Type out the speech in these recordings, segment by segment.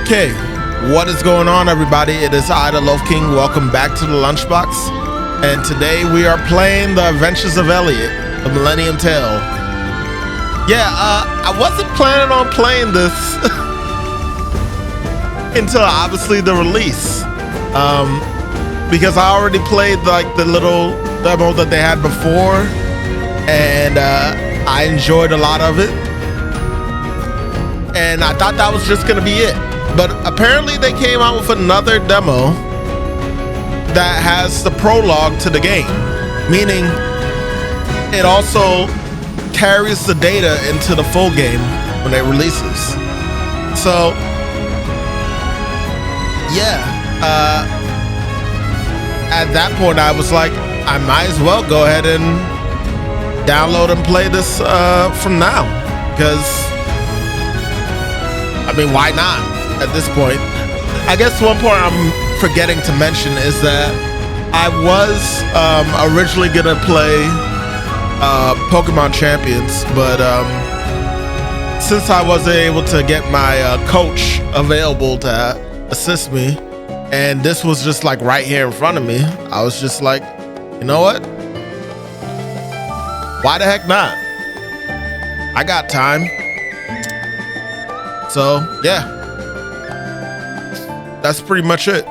Okay, what is going on, everybody? It is I, the Loaf King. Welcome back to the Lunchbox. And today we are playing The Adventures of Elliot, the Millennium Tale. Yeah, I wasn't planning on playing this until obviously the release. Because I already played like the little demo that they had before, and I enjoyed a lot of it. And I thought that was just gonna be it. But apparently they came out with another demo that has the prologue to the game, meaning it also carries the data into the full game when it releases. So yeah, at that point I was like, I might as well go ahead and download and play this from now, because I mean, why not at this point? I guess one point I'm forgetting to mention is that I was originally gonna play Pokemon Champions, but since I wasn't able to get my coach available to assist me, and this was just like right here in front of me, I was just like, you know what? Why the heck not? I got time. So yeah, that's pretty much it.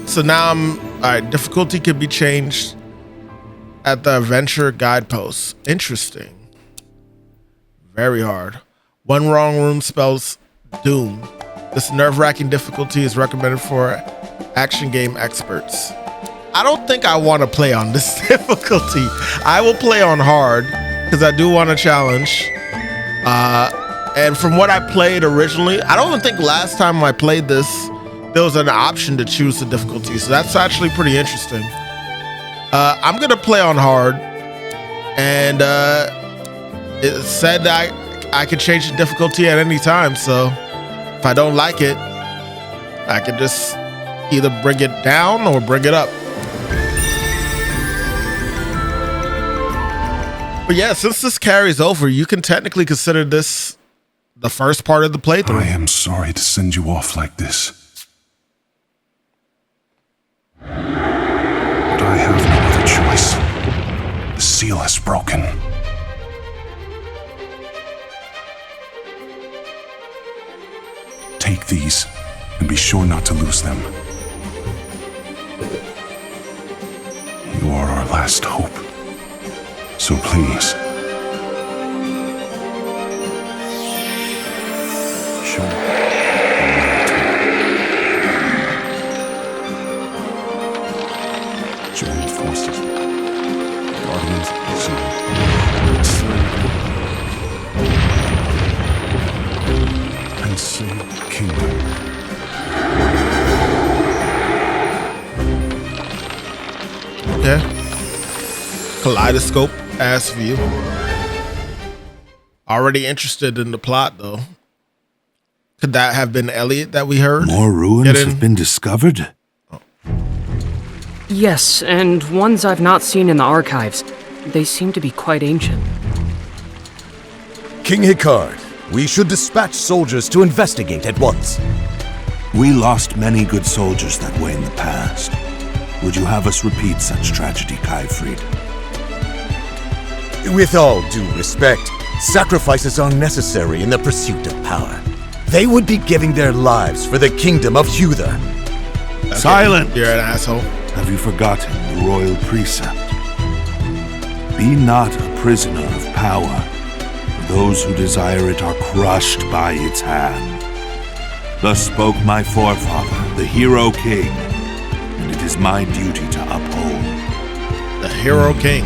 So now all right, difficulty can be changed at the adventure guidepost. Interesting. Very hard. One wrong rune spells doom. This nerve-wracking difficulty is recommended for action game experts. I don't think I want to play on this difficulty. I will play on hard because I do want a challenge. And from what I played originally, I don't even think last time I played this, there was an option to choose the difficulty. So that's actually pretty interesting. I'm going to play on hard. And it said that I could change the difficulty at any time. So if I don't like it, I can just either bring it down or bring it up. But yeah, since this carries over, you can technically consider this the first part of the playthrough. I am sorry to send you off like this, but I have no other choice. The seal is broken. Take these and be sure not to lose them. You are our last hope. So please, show me. Join forces. Guardians of the Sun. And save the kingdom. Okay. Kaleidoscope ass view. Already interested in the plot though. Could that have been Elliot that we heard? More ruins have been discovered? Oh. Yes, and ones I've not seen in the archives. They seem to be quite ancient. King Hikard, we should dispatch soldiers to investigate at once. We lost many good soldiers that way in the past. Would you have us repeat such tragedy, Kaifried? With all due respect, sacrifices are necessary in the pursuit of power. They would be giving their lives for the kingdom of Huther. Okay. Silent! You're an asshole. Have you forgotten the royal precept? Be not a prisoner of power, for those who desire it are crushed by its hand. Thus spoke my forefather, the Hero King, and it is my duty to uphold. The Hero King.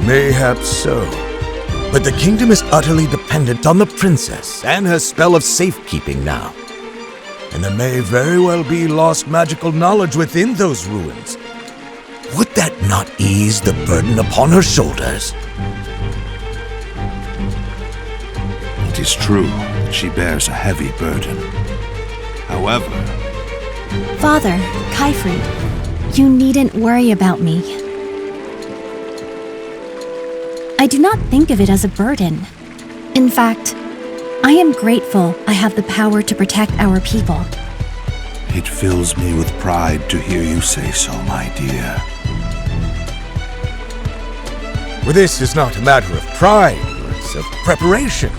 Mayhap so. But the kingdom is utterly dependent on the princess and her spell of safekeeping now. And there may very well be lost magical knowledge within those ruins. Would that not ease the burden upon her shoulders? It is true that she bears a heavy burden. However... Father, Kaifried, you needn't worry about me. I do not think of it as a burden. In fact, I am grateful I have the power to protect our people. It fills me with pride to hear you say so, my dear. Well, this is not a matter of pride, it's of preparation.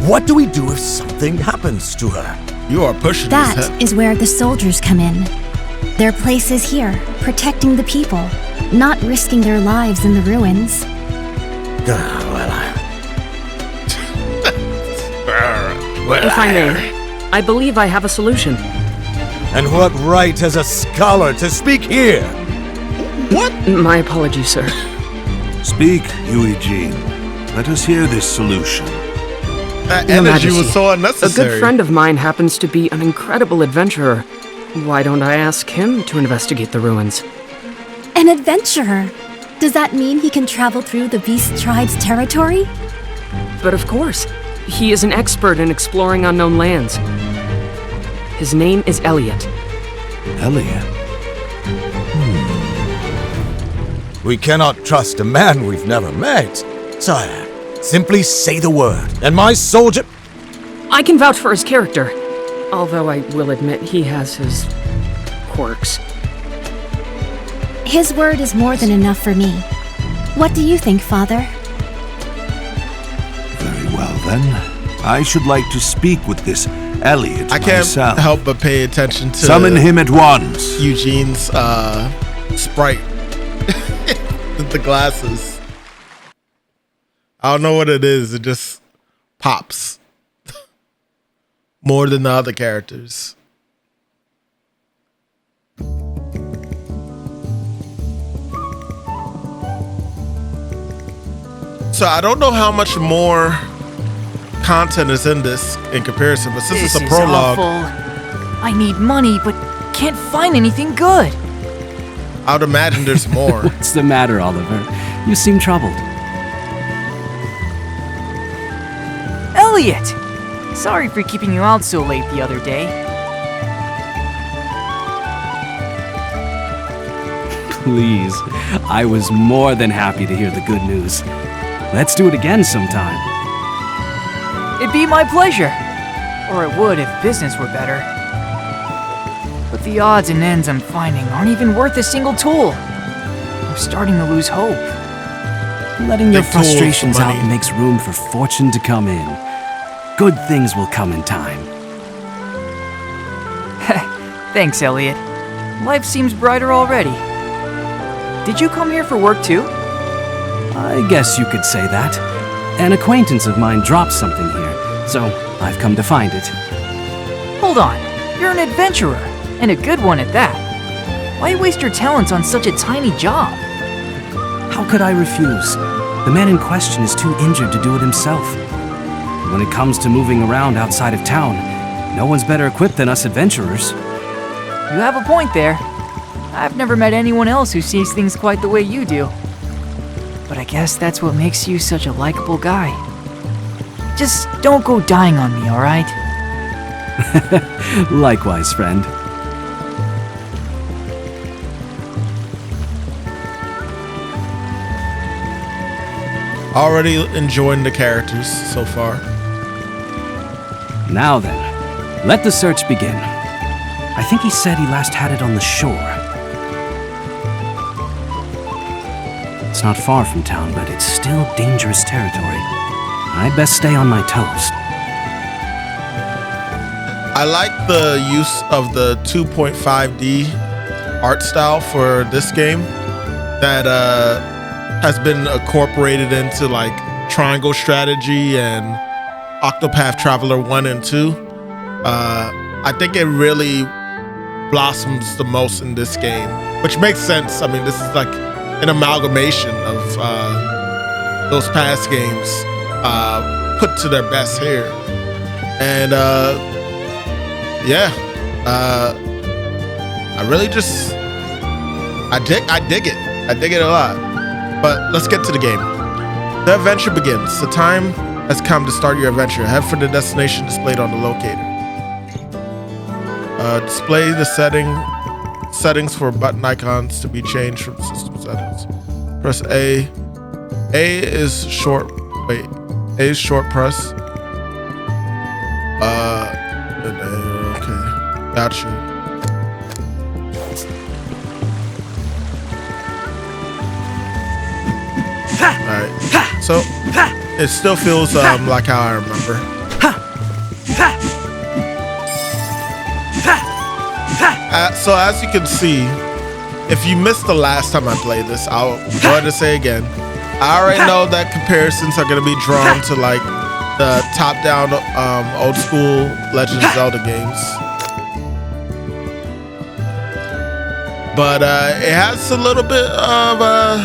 What do we do if something happens to her? You are pushing this That head. is where the soldiers come in. Their place is here, protecting the people, not risking their lives in the ruins. If I may, I believe I have a solution. And what right has a scholar to speak here? My apologies, sir. Speak, Eugene. Let us hear this solution. That Your energy Majesty, was so A unnecessary. good friend of mine happens to be an incredible adventurer. Why don't I ask him to investigate the ruins? An adventurer! Does that mean he can travel through the Beast Tribe's territory? But of course, he is an expert in exploring unknown lands. His name is Elliot. Elliot? We cannot trust a man we've never met. Sire, simply say the word, and my soldier... I can vouch for his character, although I will admit he has his quirks. His word is more than enough for me. What do you think, Father? Very well, then. I should like to speak with this Elliot I can't myself. help but pay attention to Summon him at once. Eugene's sprite with the glasses. I don't know what it is. It just pops more than the other characters. So I don't know how much more content is in this in comparison, but since This it's a is prologue, awful. I need money, but can't find anything good. I would imagine there's more. What's the matter, Oliver? You seem troubled. Elliot! Sorry for keeping you out so late the other day. Please, I was more than happy to hear the good news. Let's do it again sometime. It'd be my pleasure. Or it would if business were better. But the odds and ends I'm finding aren't even worth a single tool. I'm starting to lose hope. Letting your Big tools, frustrations out money. makes room for fortune to come in. Good things will come in time. Thanks, Elliot. Life seems brighter already. Did you come here for work too? I guess you could say that. An acquaintance of mine dropped something here, so I've come to find it. Hold on. You're an adventurer, and a good one at that. Why waste your talents on such a tiny job? How could I refuse? The man in question is too injured to do it himself. When it comes to moving around outside of town, no one's better equipped than us adventurers. You have a point there. I've never met anyone else who sees things quite the way you do. But I guess that's what makes you such a likable guy. Just don't go dying on me, alright? Likewise, friend. Already enjoying the characters so far. Now then, let the search begin. I think he said he last had it on the shore. It's not far from town, but it's still dangerous territory. I'd best stay on my toes. I like the use of the 2.5D art style for this game that has been incorporated into like Triangle Strategy and Octopath Traveler 1 and 2. I think it really blossoms the most in this game, which makes sense. I mean, this is like an amalgamation of those past games put to their best here. And I really just I dig it. I dig it a lot. But let's get to the game. The adventure begins. The time has come to start your adventure. Head for the destination displayed on the locator. Display the settings for button icons to be changed from system settings. Press A A is short. Wait, A is short press. Okay, got you. All right, so it still feels like how I remember. So as you can see, if you missed the last time I played this, I'll go ahead and say again. I already know that comparisons are going to be drawn to like the top-down old school Legend of Zelda games. But it has a little bit of a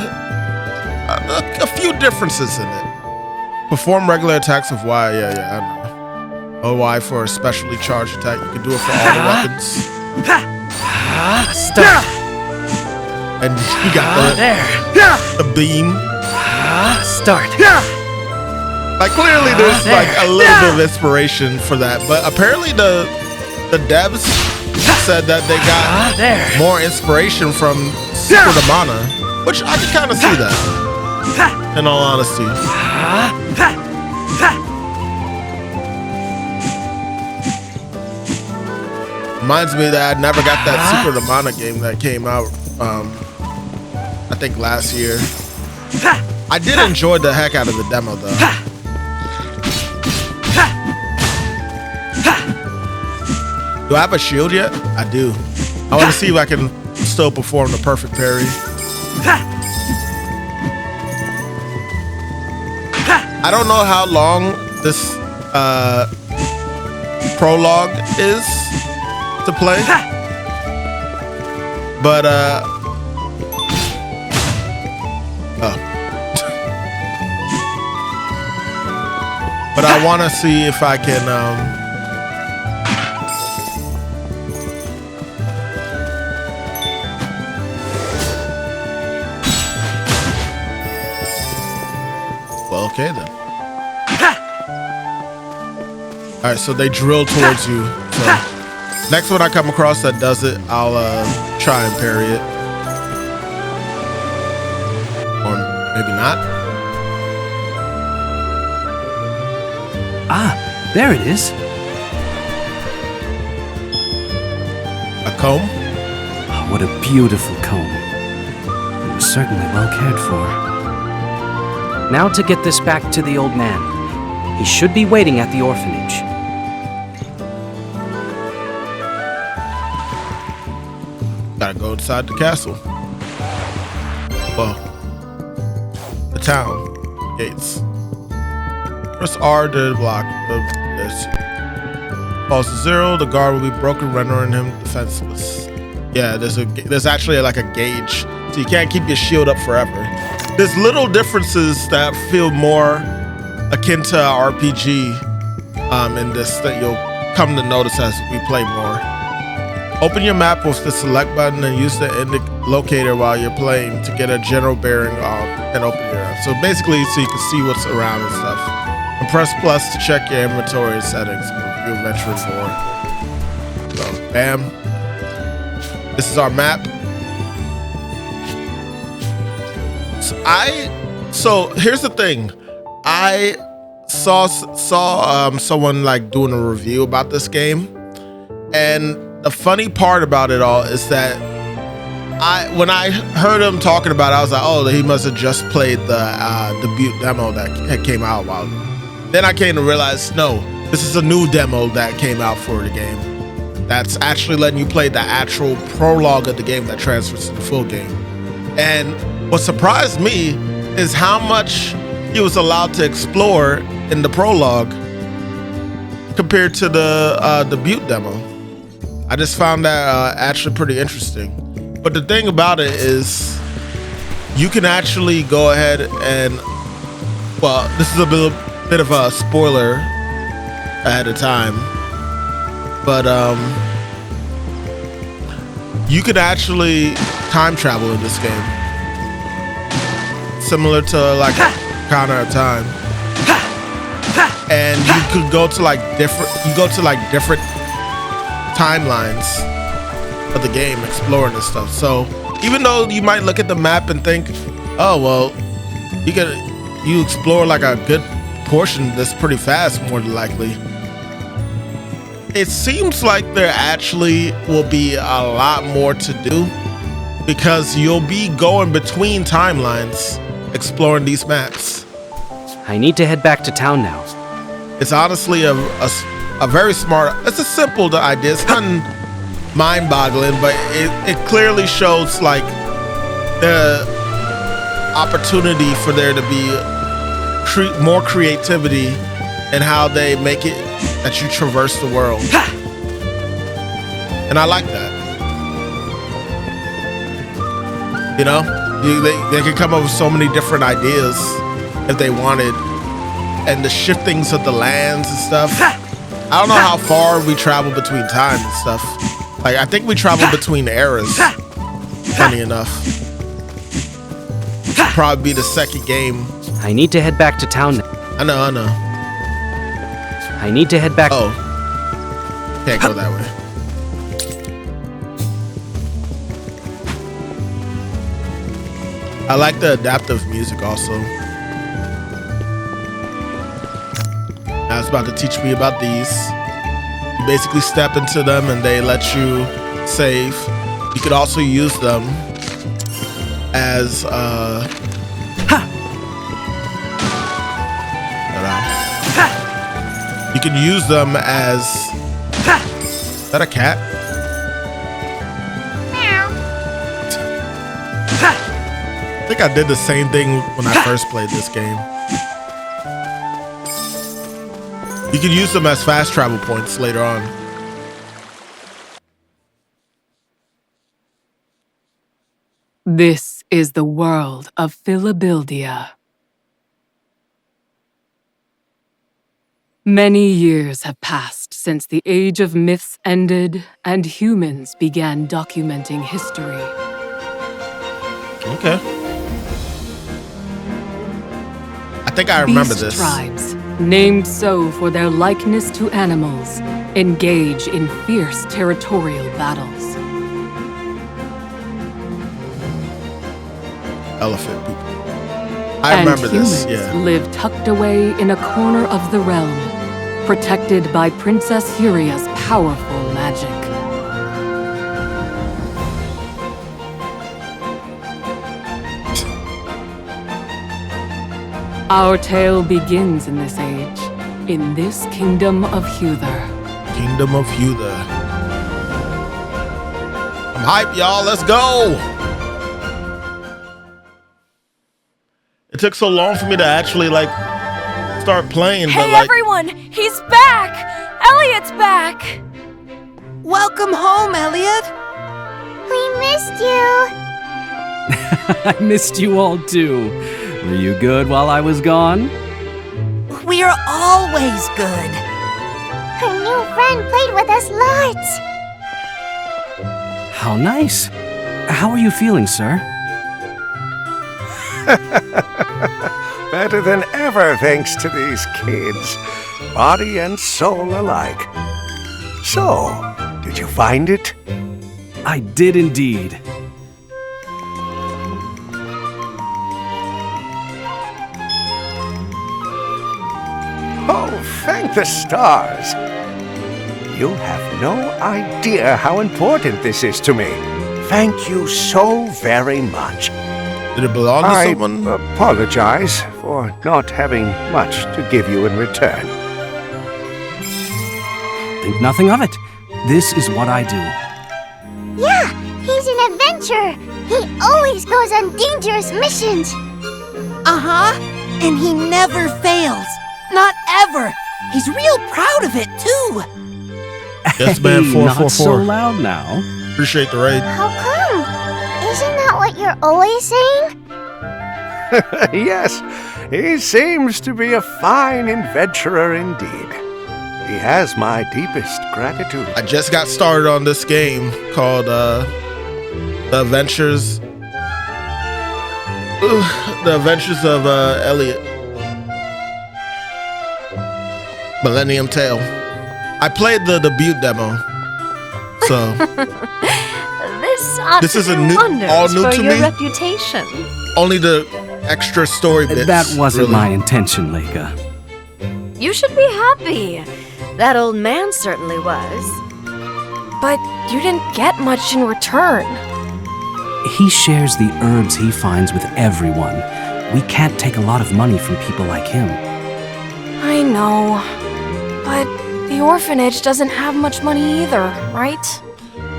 few differences in it. Perform regular attacks with Y. Yeah, I know. O Y for a specially charged attack. You can do it for all the weapons. Stop. And you got the beam. Start. Like clearly there's like a little bit of inspiration for that, but apparently the devs said that they got more inspiration from Secret of Mana, which I can kind of see that. In all honesty. Reminds me that I never got that Secret of Mana game that came out, I think last year. I did enjoy the heck out of the demo though. Do I have a shield yet? I do. I want to see if I can still perform the perfect parry. I don't know how long this prologue is to play, but but I want to see if I can well, okay then. All right, so they drill towards you. So next one I come across that does it, I'll try and parry it. Or maybe not. Ah, there it is. A comb? Oh, what a beautiful comb. It was certainly well cared for. Now to get this back to the old man. He should be waiting at the orphanage. Gotta go inside the castle. Well, the town gates. Press R to block this. Falls to 0, the guard will be broken, rendering him defenseless. Yeah, there's actually like a gauge, so you can't keep your shield up forever. There's little differences that feel more akin to RPG in this that you'll come to notice as we play more. Open your map with the select button and use the locator while you're playing to get a general bearing and open your map. So basically, so you can see what's around and stuff. And press plus to check your inventory settings and review adventure forward. So, bam. This is our map. So here's the thing. I saw someone like doing a review about this game, and the funny part about it all is that when I heard him talking about it, I was like, oh, he must have just played the debut demo that came out a while ago. Then I came to realize, no, this is a new demo that came out for the game. That's actually letting you play the actual prologue of the game that transfers to the full game. And what surprised me is how much he was allowed to explore in the prologue compared to the debut demo. I just found that actually pretty interesting. But the thing about it is you can actually go ahead and, well, this is a bit of a spoiler ahead of time, but you could actually time travel in this game, similar to like Ocarina of Time, and you could go to like different timelines of the game, exploring and stuff. So even though you might look at the map and think, oh well, you explore like a good portion of this pretty fast, more than likely. It seems like there actually will be a lot more to do because you'll be going between timelines exploring these maps. I need to head back to town now. It's honestly a very smart, it's a simple idea. It's not mind-boggling, but it clearly shows like the opportunity for there to be more creativity in how they make it that you traverse the world. And I like that. You know, they could come up with so many different ideas if they wanted. And the shiftings of the lands and stuff. I don't know how far we travel between times and stuff. Like, I think we travel between eras. Funny enough. Probably be the second game. I need to head back to town now. I know. I need to head back. Oh. Can't go that way. I like the adaptive music also. Now it's about to teach me about these. You basically step into them and they let you save. You could also use them as you can use them as, is that a cat? I think I did the same thing when I first played this game. You can use them as fast travel points later on. This is the world of Philadelphia. Many years have passed since the age of myths ended and humans began documenting history. Okay. I think I remember Beast this. Tribes, named so for their likeness to animals, engage in fierce territorial battles. Elephant people. I remember this, humans yeah. live tucked away in a corner of the realm, protected by Princess Huria's powerful magic. Our tale begins in this age, in this kingdom of Huther. Kingdom of Huther. I'm hyped, y'all. Let's go. It took so long for me to actually start playing. Hey, but everyone! He's back! Elliot's back! Welcome home, Elliot. We missed you. I missed you all too. Were you good while I was gone? We're always good. Our new friend played with us lots. How nice. How are you feeling, sir? Better than ever, thanks to these kids. Body and soul alike. So, did you find it? I did indeed. Oh, thank the stars. You have no idea how important this is to me. Thank you so very much. Did it belong to someone? I apologize for not having much to give you in return. Think nothing of it. This is what I do. Yeah, he's an adventurer. He always goes on dangerous missions. Uh-huh. And he never fails. Not ever. He's real proud of it, too. Yes, man, Hey, 444. not so loud now. Appreciate the raid. How come? Isn't that what you're always saying? Yes, he seems to be a fine adventurer indeed. He has my deepest gratitude. I just got started on this game called The Adventures. The Adventures of Elliot. Millennium Tale. I played the debut demo. So This ought This to is a do new- wonders all new for to your me? reputation. only the extra story bits. That wasn't really. my intention, Leica. You should be happy. That old man certainly was. But you didn't get much in return. He shares the herbs he finds with everyone. We can't take a lot of money from people like him. I know. But the orphanage doesn't have much money either, right?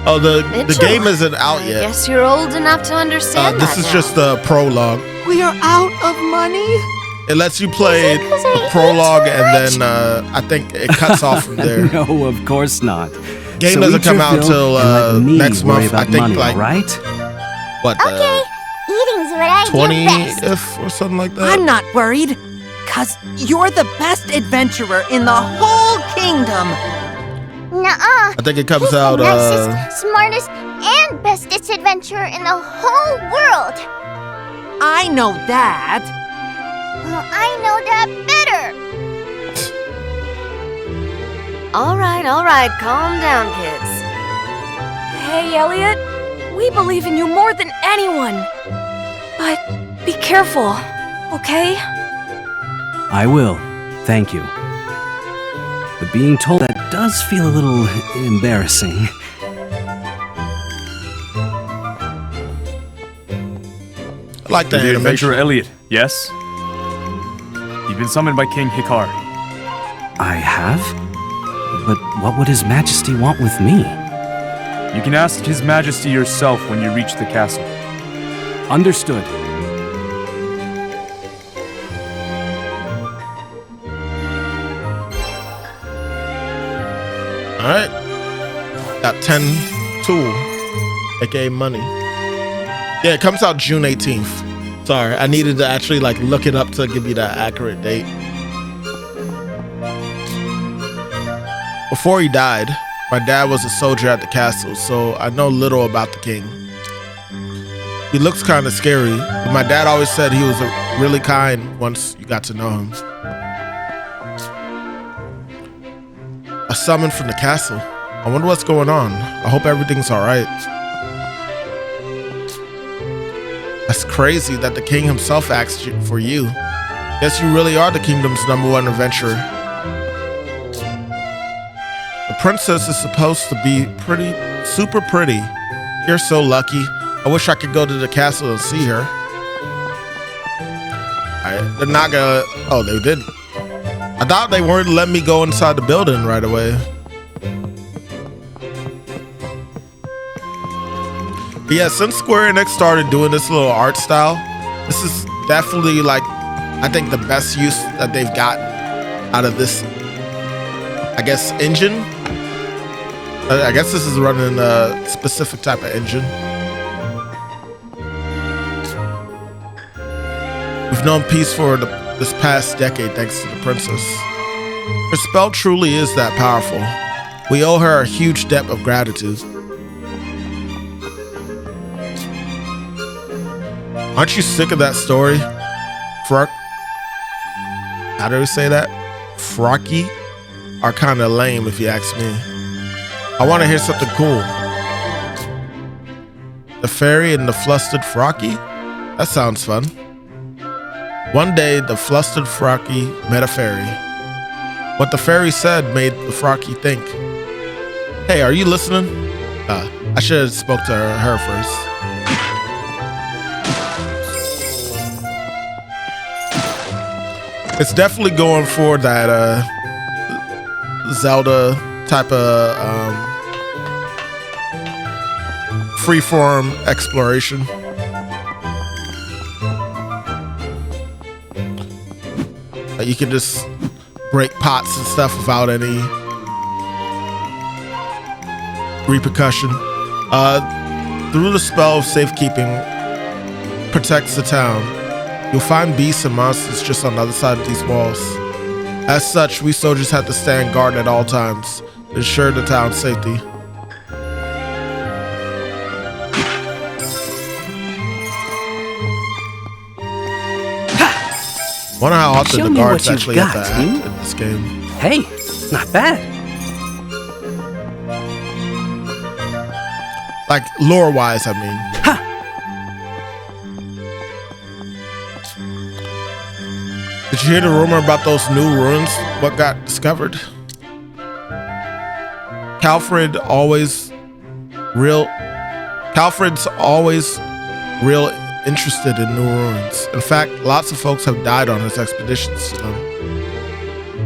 Oh, the game isn't out yet. I guess you're old enough to understand This is just the prologue. We are out of money? It lets you play a prologue and then I think it cuts off from there. No, of course not. Game So doesn't eat your come out fill till and let me next worry month. I about think money, like right? What? Okay, eating's what I do best. 20th or something like that. I'm not worried, cause you're the best adventurer in the whole kingdom. Nuh-uh. I think it comes He's out. the nicest, smartest, and bestest adventurer in the whole world. I know that. Well, I know that better. All right, calm down, kids. Hey, Elliot, we believe in you more than anyone. But be careful, okay? I will. Thank you. But being told that does feel a little embarrassing. I like the The animation. adventurer Elliot, yes? You've been summoned by King Hikari. I have? But what would His Majesty want with me? You can ask His Majesty yourself when you reach the castle. Understood. Alright. Got 10 tool, aka money. Yeah, it comes out June 18th. Sorry, I needed to actually like look it up to give you the accurate date. Before he died, my dad was a soldier at the castle, so I know little about the king. He looks kind of scary, but my dad always said he was really kind once you got to know him. A summon from the castle. I wonder what's going on. I hope everything's alright. That's crazy that the king himself asked you for you. Guess you really are the kingdom's #1 adventurer. The princess is supposed to be super pretty. You're so lucky. I wish I could go to the castle and see her. They're not gonna. Oh, they didn't. I thought they weren't letting me go inside the building right away. But yeah, since Square Enix started doing this little art style, this is definitely like, I think the best use that they've gotten out of this, I guess, engine. I guess this is running a specific type of engine. We've known peace for this past decade thanks to the princess. Her spell truly is that powerful. We owe her a huge debt of gratitude. Aren't you sick of that story? How do we say that? Frocky are kind of lame if you ask me. I want to hear something cool. The fairy and the flustered Frocky? That sounds fun. One day, the flustered Frocky met a fairy. What the fairy said made the Frocky think. Hey, are you listening? I should have spoke to her first. It's definitely going for that Zelda type of freeform exploration. You can just break pots and stuff without any repercussion. Through the spell of safekeeping protects the town. You'll find beasts and monsters just on the other side of these walls. As such, we soldiers have to stand guard at all times to ensure the town's safety. Wonder how often Show the me guards what actually you've have to got, act in this game. Hey, not bad. Like lore-wise, I mean. Did you hear the rumor about those new ruins? What got discovered? Calfred's always real interested in new ruins. In fact, lots of folks have died on his expeditions to them.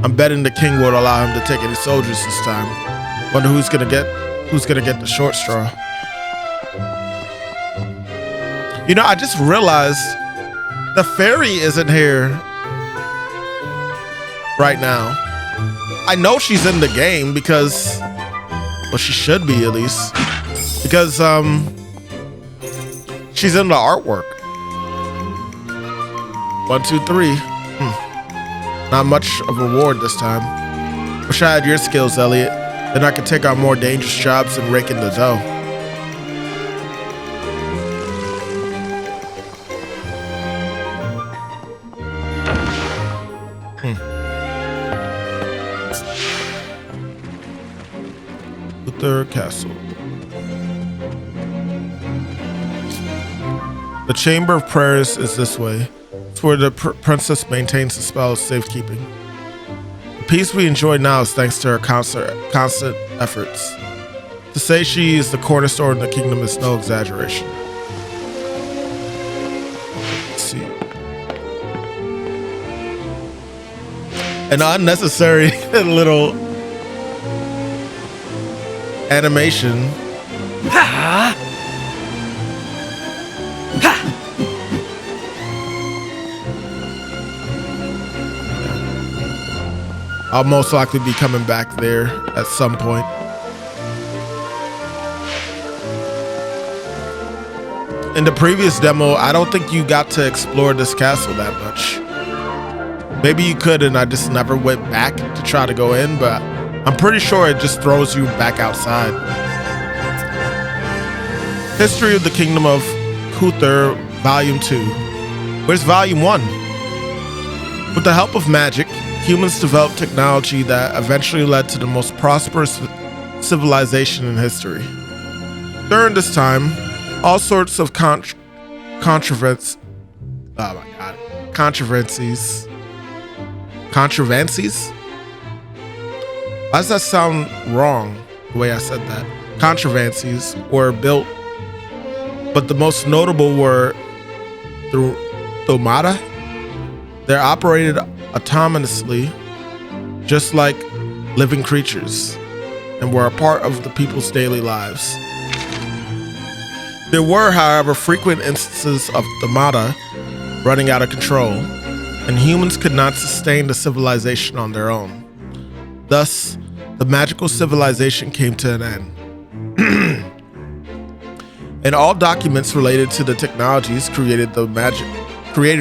I'm betting the king won't allow him to take any soldiers this time. Wonder who's gonna get the short straw. You know, I just realized the fairy isn't here right now. I know she's in the game because, well, she should be at least, because she's in the artwork. 1, 2, 3. Not much of a reward this time. Wish I had your skills, Elliot. Then I could take on more dangerous jobs and rake in the dough. Uther Castle. The Chamber of Prayers is this way. It's where the princess maintains the spell of safekeeping. The peace we enjoy now is thanks to her constant efforts. To say she is the cornerstone of the kingdom is no exaggeration. Let's see. An unnecessary little animation. I'll most likely be coming back there at some point. In the previous demo, I don't think you got to explore this castle that much. Maybe you could and I just never went back to try to go in, but I'm pretty sure it just throws you back outside. History of the Kingdom of Uther, Volume 2. Where's Volume 1? With the help of magic, humans developed technology that eventually led to the most prosperous civilization in history. During this time, all sorts of controversies. Why does that sound wrong, the way I said that? Controversies were built, but the most notable were through Thomata. They're operated autonomously, just like living creatures, and were a part of the people's daily lives. There were, however, frequent instances of Thomata running out of control, and humans could not sustain the civilization on their own. Thus, the magical civilization came to an end. And all documents related to the technologies created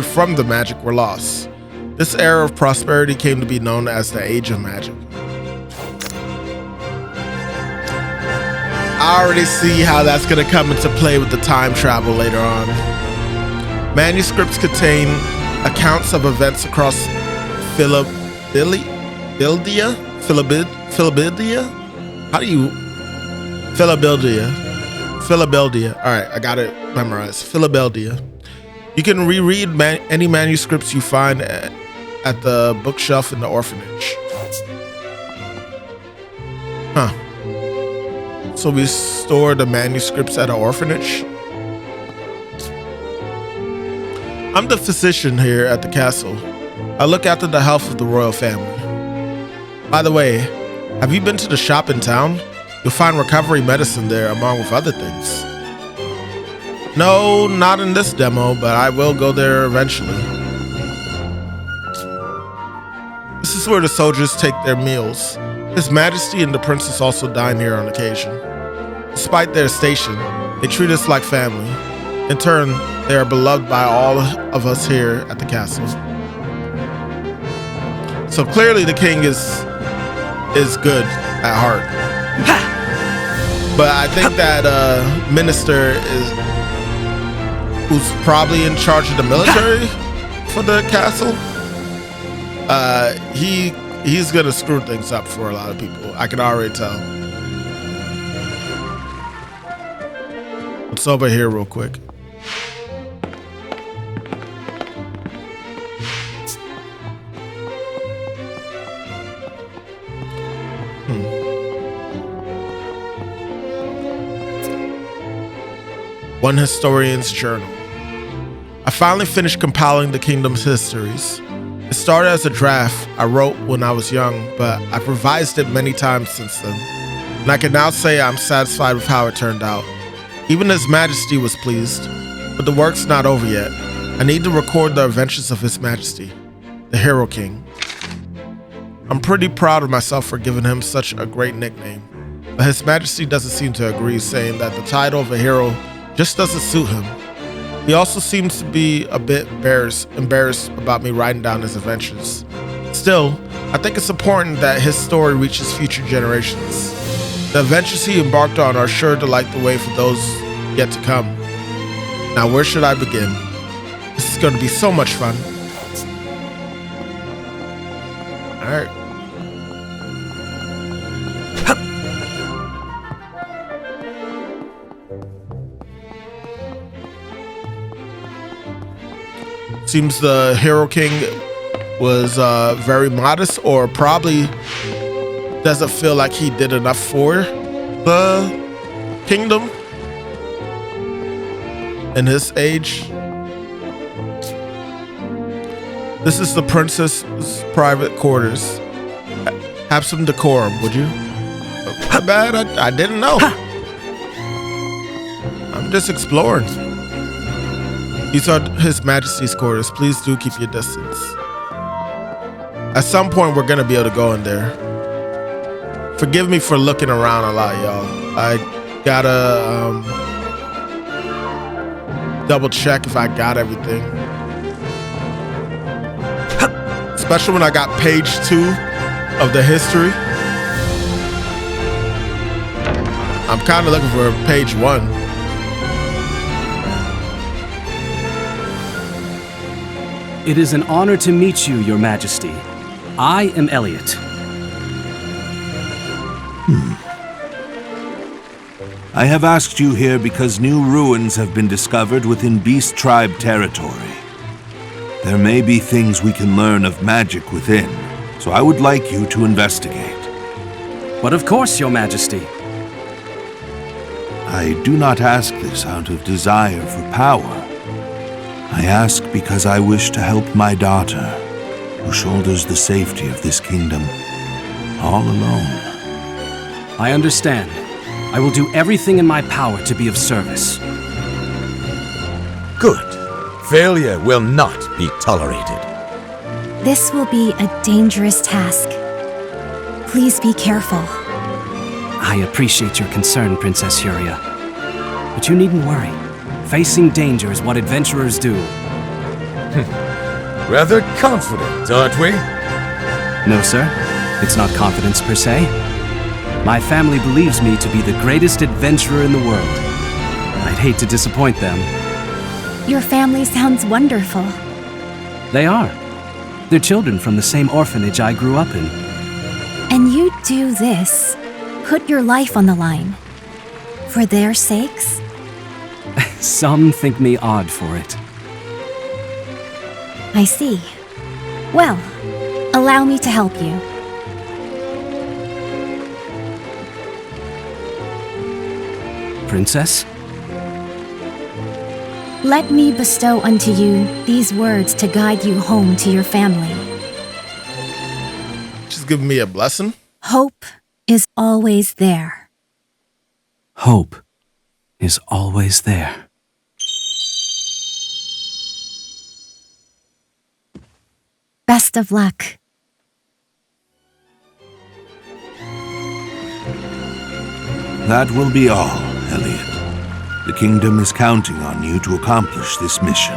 from the magic were lost. This era of prosperity came to be known as the Age of Magic. I already see how that's going to come into play with the time travel later on. Manuscripts contain accounts of events across Philadelphia? Alright, I got it memorized. Philadelphia. You can reread any manuscripts you find at the bookshelf in the orphanage. Huh. So we store the manuscripts at an orphanage? I'm the physician here at the castle. I look after the health of the royal family. By the way, have you been to the shop in town? You'll find recovery medicine there, along with other things. No, not in this demo, but I will go there eventually. This is where the soldiers take their meals. His Majesty and the princess also dine here on occasion. Despite their station, they treat us like family. In turn, they are beloved by all of us here at the castle. So clearly the king is good at heart. But I think that minister who's probably in charge of the military for the castle, he's gonna screw things up for a lot of people. I can already tell. What's over here real quick? One historian's journal. I finally finished compiling the kingdom's histories. It started as a draft I wrote when I was young, but I've revised it many times since then, and I can now say I'm satisfied with how it turned out. Even His Majesty was pleased, but the work's not over yet. I need to record the adventures of His Majesty, the Hero King. I'm pretty proud of myself for giving him such a great nickname, but His Majesty doesn't seem to agree, saying that the title of a hero just doesn't suit him. He also seems to be a bit embarrassed about me writing down his adventures. Still, I think it's important that his story reaches future generations. The adventures he embarked on are sure to light the way for those yet to come. Now, where should I begin? This is going to be so much fun. Alright. Seems the Hero King was very modest, or probably doesn't feel like he did enough for the kingdom in his age. This is the princess's private quarters. Have some decorum, would you? How bad? I didn't know. I'm just exploring. These are His Majesty's quarters. Please do keep your distance. At some point, we're gonna be able to go in there. Forgive me for looking around a lot, y'all. I gotta double check if I got everything. Especially when I got page 2 of the history. I'm kind of looking for page 1. It is an honor to meet you, Your Majesty. I am Elliot. I have asked you here because new ruins have been discovered within Beast Tribe territory. There may be things we can learn of magic within, so I would like you to investigate. But of course, Your Majesty. I do not ask this out of desire for power. I ask because I wish to help my daughter, who shoulders the safety of this kingdom all alone. I understand. I will do everything in my power to be of service. Good. Failure will not be tolerated. This will be a dangerous task. Please be careful. I appreciate your concern, Princess Huria. But you needn't worry. Facing danger is what adventurers do. Rather confident, aren't we? No, sir. It's not confidence per se. My family believes me to be the greatest adventurer in the world. I'd hate to disappoint them. Your family sounds wonderful. They are. They're children from the same orphanage I grew up in. And you do this. Put your life on the line. For their sakes? Some think me odd for it. I see. Well, allow me to help you. Princess? Let me bestow unto you these words to guide you home to your family. She's giving me a blessing. Hope is always there. Hope is always there. Best of luck. That will be all, Elliot. The kingdom is counting on you to accomplish this mission.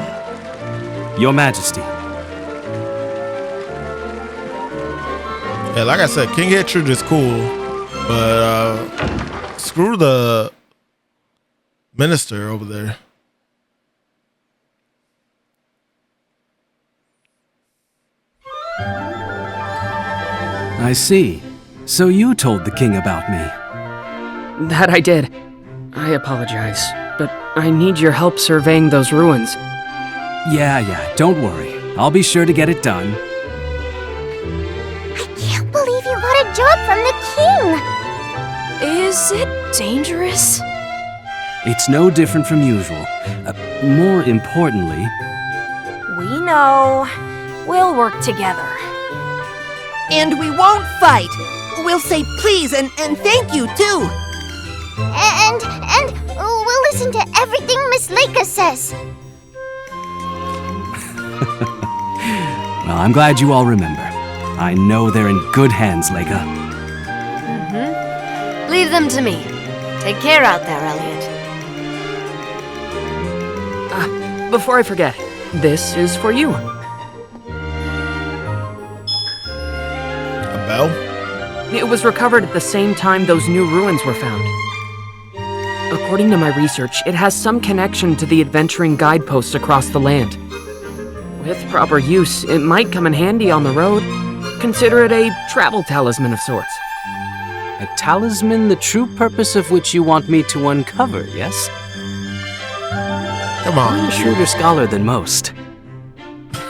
Your Majesty. Yeah, like I said, King Hatred is cool, but screw the minister over there. I see. So you told the king about me. That I did. I apologize, but I need your help surveying those ruins. Yeah, don't worry. I'll be sure to get it done. I can't believe you got a job from the king! Is it dangerous? It's no different from usual. More importantly... We know. We'll work together. And we won't fight. We'll say please and thank you, too. And we'll listen to everything Miss Leica says. Well, I'm glad you all remember. I know they're in good hands, Leica. Leave them to me. Take care out there, Elliot. Before I forget, this is for you. A bell? It was recovered at the same time those new ruins were found. According to my research, it has some connection to the adventuring guideposts across the land. With proper use, it might come in handy on the road. Consider it a travel talisman of sorts. A talisman the true purpose of which you want me to uncover, yes? Come on. I'm a shrewder scholar than most.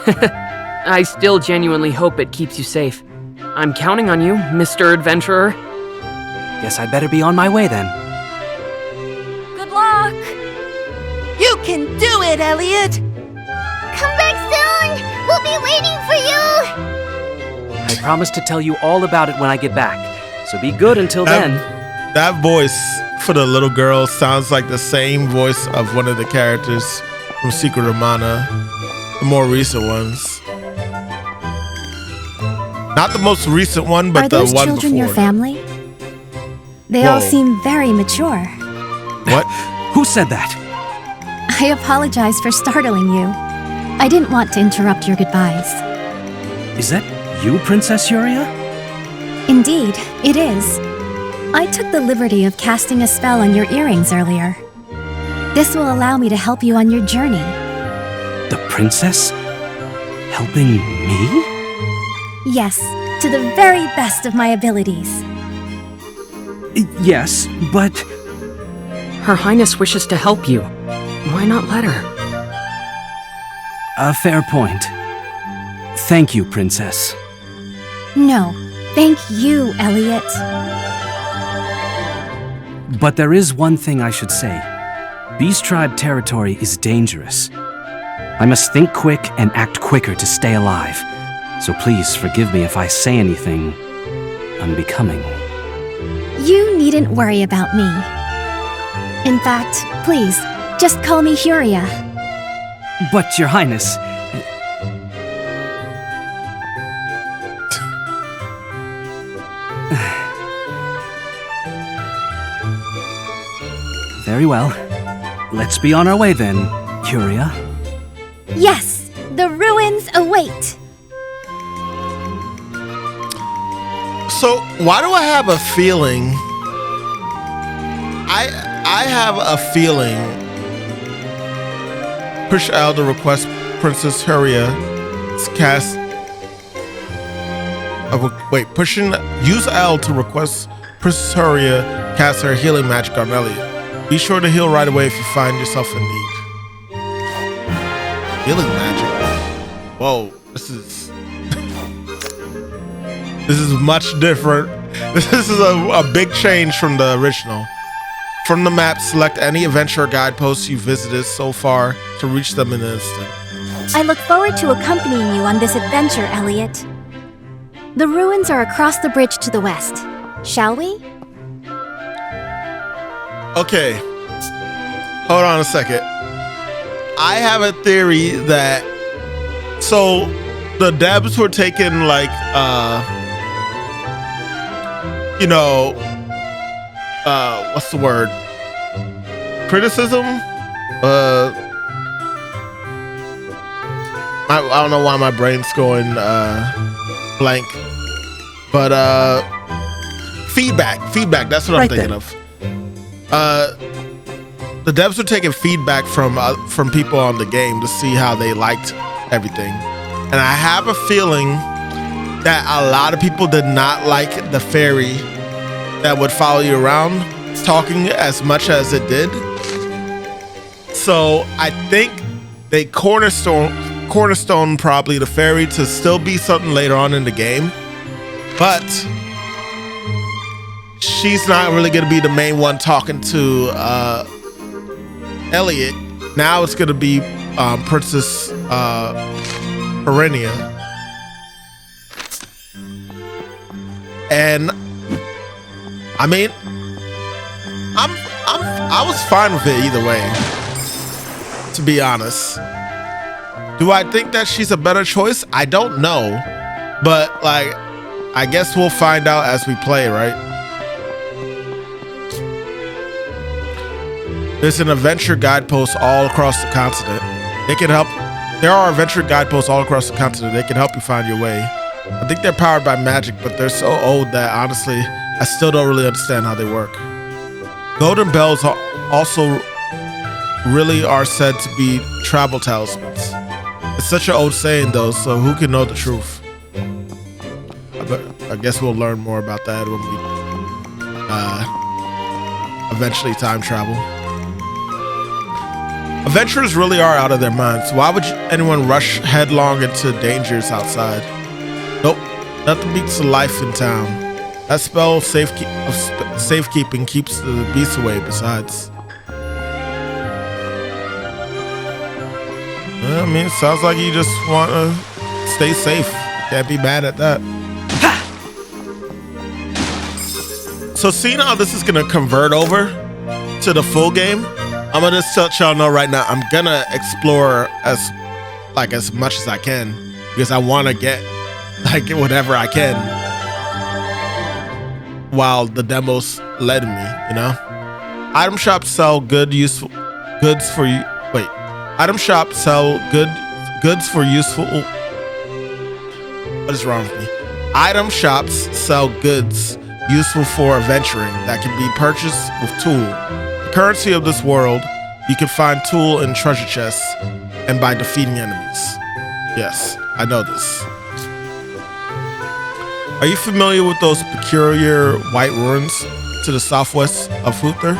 I still genuinely hope it keeps you safe. I'm counting on you, Mr. Adventurer. Guess I'd better be on my way then. Good luck! You can do it, Elliot! Come back soon! We'll be waiting for you! I promise to tell you all about it when I get back, so be good until then. That voice for the little girl sounds like the same voice of one of the characters from Secret of Mana, the more recent ones. Not the most recent one, but the one before. Are those children your family? They all seem very mature. What? Who said that? I apologize for startling you. I didn't want to interrupt your goodbyes. Is that you, Princess Yuria? Indeed, it is. I took the liberty of casting a spell on your earrings earlier. This will allow me to help you on your journey. The princess? Helping me? Yes, to the very best of my abilities. Yes, but... Her Highness wishes to help you. Why not let her? A fair point. Thank you, Princess. No, thank you, Elliot. But there is one thing I should say. Beast Tribe territory is dangerous. I must think quick and act quicker to stay alive. So please forgive me if I say anything unbecoming. You needn't worry about me. In fact, please, just call me Huria. But, Your Highness... Very well. Let's be on our way then, Huria. Yes, the ruins await. So, why do I have a feeling? I have a feeling. Push L to request Princess Huria's cast. Use L to request Princess Huria cast her healing magic on Elliot. Be sure to heal right away if you find yourself in need. Healing magic. Whoa, this is much different. This is a big change from the original. From the map, select any adventure guideposts you visited so far to reach them in an instant. I look forward to accompanying you on this adventure, Elliot. The ruins are across the bridge to the west. Shall we? Okay. Hold on a second. I have a theory that so the devs were taking like what's the word? Criticism? I don't know why my brain's going blank. But feedback, that's what I'm thinking of. The devs were taking feedback from people on the game to see how they liked everything. And I have a feeling that a lot of people did not like the fairy that would follow you around talking as much as it did. So I think they cornerstone probably the fairy to still be something later on in the game, but she's not really going to be the main one talking to Elliot. Now it's gonna be Princess Perenia. And I mean, I was fine with it either way, to be honest. Do I think that she's a better choice? I don't know, but like, I guess we'll find out as we play, right? There's an adventure guidepost all across the continent. They can help. There are adventure guideposts all across the continent. They can help you find your way. I think they're powered by magic, but they're so old that honestly, I still don't really understand how they work. Golden bells also really are said to be travel talismans. It's such an old saying though, so who can know the truth? I guess we'll learn more about that when we eventually time travel. Adventurers really are out of their minds. Why would anyone rush headlong into dangers outside? Nope, nothing beats the life in town. That spell of safekeeping keeps the beasts away besides. I mean, it sounds like you just want to stay safe. Can't be mad at that. So seeing how this is going to convert over to the full game, I'm going to just let y'all know right now, I'm going to explore as much as I can because I want to get whatever I can while the demo's letting me, you know? Item shops sell goods for useful. What is wrong with me? Item shops sell goods useful for adventuring that can be purchased with tool. The currency of this world, you can find tool in treasure chests and by defeating enemies. Yes, I know this. Are you familiar with those peculiar white ruins to the southwest of Huther?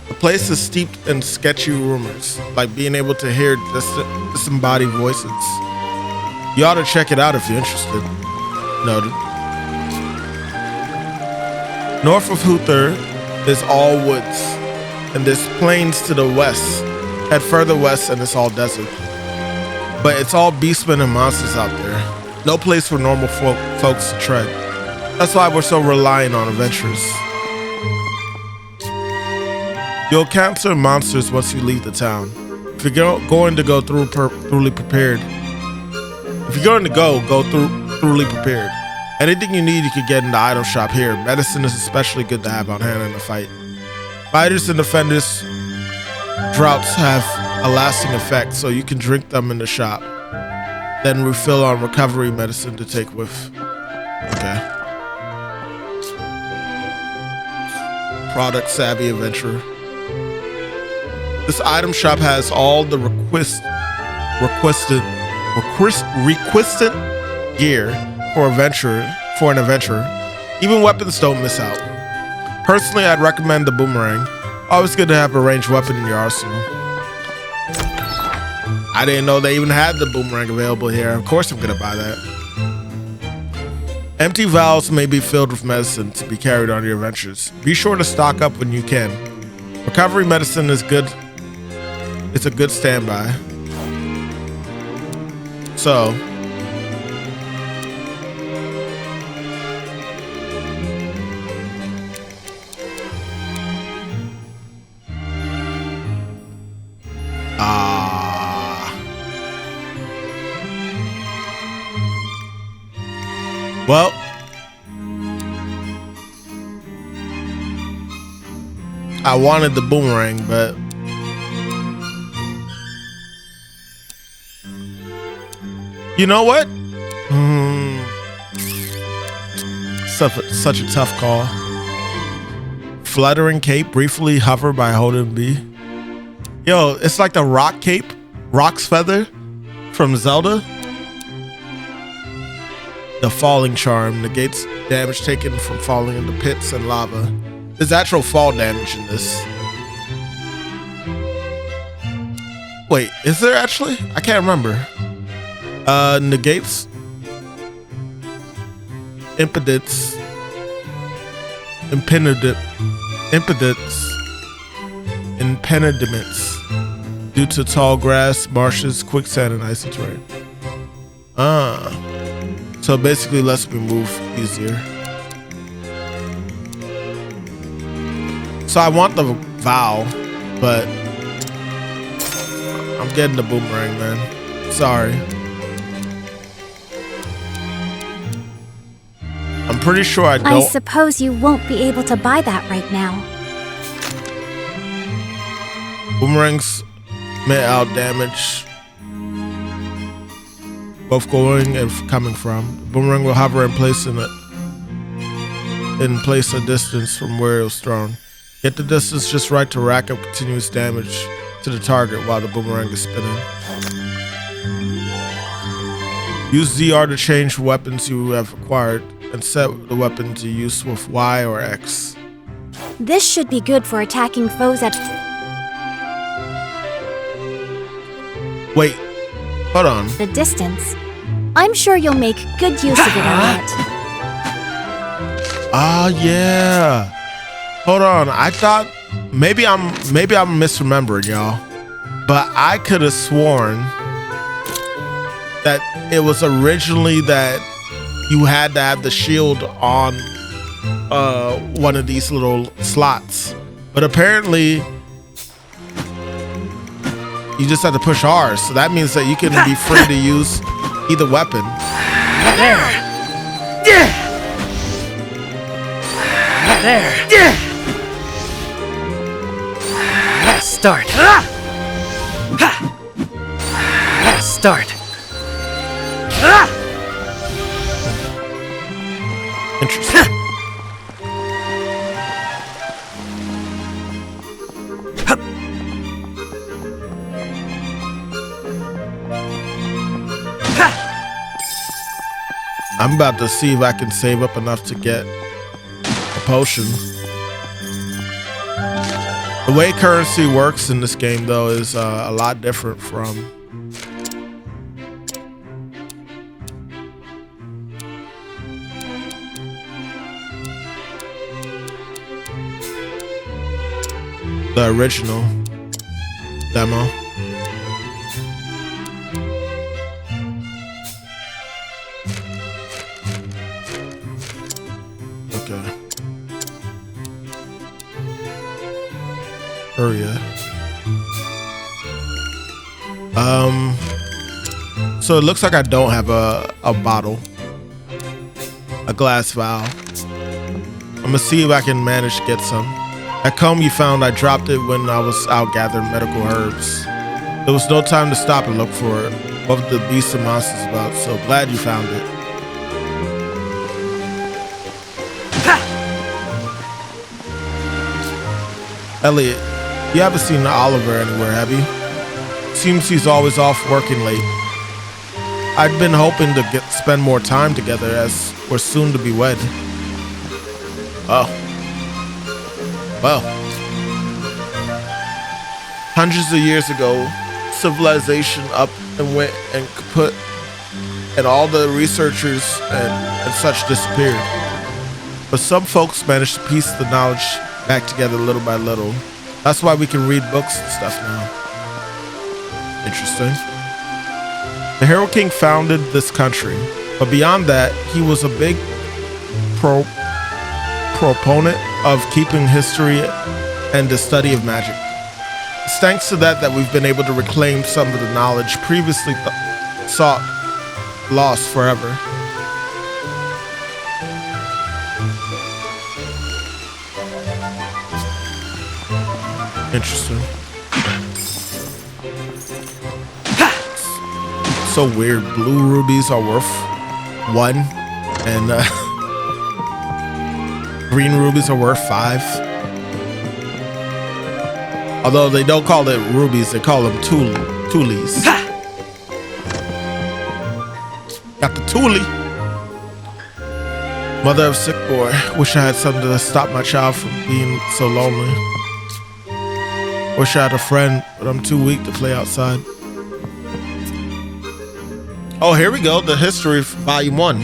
The place is steeped in sketchy rumors, like being able to hear disembodied voices. You ought to check it out if you're interested. Noted. North of Huther is all woods, and there's plains to the west. Head further west and it's all desert. But it's all beastmen and monsters out there. No place for normal folks to tread. That's why we're so reliant on adventurers. You'll encounter monsters once you leave the town. If you're going to go thoroughly prepared. Thoroughly prepared. Anything you need, you can get in the item shop here. Medicine is especially good to have on hand in a fight. Fighters and defenders droughts have a lasting effect, so you can drink them in the shop. Then refill on recovery medicine to take with. Okay. Product savvy adventurer. This item shop has all the requisite gear for an adventurer. Even weapons don't miss out. Personally, I'd recommend the boomerang. Always good to have a ranged weapon in your arsenal. I didn't know they even had the boomerang available here. Of course I'm gonna buy that. Empty vials may be filled with medicine to be carried on your adventures. Be sure to stock up when you can. Recovery medicine is good. It's a good standby. So, well, I wanted the boomerang, but you know what? Such a tough call. Fluttering cape, briefly hover by holding B. Yo, it's like the rock cape, Rock's feather from Zelda. The falling charm negates damage taken from falling into pits and lava. There's actual fall damage in this. Wait, is there actually? I can't remember. Negates impedance. impediments due to tall grass, marshes, quicksand, and icy terrain. So it basically lets me move easier. So I want the vow, but I'm getting the boomerang, man. Sorry. I'm pretty sure I don't. I suppose you won't be able to buy that right now. Boomerangs may out damage both going and coming from. Boomerang will hover in place a distance from where it was thrown. Get the distance just right to rack up continuous damage to the target while the boomerang is spinning. Use ZR to change weapons you have acquired and set the weapon to use with Y or X. This should be good for attacking foes at... Wait, hold on. ...the distance. I'm sure you'll make good use of it, Elliot. Yeah. Hold on. I thought maybe I'm misremembering, y'all. But I could have sworn that it was originally that you had to have the shield on one of these little slots. But apparently you just have to push R. So that means that you can be free to use either weapon. There. Start. Start. Interesting. I'm about to see if I can save up enough to get a potion. The way currency works in this game, though, is a lot different from the original demo. Okay. Hurry up. So it looks like I don't have a bottle, a glass vial. I'm gonna see if I can manage to get some. That comb you found, I dropped it when I was out gathering medical herbs. There was no time to stop and look for it. What the beasts and monsters about, so glad you found it. Elliot, you haven't seen Oliver anywhere, have you? Seems he's always off working late. I'd been hoping to spend more time together as we're soon to be wed. Oh. Well. Hundreds of years ago, civilization up and went and kaput, and all the researchers and such disappeared. But some folks managed to piece the knowledge back together little by little. That's why we can read books and stuff now. Interesting. The Hero King founded this country, but beyond that, he was a big proponent of keeping history and the study of magic. It's thanks to that we've been able to reclaim some of the knowledge previously sought lost forever. Interesting. So weird. Blue rubies are worth 1, and green rubies are worth 5. Although they don't call it rubies, they call them tulies. Got the tuli. Mother of sick boy. Wish I had something to stop my child from being so lonely. Wish I had a friend, but I'm too weak to play outside. Oh, here we go. The history, volume 1.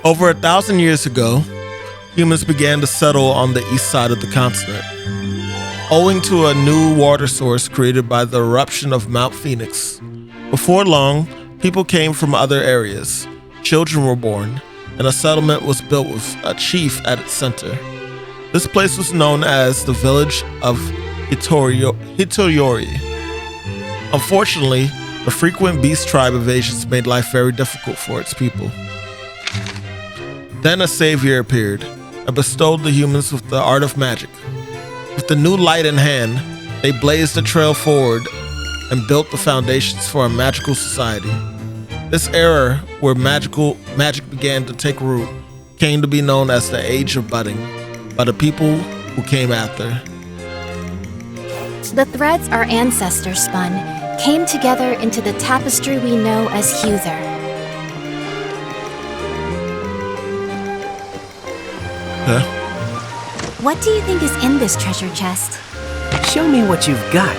Over 1,000 years ago, humans began to settle on the east side of the continent. Owing to a new water source created by the eruption of Mount Phoenix. Before long, people came from other areas, children were born, and a settlement was built with a chief at its center. This place was known as the village of Hitoyori. Unfortunately, the frequent beast tribe invasions made life very difficult for its people. Then a savior appeared and bestowed the humans with the art of magic. With the new light in hand, they blazed a trail forward and built the foundations for a magical society. This era where magic began to take root came to be known as the Age of Budding by the people who came after. The threads our ancestors spun came together into the tapestry we know as Huther. Huh? What do you think is in this treasure chest? Show me what you've got,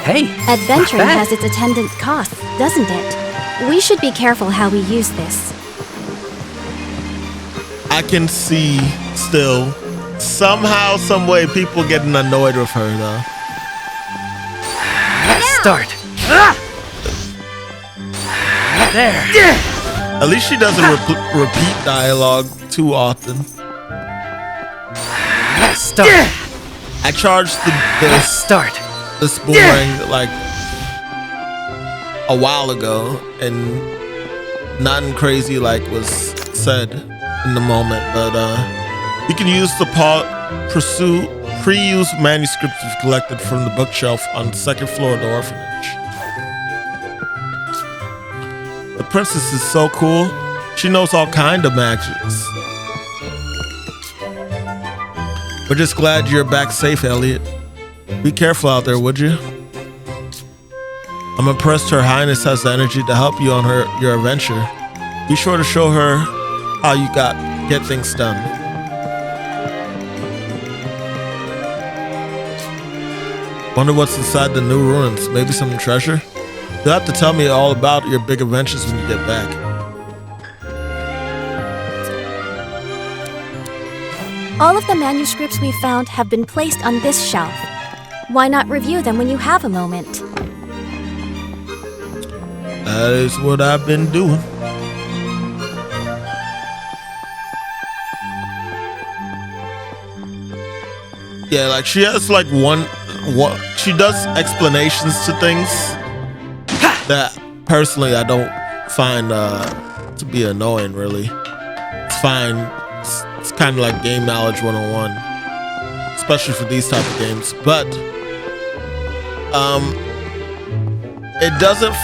Hey, Adventuring not bad. has its attendant costs, doesn't it? We should be careful how we use this. I can see still somehow, some way, people getting annoyed with her though. Start. There. At least she doesn't repeat dialogue too often. Start. I charged this boomerang like a while ago, and nothing crazy like was said in the moment. But you can use the pre-used manuscripts you've collected from the bookshelf on the second floor of the orphanage. The princess is so cool. She knows all kind of magics. We're just glad you're back safe, Elliot. Be careful out there, would you? I'm impressed Her Highness has the energy to help you on your adventure. Be sure to show her how you get things done. Wonder what's inside the new ruins. Maybe some treasure? You'll have to tell me all about your big adventures when you get back. All of the manuscripts we found have been placed on this shelf. Why not review them when you have a moment? That is what I've been doing. Yeah, like she has like she does explanations to things that personally I don't find to be annoying, really. It's fine. It's kind of like game knowledge 101, especially for these type of games. But it doesn't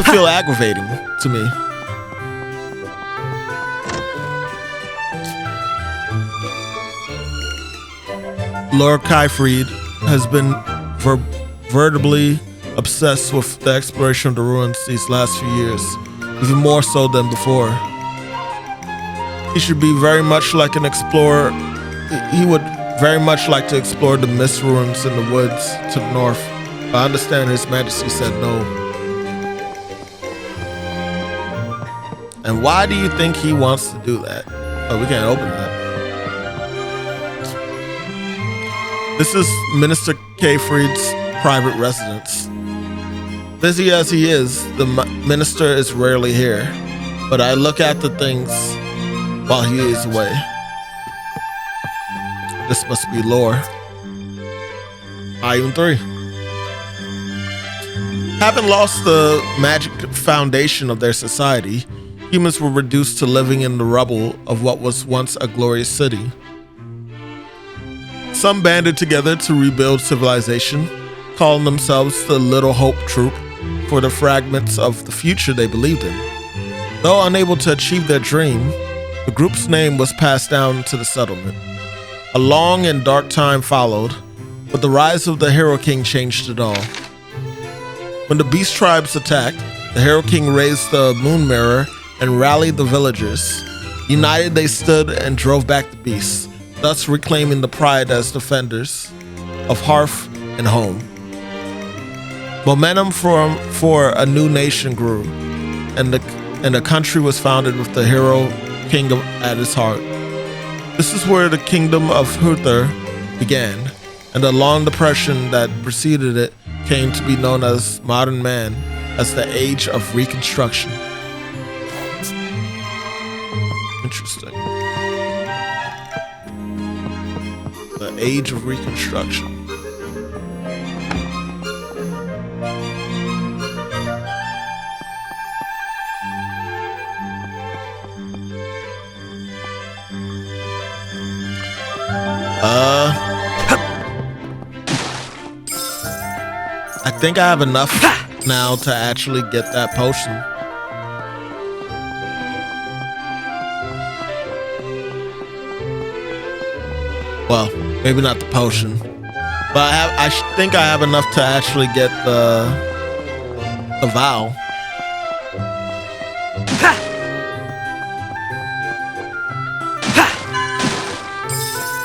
feel aggravating to me. Lord Kyfried has been veritably obsessed with the exploration of the ruins these last few years, even more so than before. He should be very much like an explorer. He would very much like to explore the mist ruins in the woods to the north. But I understand His Majesty said no. And why do you think he wants to do that? Oh, we can't open that. This is Minister Kyfried's private residence. Busy as he is, the minister is rarely here, but I look at the things while he is away. This must be lore. Volume 3. Having lost the magic foundation of their society, humans were reduced to living in the rubble of what was once a glorious city. Some banded together to rebuild civilization, calling themselves the Little Hope Troop for the fragments of the future they believed in. Though unable to achieve their dream, the group's name was passed down to the settlement. A long and dark time followed, but the rise of the Hero King changed it all. When the Beast Tribes attacked, the Hero King raised the Moon Mirror and rallied the villagers. United, they stood and drove back the beasts, thus reclaiming the pride as defenders of hearth and home. Momentum for a new nation grew, and the country was founded with the hero king at its heart. This is where the kingdom of Huther began, and the long depression that preceded it came to be known as modern man, as the Age of Reconstruction. Interesting. The Age of Reconstruction. I think I have enough now to actually get that potion. Well, maybe not the potion, but I think I have enough to actually get the vial.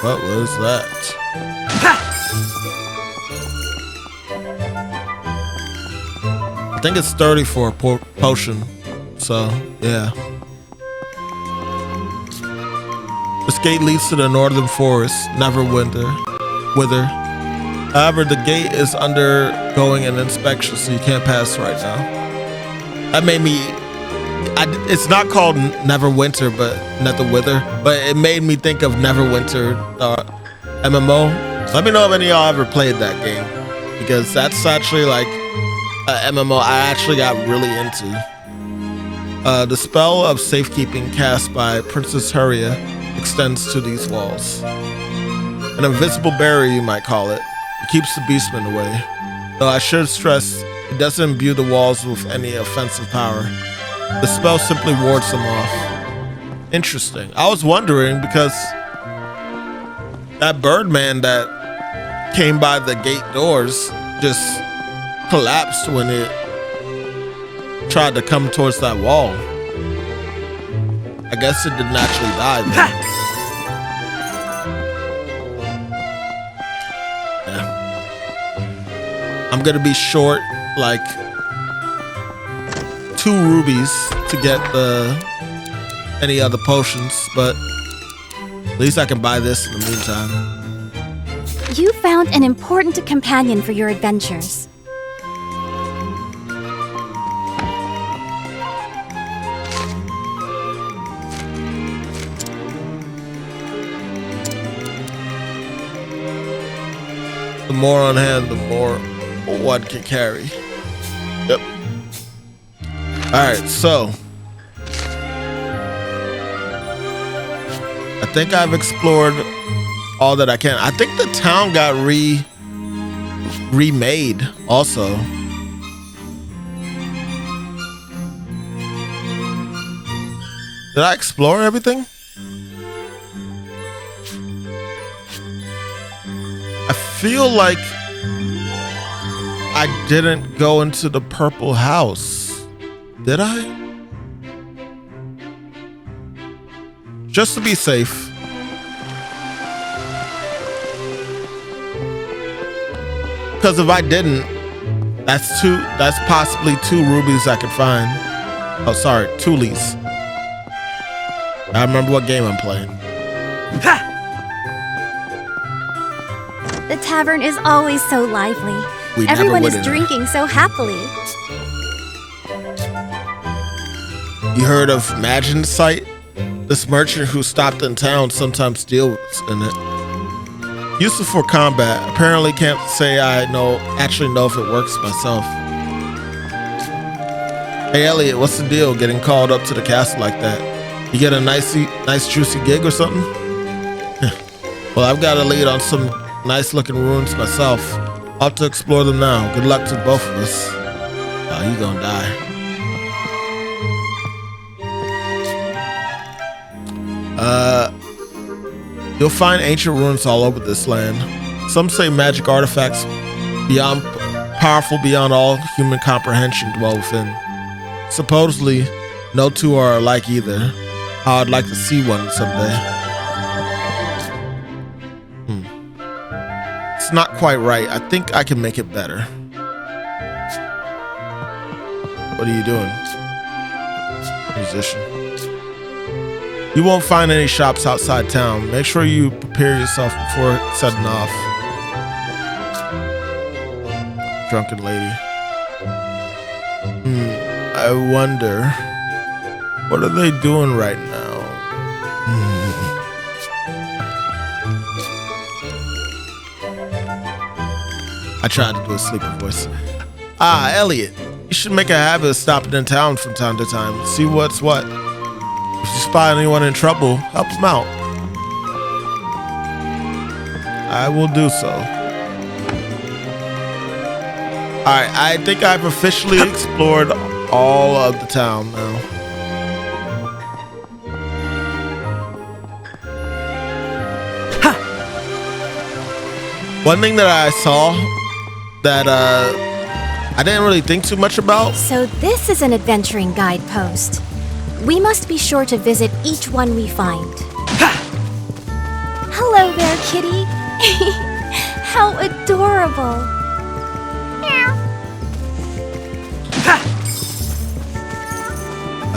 What was that? I think it's 30 for a potion, so yeah. This gate leads to the northern forest, Neverwinter. However, the gate is undergoing an inspection, so you can't pass right now. That made me. It's not called Neverwinter, but Netherwither. But it made me think of Neverwinter MMO. Let me know if any of y'all ever played that game, because that's actually like a MMO I actually got really into. The spell of safekeeping cast by Princess Huria extends to these walls. An invisible barrier, you might call it. It keeps the beastmen away. Though I should stress, it doesn't imbue the walls with any offensive power. The spell simply wards them off. Interesting. I was wondering because that Birdman that came by the gate doors just collapsed when it tried to come towards that wall. I guess it didn't actually die then. Yeah. I'm gonna be short like 2 rubies to get any other potions, but at least I can buy this in the meantime. You found an important companion for your adventures. The more on hand, the more one can carry. Yep. Alright, so I think I've explored all that I can. I think the town got remade also. Did I explore everything? I feel like I didn't go into the purple house. Did I? Just to be safe. Because if I didn't, that's possibly 2 rubies I could find. Oh, sorry, 2 leaves. I remember what game I'm playing. The tavern is always so lively. Everyone is drinking so happily. You heard of Magin's site? This merchant who stopped in town sometimes deals in it. Useful for combat. Apparently can't say I actually know if it works myself. Hey Elliot, what's the deal getting called up to the castle like that? You get a nice juicy gig or something? Well, I've got a lead on some nice looking ruins myself. I'll have to explore them now. Good luck to both of us. Oh, you gonna die. You'll find ancient ruins all over this land. Some say magic artifacts powerful beyond all human comprehension dwell within. Supposedly, no two are alike either. How I'd like to see one someday. It's not quite right. I think I can make it better. What are you doing? Musician. You won't find any shops outside town. Make sure you prepare yourself before setting off. Drunken lady. I wonder, what are they doing right now? I tried to do a sleepy voice. Elliot, you should make a habit of stopping in town from time to time. See what's what. If you spot anyone in trouble, help them out. I will do so. Alright, I think I've officially explored all of the town now. One thing that I saw that I didn't really think too much about. So this is an adventuring guidepost. We must be sure to visit each one we find. Hello there, kitty. How adorable.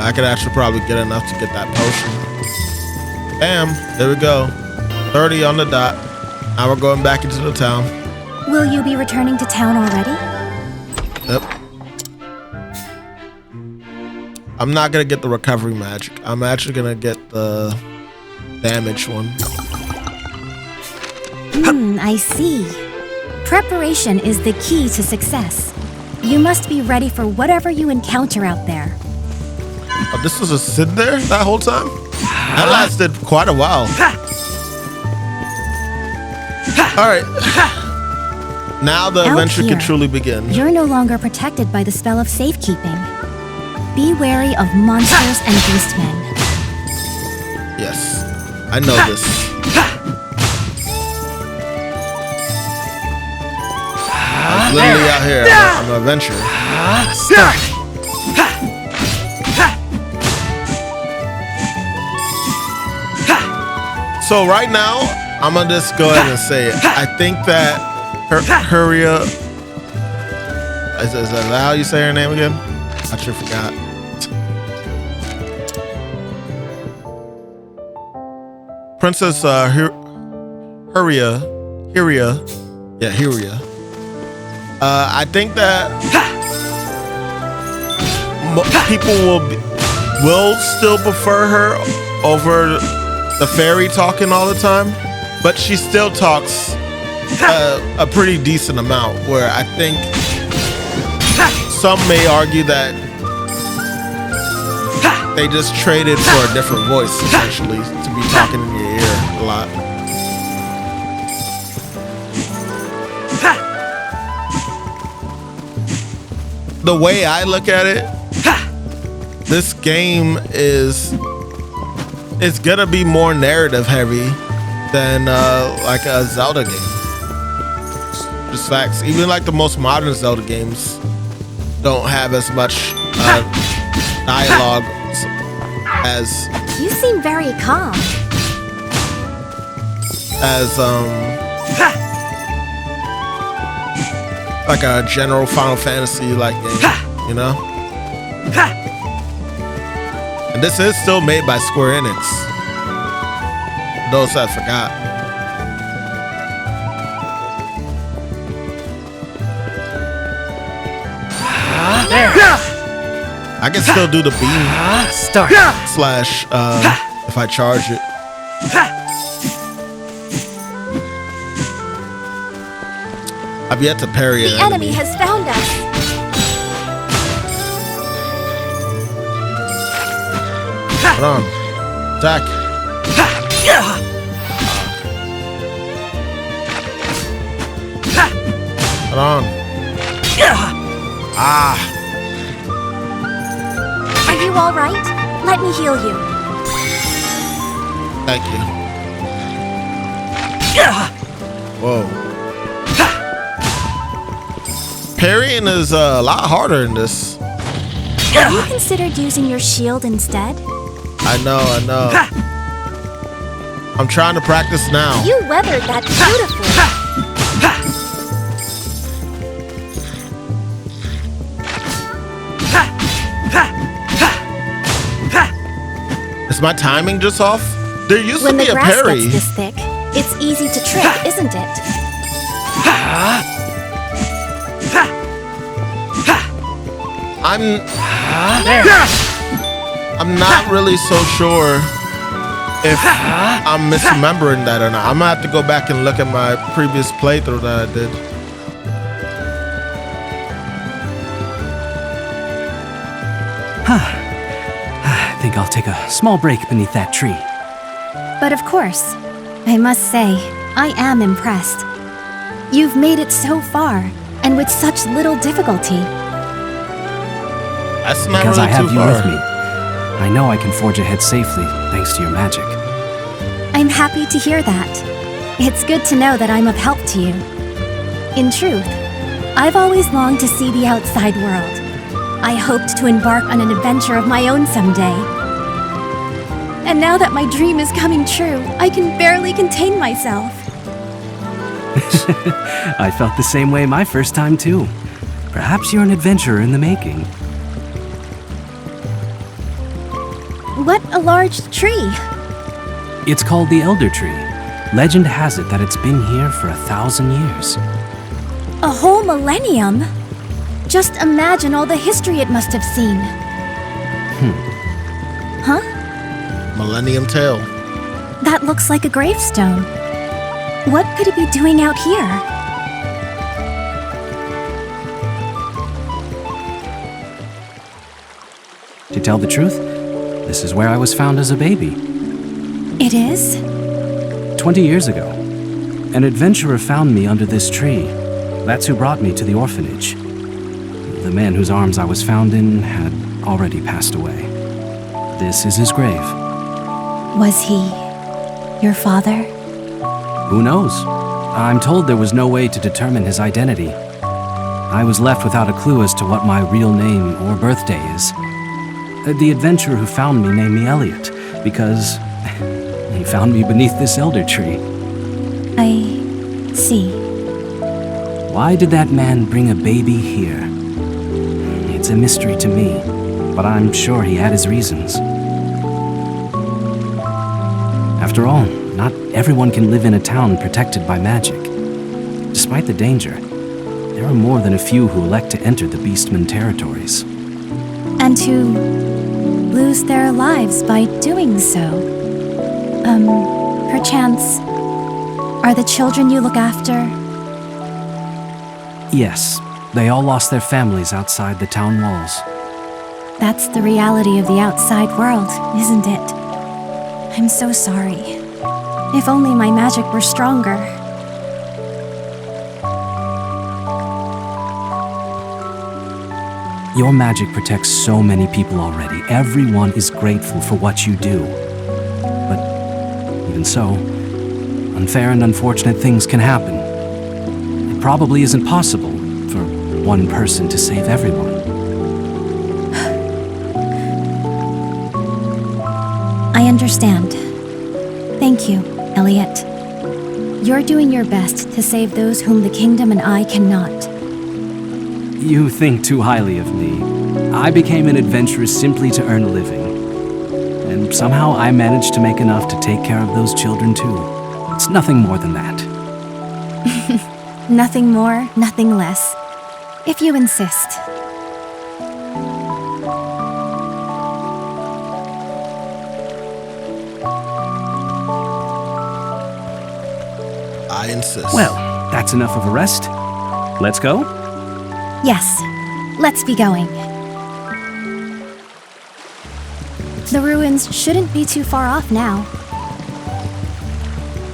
I could actually probably get enough to get that potion. Bam, there we go. 30 on the dot. Now we're going back into the town. Will you be returning to town already? Yep. I'm not gonna get the recovery magic. I'm actually gonna get the damage one. I see. Preparation is the key to success. You must be ready for whatever you encounter out there. Oh, this was a sit there that whole time? That lasted quite a while. Alright. Now the adventure can truly begin. You're no longer protected by the spell of safekeeping. Be wary of monsters and beastmen. Yes, I know this. I'm literally out here. I'm an adventurer. Start. So right now, I'm gonna just go ahead and say it. I think that Huria, is that how you say her name again? I sure forgot. Princess Huria. I think that people will still prefer her over the fairy talking all the time, but she still talks a pretty decent amount, where I think some may argue that they just traded for a different voice, essentially, to be talking in your ear a lot. The way I look at it, this game it's gonna be more narrative heavy than like a Zelda game. Just facts. Even like the most modern Zelda games don't have as much dialogue as. You seem very calm. As like a general Final Fantasy like game, you know? And this is still made by Square Enix. Those I forgot. There. I can still do the beam Start. slash if I charge it. I've yet to parry it. The enemy has found us. Hold on. Attack. Hold on. Ah. Are you all right? Let me heal you. Thank you. Whoa. Parrying is a lot harder in this. Have you considered using your shield instead? I know. I'm trying to practice now. You weathered that beautifully. Is my timing just off? There used When to be the a grass parry. gets this thick, it's easy to trick, isn't it? I'm not really so sure if I'm misremembering that or not. I'm gonna have to go back and look at my previous playthrough that I did. I think I'll take a small break beneath that tree. But of course, I must say, I am impressed. You've made it so far, and with such little difficulty. That's not Because really I have too you far. with me. I know I can forge ahead safely, thanks to your magic. I'm happy to hear that. It's good to know that I'm of help to you. In truth, I've always longed to see the outside world. I hoped to embark on an adventure of my own someday. And now that my dream is coming true, I can barely contain myself. I felt the same way my first time too. Perhaps you're an adventurer in the making. What a large tree! It's called the Elder Tree. Legend has it that it's been here for 1,000 years. A whole millennium? Just imagine all the history it must have seen. Huh? Millennium Tale. That looks like a gravestone. What could it be doing out here? To tell the truth, this is where I was found as a baby. It is? 20 years ago, an adventurer found me under this tree. That's who brought me to the orphanage. The man whose arms I was found in had already passed away. This is his grave. Was he your father? Who knows? I'm told there was no way to determine his identity. I was left without a clue as to what my real name or birthday is. The adventurer who found me named me Elliot because he found me beneath this elder tree. I see. Why did that man bring a baby here? It's a mystery to me, but I'm sure he had his reasons. After all, not everyone can live in a town protected by magic. Despite the danger, there are more than a few who elect to enter the Beastman territories. And who lose their lives by doing so. Perchance, are the children you look after? Yes, they all lost their families outside the town walls. That's the reality of the outside world, isn't it? I'm so sorry. If only my magic were stronger. Your magic protects so many people already. Everyone is grateful for what you do. But even so, unfair and unfortunate things can happen. It probably isn't possible for one person to save everyone. I understand. Thank you, Elliot. You're doing your best to save those whom the kingdom and I cannot. You think too highly of me. I became an adventurer simply to earn a living. And somehow I managed to make enough to take care of those children too. It's nothing more than that. Nothing more, nothing less. If you insist. I insist. Well, that's enough of a rest. Let's go? Yes, let's be going. The ruins shouldn't be too far off now.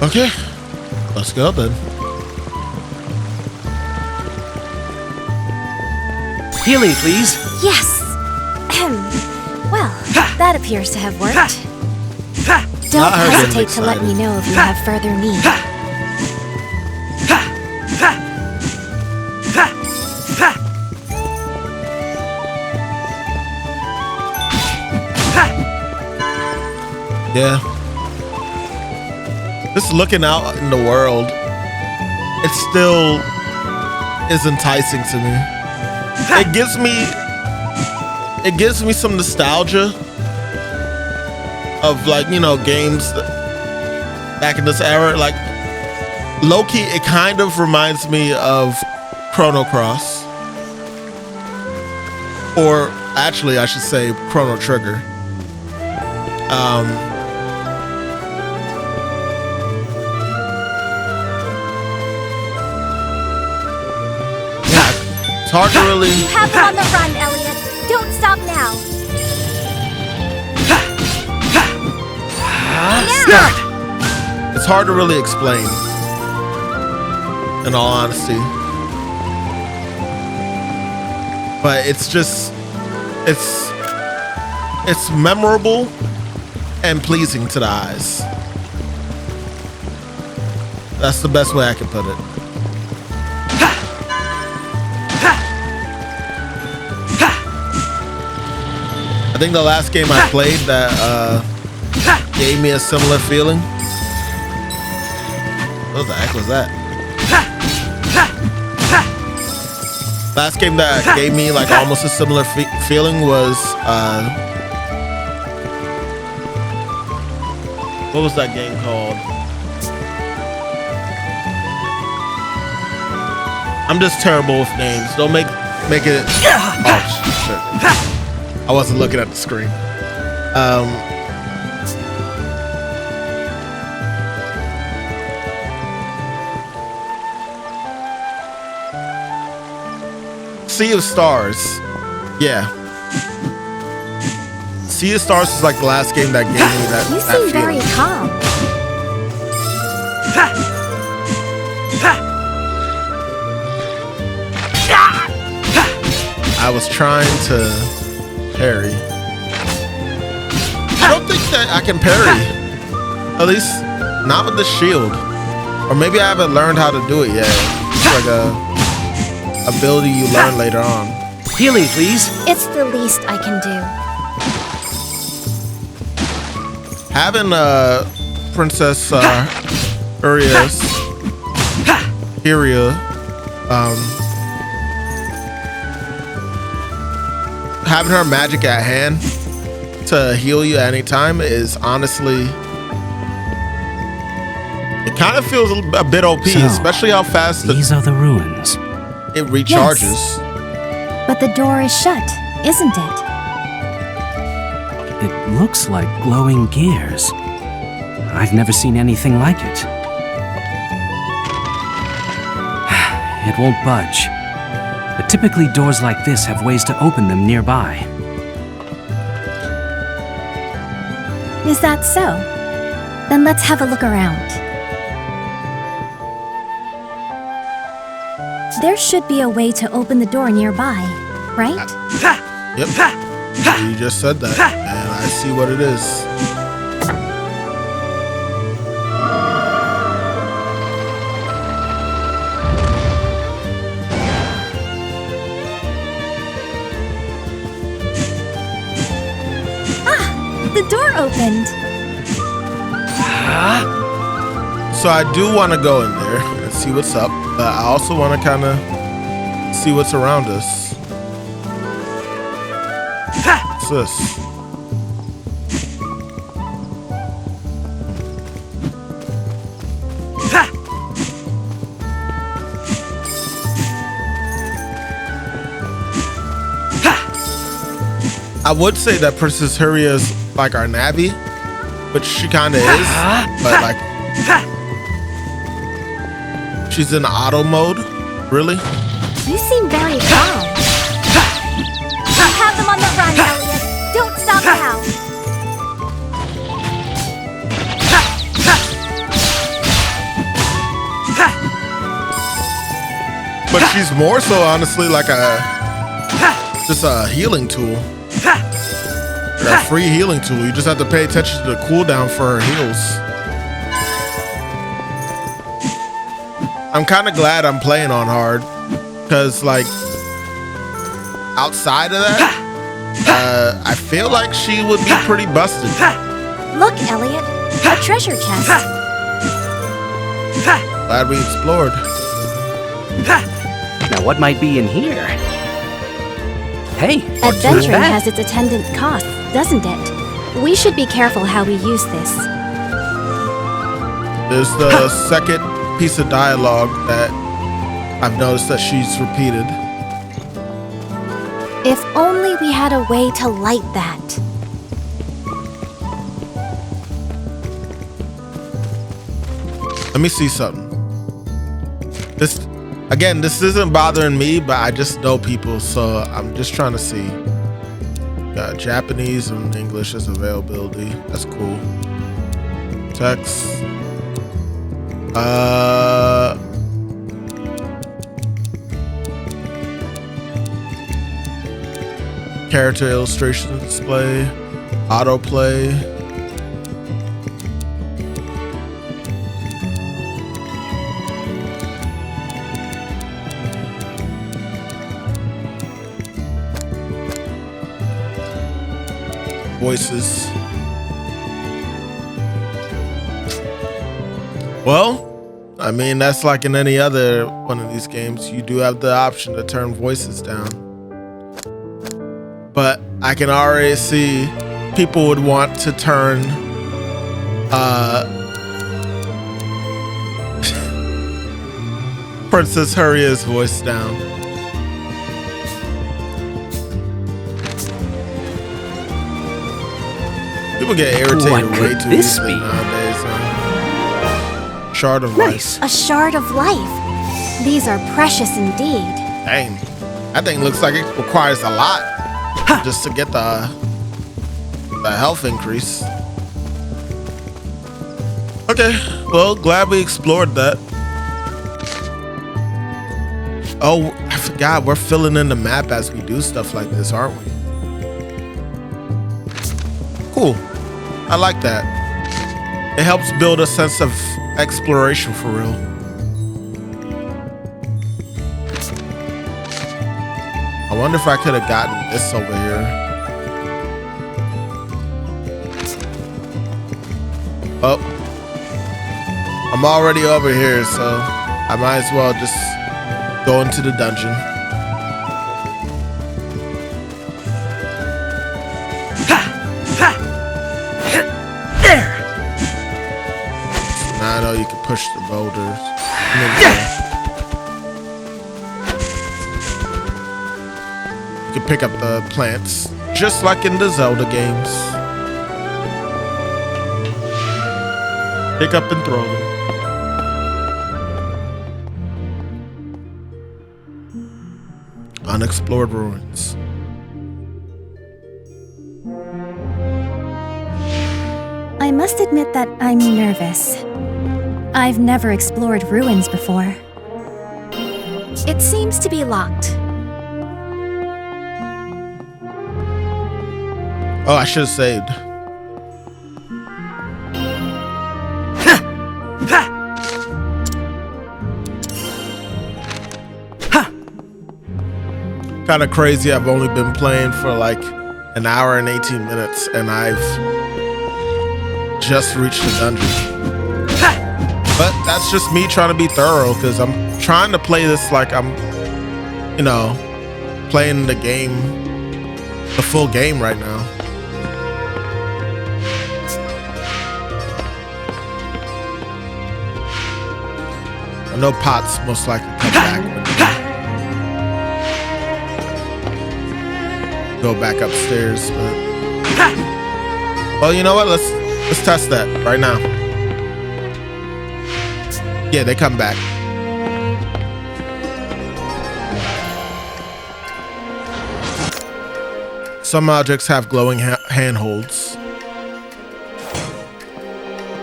Okay, let's go then. Healing, please. Yes! Well, that appears to have worked. Don't hesitate to let me know if you have further need. Yeah. Just looking out in the world, it still is enticing to me. It gives me some nostalgia of like, you know, games back in this era. Like low-key, it kind of reminds me of Chrono Cross. Or actually, I should say Chrono Trigger. It's hard to really... You have him on the run, Elliot. Don't stop now. It's hard to really explain, in all honesty. But it's just... It's memorable and pleasing to the eyes. That's the best way I can put it. I think the last game I played that gave me a similar feeling. What the heck was that? Last game that gave me like almost a similar feeling was what was that game called? I'm just terrible with names. Don't make it. Oh shit! I wasn't looking at the screen. Sea of Stars. Yeah. Sea of Stars is like the last game that gave me that. You seem very calm. I was trying to parry. I don't think that I can parry. At least not with the shield. Or maybe I haven't learned how to do it yet. It's like a ability you learn later on. Healing, please. It's the least I can do. Having Princess Hyria, having her magic at hand to heal you at any time is honestly, it kind of feels a bit OP, So, especially how fast these are the ruins. It recharges. Yes. But the door is shut, isn't it? It looks like glowing gears. I've never seen anything like it. It won't budge. But typically doors like this have ways to open them nearby. Is that so? Then let's have a look around. There should be a way to open the door nearby, right? Yep. You just said that, and I see what it is. The door opened. So I do want to go in there and see what's up, but I also want to kind of see what's around us. What's this? I would say that Princess Hyria is like our Navi, which she kind of is, but like she's in auto mode. Really? You seem very calm. You have them on the run, Elliot. Don't stop now. But she's more so honestly like just a healing tool. A free healing tool. You just have to pay attention to the cooldown for her heals. I'm kind of glad I'm playing on hard, because like outside of that, I feel like she would be pretty busted. Look, Elliot, a treasure chest. Glad we explored. Now what might be in here? Hey, what's Adventuring that? has its attendant costs, doesn't it? We should be careful how we use this. There's the second piece of dialogue that I've noticed that she's repeated. If only we had a way to light that. Let me see something. This isn't bothering me, but I just know people, so I'm just trying to see. Got Japanese and English as availability. That's cool. Text. Character illustration display. Autoplay. Voices. Well, I mean, that's like in any other one of these games. You do have the option to turn voices down. But I can already see people would want to turn Princess Hurria's voice down. People get irritated way too easily nowadays. Shard of life. A shard of life. These are precious indeed. Dang, that thing looks like it requires a lot just to get the health increase. Okay, well, glad we explored that. Oh, I forgot, we're filling in the map as we do stuff like this, aren't we? Cool. I like that. It helps build a sense of exploration for real. I wonder if I could have gotten this over here. Oh. I'm already over here, so I might as well just go into the dungeon. I know you can push the boulders. You can pick up the plants, just like in the Zelda games. Pick up and throw them. Unexplored ruins. I must admit that I'm nervous. I've never explored ruins before. It seems to be locked. Oh, I should have saved. Kind of crazy. I've only been playing for like an hour and 18 minutes, and I've just reached the dungeon. But that's just me trying to be thorough, because I'm trying to play this like I'm, you know, playing the game, the full game right now. I know Pot's most likely come back. Go back upstairs, but well, you know what? Let's test that right now. Yeah, they come back. Some objects have glowing handholds.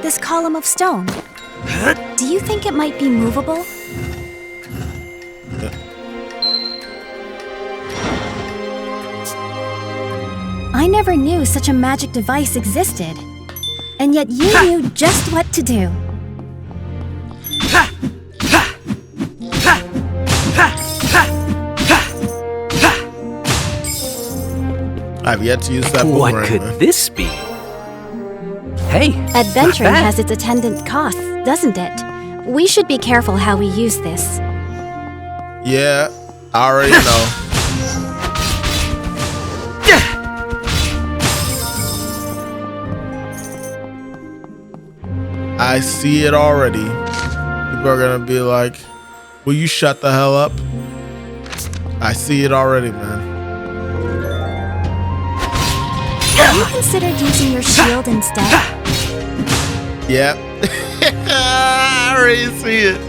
This column of stone. Do you think it might be movable? I never knew such a magic device existed. And yet you knew just what to do. I've yet to use that boomerang. What could this be? Hey, adventuring has its attendant costs, doesn't it? We should be careful how we use this. Yeah, I already know. I see it already. People are gonna be like, will you shut the hell up? I see it already, man. Have you considered using your shield instead? Yep. I already see it.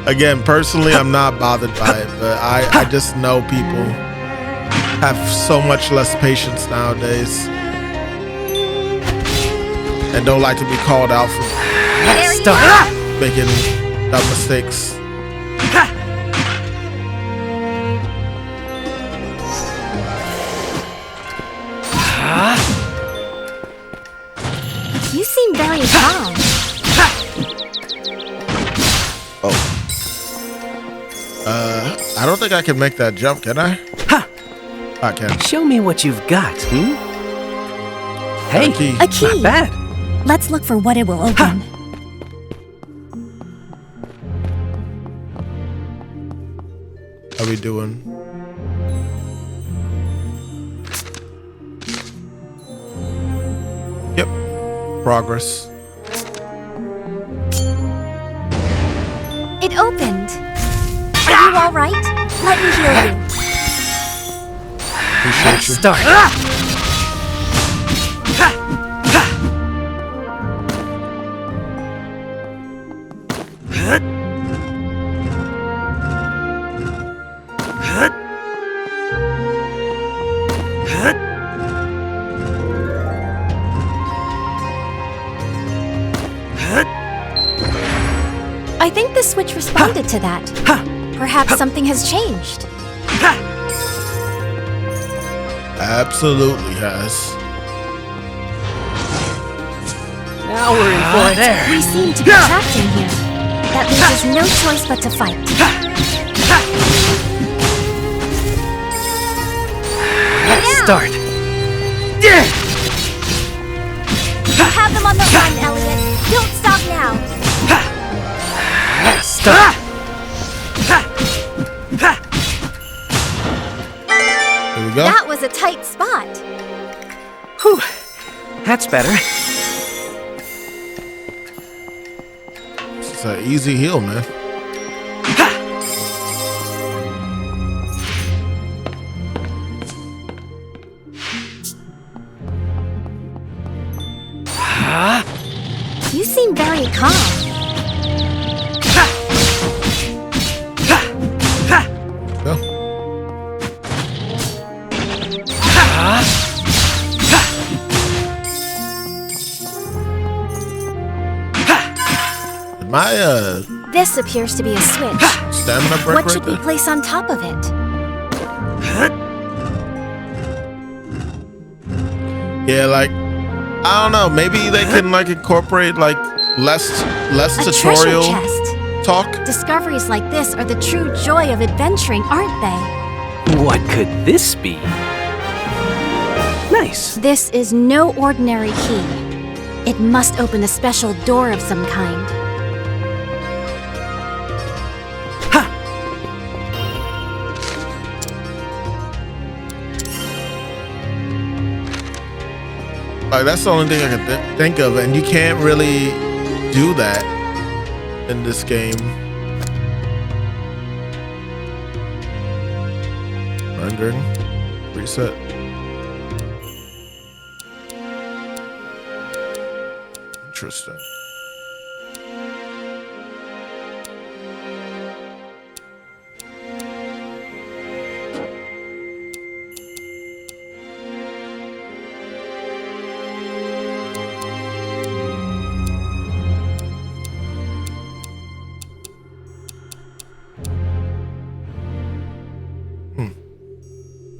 Again, personally, I'm not bothered by it, but I just know people have so much less patience nowadays and don't like to be called out for making dumb mistakes. You seem very calm. Oh. I don't think I can make that jump, can I? I can. Show me what you've got, Hey, a key. Not bad. Let's look for what it will open. How we doing? Yep. Progress. It opened. Are you all right? Let me heal you. Appreciate you. Start. I think the switch responded to that. Perhaps something has changed. Absolutely has. Now we're in for it. We seem to be trapped in here. That leaves us no choice but to fight. Start. You have them on the run, Elliot. Don't stop now. Start. Here we go. That was a tight spot. Whew. That's better. It's an easy heal, man. You seem very calm. Go. Did my This appears to be a switch. stamina break What right should we there? place on top of it? Yeah, like I don't know. Maybe they can like incorporate like less A tutorial treasure chest. talk. Discoveries like this are the true joy of adventuring, aren't they? What could this be? Nice. This is no ordinary key. It must open a special door of some kind. Like that's the only thing I can think of, and you can't really do that in this game. Rendering, reset. Interesting.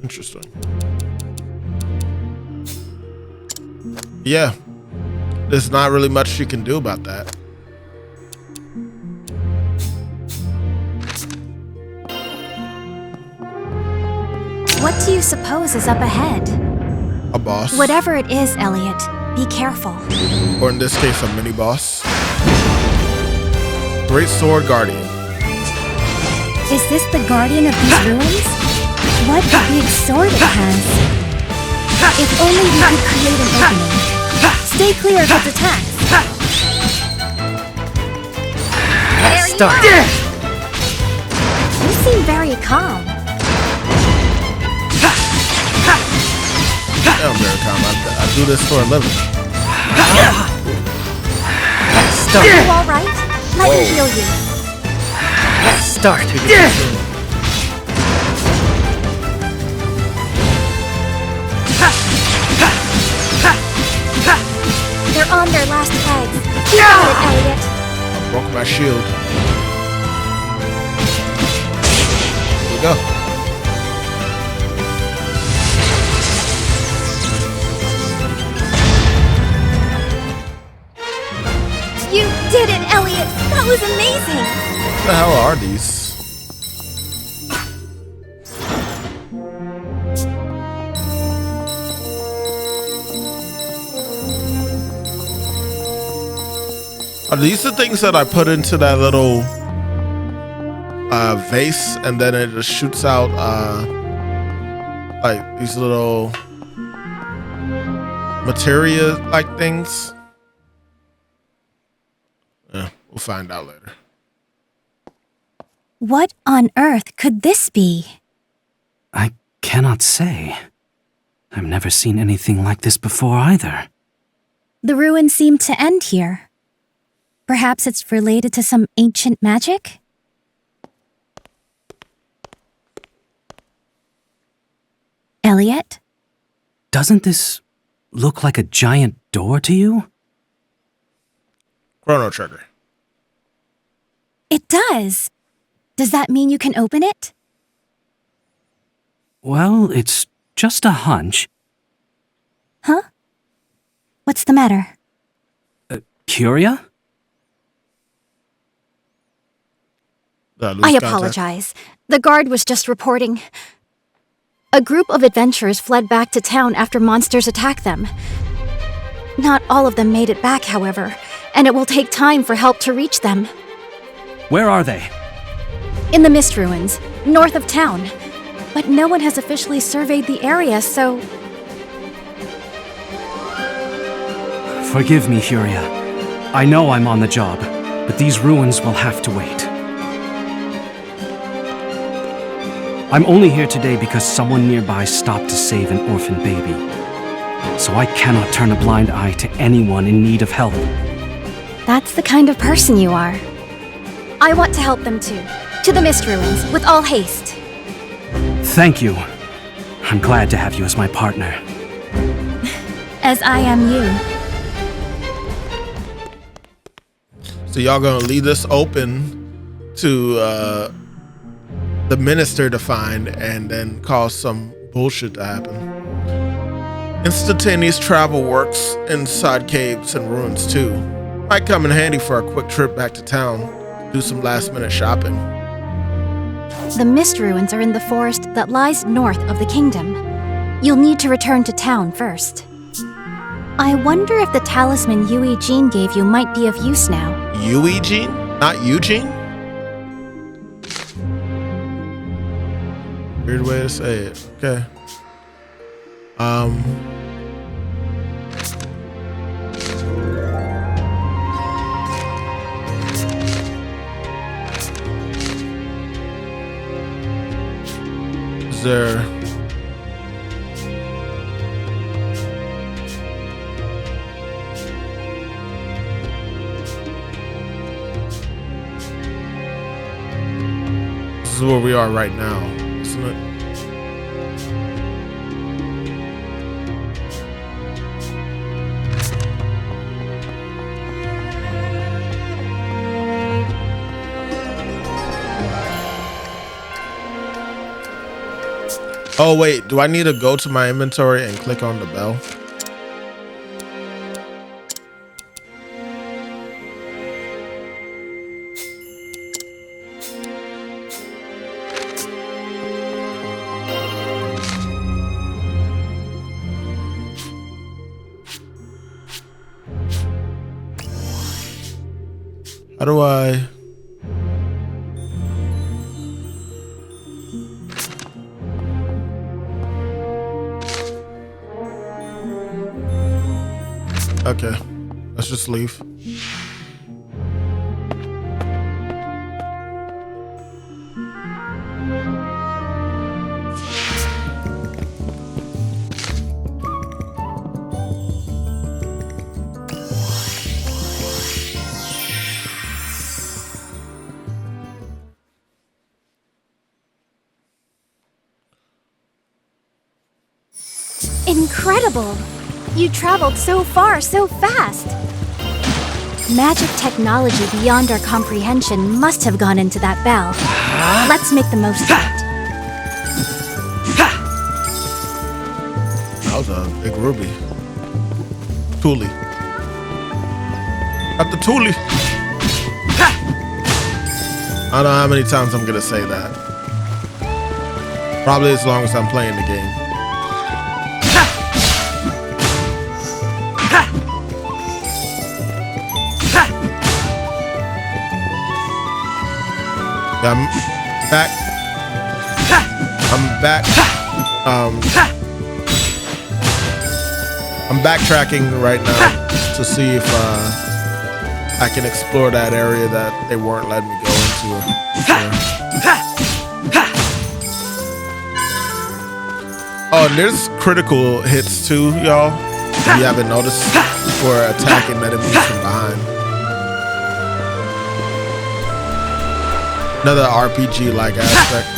Interesting. Yeah, there's not really much you can do about that. What do you suppose is up ahead? A boss. Whatever it is, Elliot, be careful. Or in this case, a mini boss. Great Sword Guardian. Is this the guardian of these ruins? What a big sword it has. If only we could create an opening. Stay clear of its attacks. Start. You seem very calm. I'm very calm. I do this for a living. Start. You all right? Let me heal you. Start. They're on their last legs. Keep at it, Elliot. I broke my shield. Here we go. You did it, Elliot! That was amazing! What the hell are these? Are these the things that I put into that little vase and then it just shoots out like these little materia like things? Yeah, we'll find out later. What on earth could this be? I cannot say. I've never seen anything like this before either. The ruins seem to end here. Perhaps it's related to some ancient magic? Elliot? Doesn't this look like a giant door to you? Chrono Trigger. It does. Does that mean you can open it? Well, it's just a hunch. Huh? What's the matter? Curia? I apologize. The guard was just reporting. A group of adventurers fled back to town after monsters attacked them. Not all of them made it back, however, and it will take time for help to reach them. Where are they? In the Mist Ruins, north of town. But no one has officially surveyed the area, so... Forgive me, Curia. I know I'm on the job, but these ruins will have to wait. I'm only here today because someone nearby stopped to save an orphan baby. So I cannot turn a blind eye to anyone in need of help. That's the kind of person you are. I want to help them too. To the Mist Ruins, with all haste. Thank you. I'm glad to have you as my partner. As I am you. So y'all gonna leave this open to the minister to find and then cause some bullshit to happen. Instantaneous travel works inside caves and ruins too. Might come in handy for a quick trip back to town, do some last minute shopping. The Mist Ruins are in the forest that lies north of the kingdom. You'll need to return to town first. I wonder if the talisman Eugene gave you might be of use now. Eugene? Not Eugene? Weird way to say it. Okay. Is there... This is where we are right now, isn't it? Oh wait, do I need to go to my inventory and click on the bell? How do I... Okay, let's just leave. Incredible! You traveled so far, so fast! Magic technology beyond our comprehension must have gone into that bell. Let's make the most of it. That was a big ruby. Thule. Got the Thule. I don't know how many times I'm gonna say that. Probably as long as I'm playing the game. I'm back. I'm back. I'm backtracking right now to see if I can explore that area that they weren't letting me go into. Oh, and there's critical hits too, y'all. If you haven't noticed, for attacking enemies from behind. Another RPG-like aspect.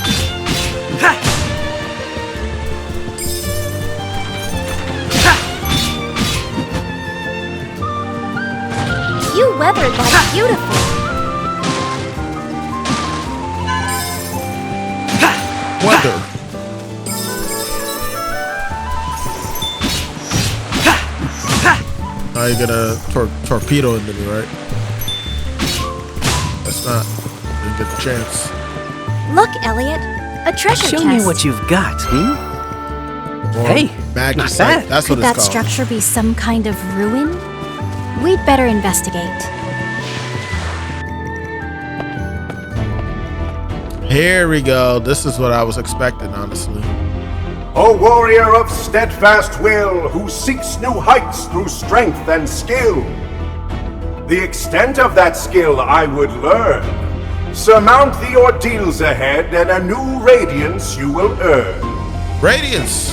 You weathered that beautiful. Weather. Now you're gonna torpedo into me, right? That's not. Didn't get the chance. Look, Elliot. A treasure Show chest. me what you've got, Or Hey, magic not site. bad. That's Could what it's that called. structure be some kind of ruin? We'd better investigate. Here we go. This is what I was expecting, honestly. O warrior of steadfast will, who seeks new heights through strength and skill. The extent of that skill I would learn. Surmount the ordeals ahead, and a new radiance you will earn. Radiance.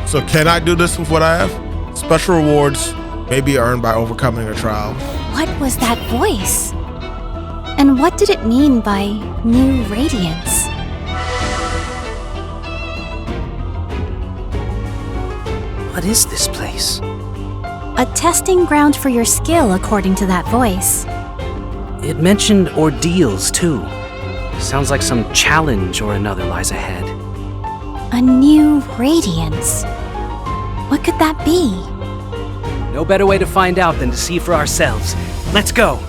So can I do this with what I have? Special rewards may be earned by overcoming a trial. What was that voice? And what did it mean by new radiance? What is this place? A testing ground for your skill, according to that voice. It mentioned ordeals, too. Sounds like some challenge or another lies ahead. A new radiance. What could that be? No better way to find out than to see for ourselves. Let's go!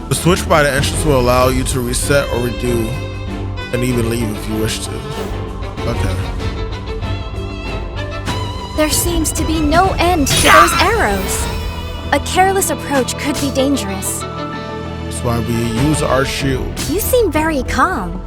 The switch by the entrance will allow you to reset or redo and even leave if you wish to. Okay. There seems to be no end to those arrows. A careless approach could be dangerous. That's why we use our shield. You seem very calm.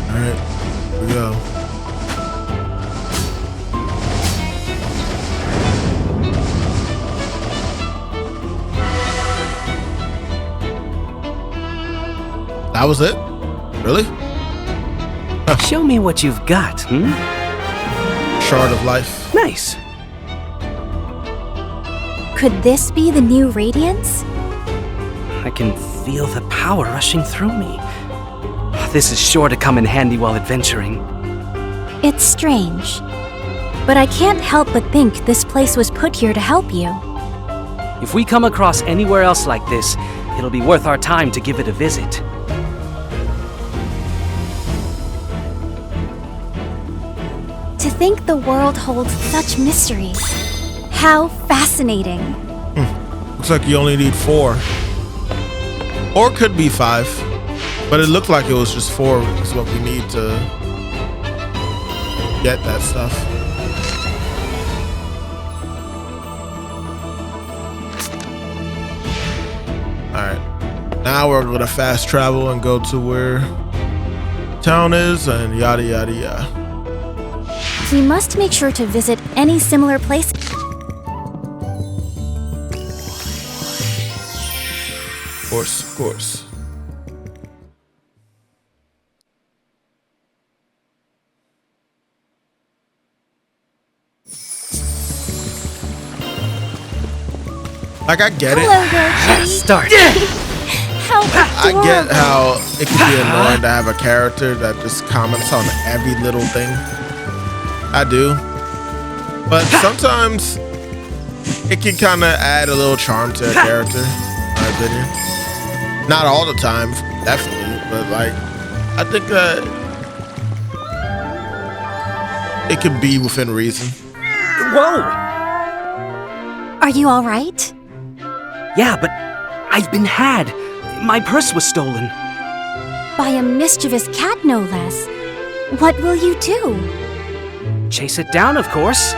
Alright, here we go. That was it? Really? Show me what you've got, Shard of life. Nice. Could this be the new radiance? I can feel the power rushing through me. This is sure to come in handy while adventuring. It's strange. But I can't help but think this place was put here to help you. If we come across anywhere else like this, it'll be worth our time to give it a visit. To think the world holds such mysteries. How fascinating. Looks like you only need 4. Or could be 5. But it looked like it was just 4, which is what we need to get that stuff. Alright. Now we're gonna fast travel and go to where town is and yada yada yada. We must make sure to visit any similar place. Of course, of course. Like, I get it. Hello there, kitty. Start. How adorable. I get how it can be annoying to have a character that just comments on every little thing. I do. But sometimes it can kind of add a little charm to a character, in my opinion. Not all the time, definitely, but like, I think that it can be within reason. Whoa! Are you all right? Yeah, but I've been had. My purse was stolen. By a mischievous cat, no less. What will you do? Chase it down, of course.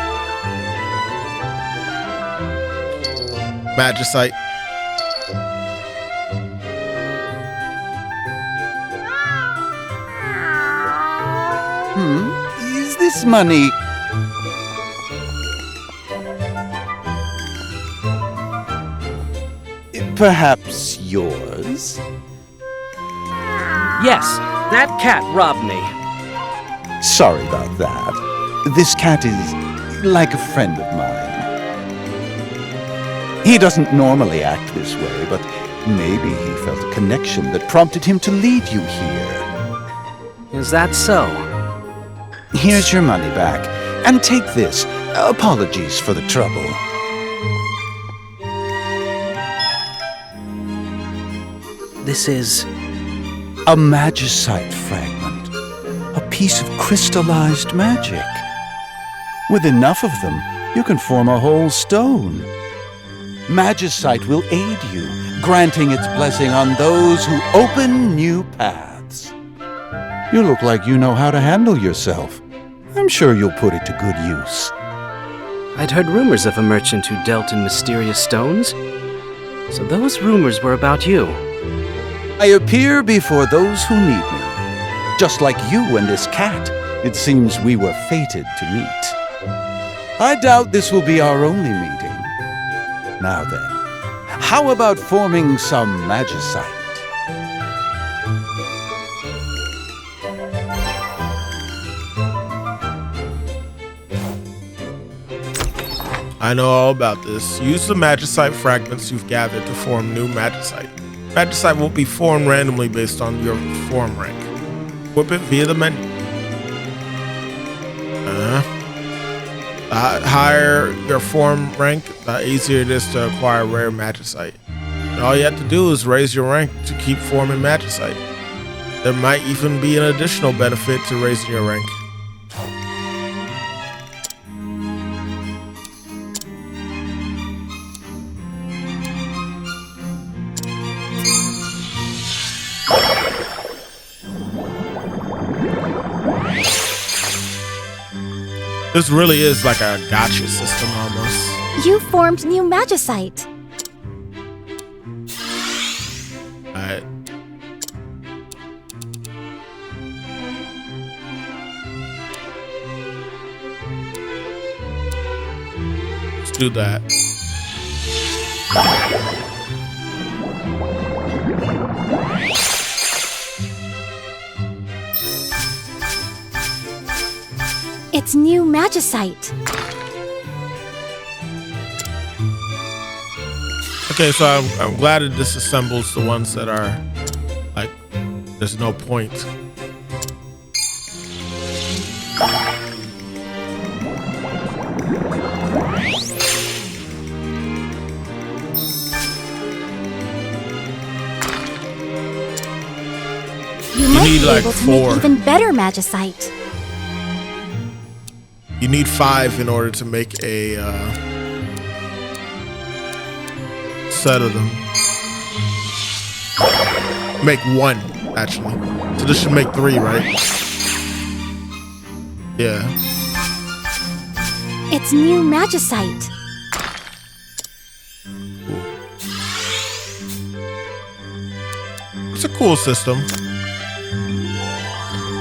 Magicite. Is this money? Perhaps yours? Yes, that cat robbed me. Sorry about that. This cat is like a friend of mine. He doesn't normally act this way, but maybe he felt a connection that prompted him to lead you here. Is that so? Here's your money back, and take this. Apologies for the trouble. This is a magicite fragment, a piece of crystallized magic. With enough of them, you can form a whole stone. Magicite will aid you, granting its blessing on those who open new paths. You look like you know how to handle yourself. I'm sure you'll put it to good use. I'd heard rumors of a merchant who dealt in mysterious stones. So those rumors were about you. I appear before those who need me. Just like you and this cat, it seems we were fated to meet. I doubt this will be our only meeting. Now then, how about forming some magicite? I know all about this. Use the magicite fragments you've gathered to form new magicite. Magicite will be formed randomly based on your form rank. Equip it via the menu. The higher your form rank, the easier it is to acquire rare magicite. And all you have to do is raise your rank to keep forming magicite. There might even be an additional benefit to raising your rank. This really is like a gotcha system almost. You formed new magicite. Alright. Let's do that. It's new magicite. Okay, so I'm glad it disassembles the ones that are like, there's no point. You might need be like able to 4. make even better magicite. You need 5 in order to make a set of them. Make 1. actually. So this should make 3, right? Yeah. It's new magicite. It's a cool system.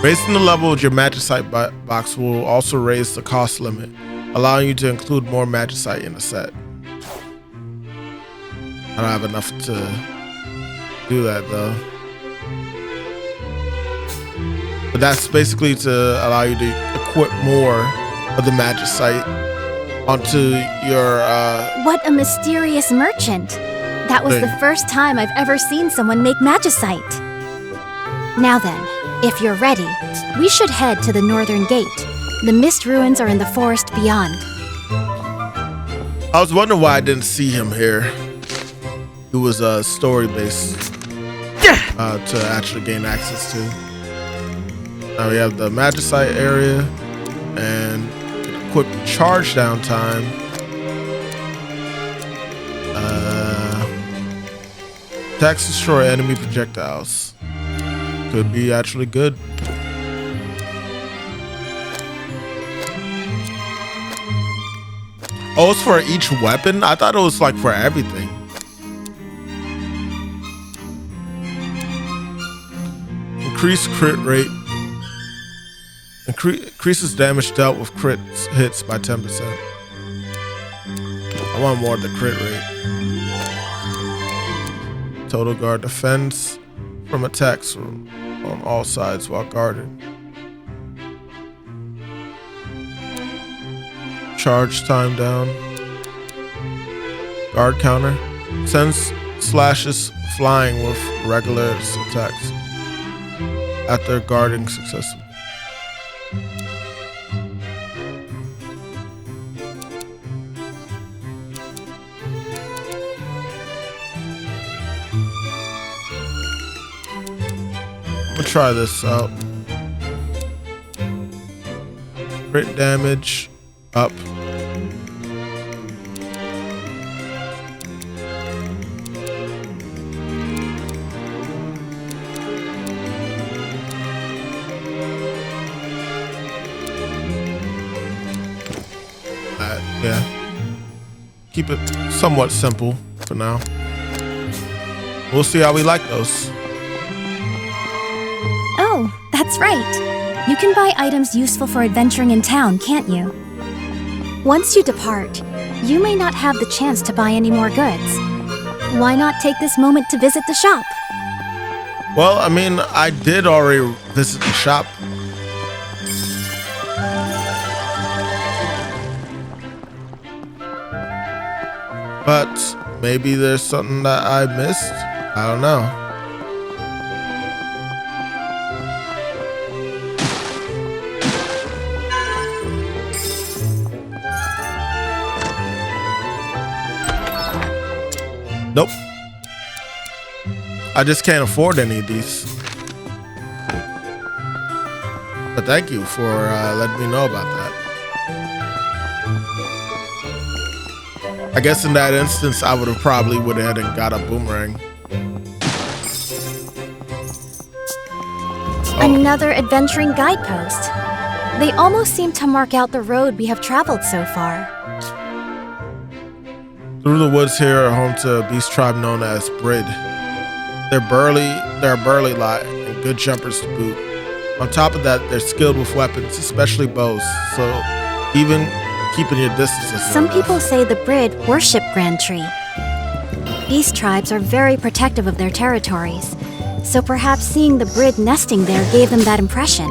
Raising the level of your magicite box will also raise the cost limit, allowing you to include more magicite in the set. I don't have enough to do that though. But that's basically to allow you to equip more of the magicite onto your What a mysterious merchant. That was the first time I've ever seen someone make magicite. Now then, if you're ready, we should head to the northern gate. The mist ruins are in the forest beyond. I was wondering why I didn't see him here. It was story-based to actually gain access to. Now we have the magicite area and equip charge down time. Attacks destroy enemy projectiles. Could be actually good. Oh, it's for each weapon? I thought it was like for everything. Increase crit rate. Increases damage dealt with crit hits by 10%. I want more of the crit rate. Total guard defense from attacks on all sides while guarded. Charge time down. Guard counter. Sends slashes flying with regular attacks after guarding successfully. We'll try this out. Crit damage up. Yeah. Keep it somewhat simple for now. We'll see how we like those. Oh, that's right. You can buy items useful for adventuring in town, can't you? Once you depart, you may not have the chance to buy any more goods. Why not take this moment to visit the shop? Well, I mean, I did already visit the shop. But maybe there's something that I missed. I don't know. Nope. I just can't afford any of these. But thank you for letting me know about that. I guess in that instance, I would have probably went ahead and got a boomerang. Another adventuring guidepost. They almost seem to mark out the road we have traveled so far. Through the woods here are home to a beast tribe known as Brid. They're a burly lot and good jumpers to boot. On top of that, they're skilled with weapons, especially bows, so even keeping your distance. Some people say the Brid worship Grand Tree. Beast tribes are very protective of their territories, so perhaps seeing the Brid nesting there gave them that impression.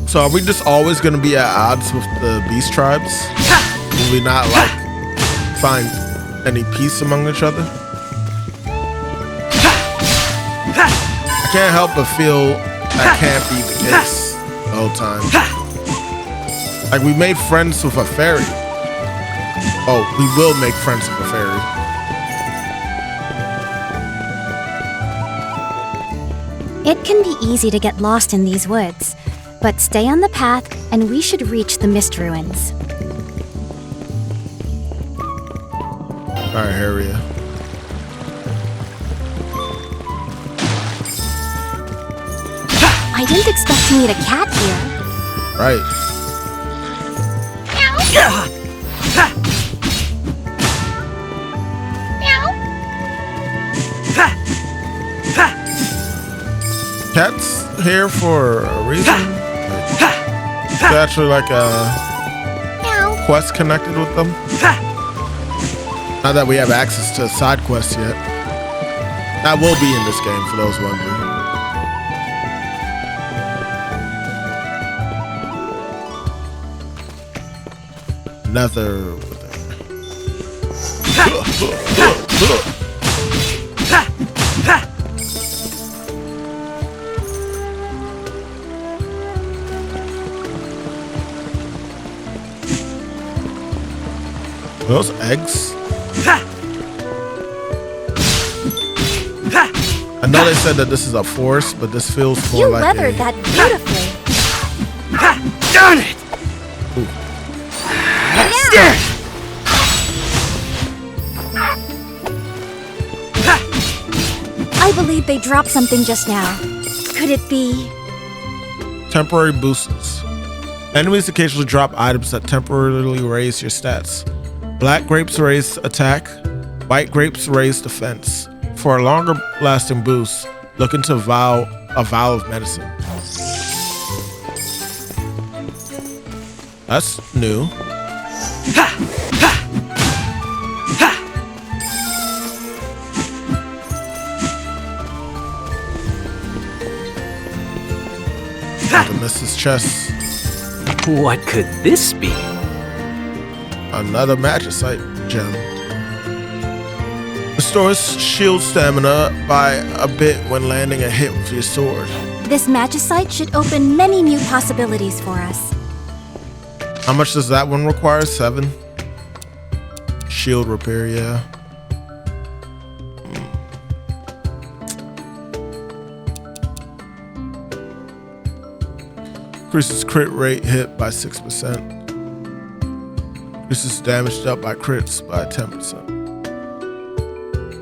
So are we just always going to be at odds with the beast tribes? Will we not find any peace among each other? I can't help but feel that can't be the case the whole time. Like, we made friends with a fairy. Oh, we will make friends with a fairy. It can be easy to get lost in these woods, But stay on the path, and we should reach the Mist Ruins. Alright, here we go. I didn't expect to meet a cat here. Right. Cats here for a reason. It's actually like a quest connected with them. Not that we have access to side quests yet. That will be in this game for those wondering. Another. Those eggs? I know they said that this is a forest, but this feels more like weathered that beautifully. Darn it! I believe they dropped something just now. Could it be? Temporary boosts. Enemies occasionally drop items that temporarily raise your stats. Black grapes raise attack. White grapes raise defense. For a longer lasting boost, look into a vial of medicine. That's new. To miss his chest. What could this be? Another magicite gem. Restores shield stamina by a bit when landing a hit with your sword. This magicite should open many new possibilities for us. How much does that one require? 7? Shield repair, yeah. Increases crit rate hit by 6%. Increases damage dealt by crits by 10%.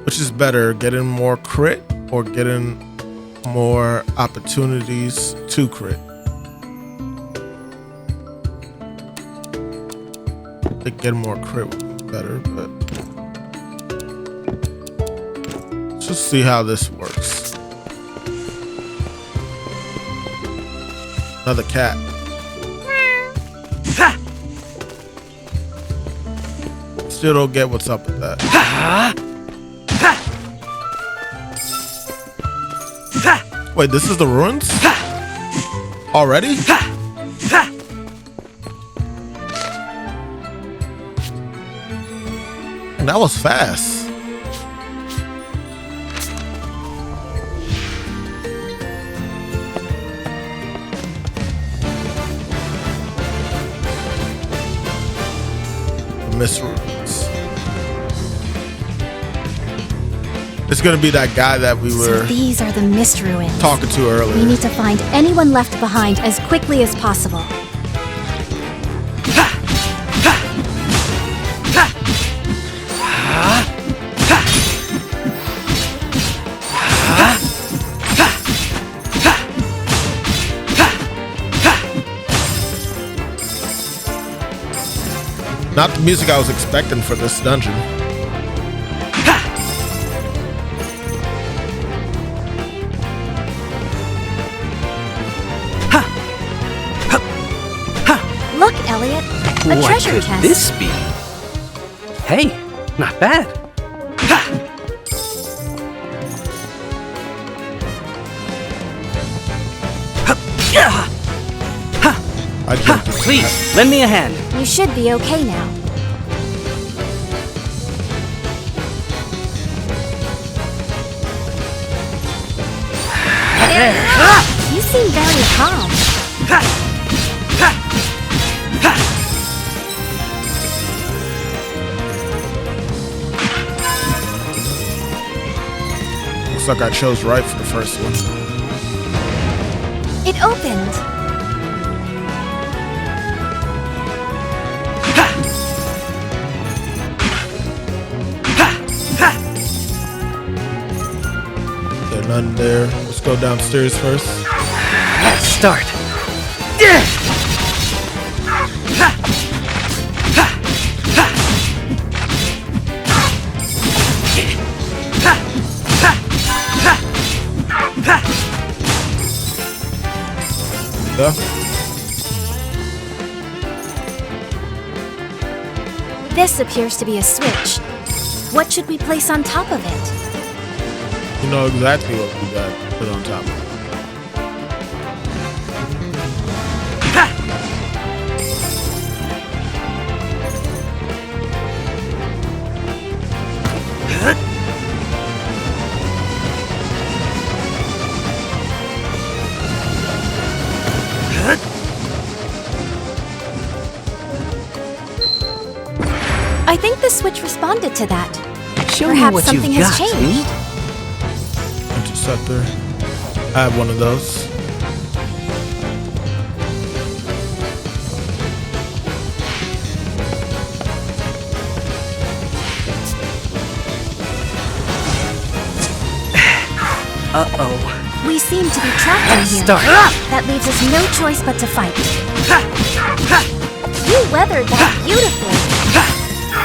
Which is better, getting more crit or getting more opportunities to crit? I think getting more crit would be better, but let's just see how this works. Another cat. Still don't get what's up with that. Wait, this is the ruins? Already? And that was fast. Miss Ruins. It's gonna be that guy that we were. So these are the Mist Ruins. Talking to earlier. We need to find anyone left behind as quickly as possible. Not the music I was expecting for this dungeon. Look, Elliot, a What treasure could chest. this be? Hey, not bad. I jumped in. Please, lend me a hand. You should be okay now. You seem very calm. Looks like I chose right for the first one. It opened. None there. Let's go downstairs first. Start. Yeah. This appears to be a switch. What should we place on top of it? You know exactly what we got to put on top of it. I think the switch responded to that. Show me Perhaps what something you've has got, changed. Interceptor. I have one of those. Uh-oh. We seem to be trapped in here. Start. That leaves us no choice but to fight. You weathered that beautifully.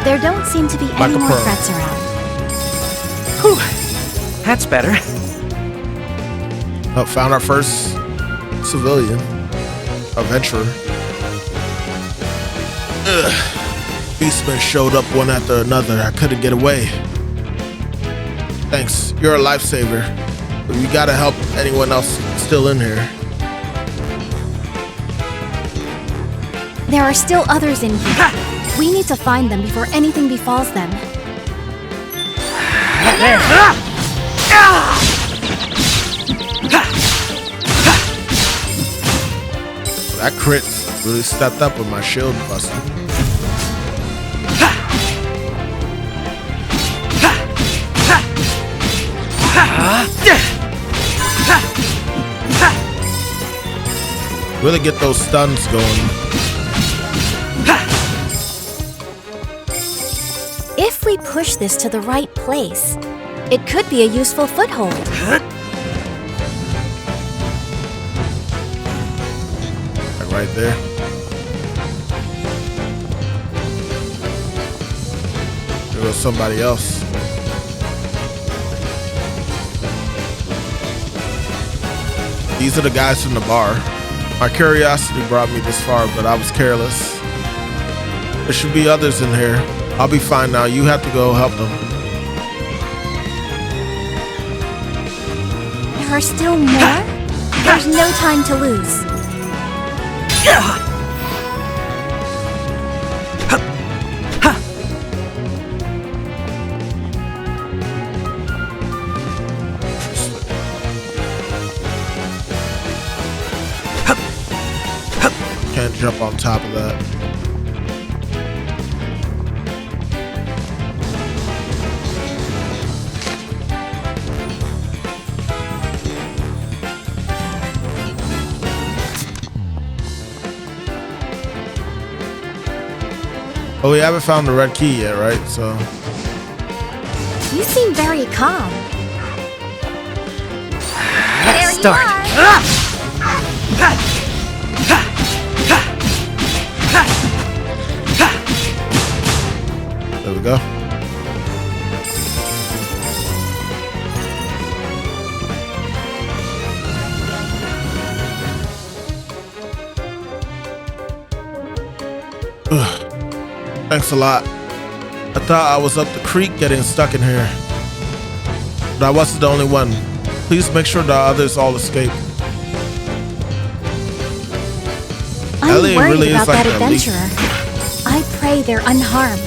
There don't seem to be Like any a more pro. threats around. Whew. That's better. Oh, found our first civilian adventurer. Ugh. Beastmen showed up one after another. I couldn't get away. Thanks. You're a lifesaver. But we gotta help anyone else still in here. There are still others in here. We need to find them before anything befalls them. That crit really stepped up with my shield busting. Really get those stuns going. If we push this to the right place, it could be a useful foothold. Like right there. There goes somebody else. These are the guys from the bar. My curiosity brought me this far, but I was careless. There should be others in here. I'll be fine now. You have to go help them. There are still more? There's no time to lose. Can't jump on top of that. Oh, we haven't found the red key yet, right? So You seem very calm. There Start. you are. there we go. Ugh. Thanks a lot. I thought I was up the creek getting stuck in here. But I wasn't the only one. Please make sure the others all escape. I'm Elliot worried really is about like that a leaf. adventurer. I pray they're unharmed.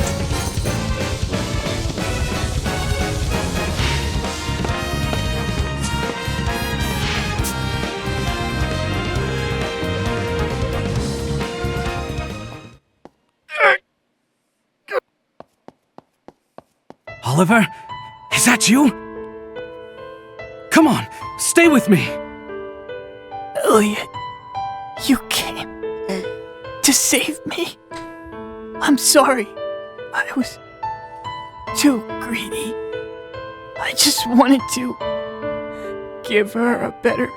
Oliver? Is that you? Come on, stay with me. Elliot, you came to save me. I'm sorry. I was too greedy. I just wanted to give her a better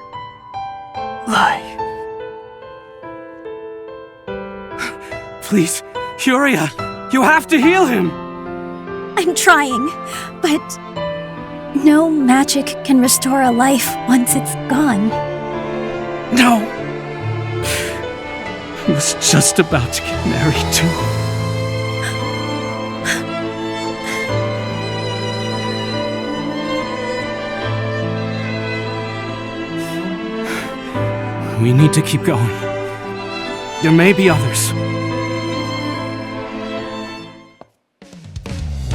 life. Please, Furia, you have to heal him! I'm trying, but no magic can restore a life once it's gone. No! I was just about to get married too. We need to keep going. There may be others.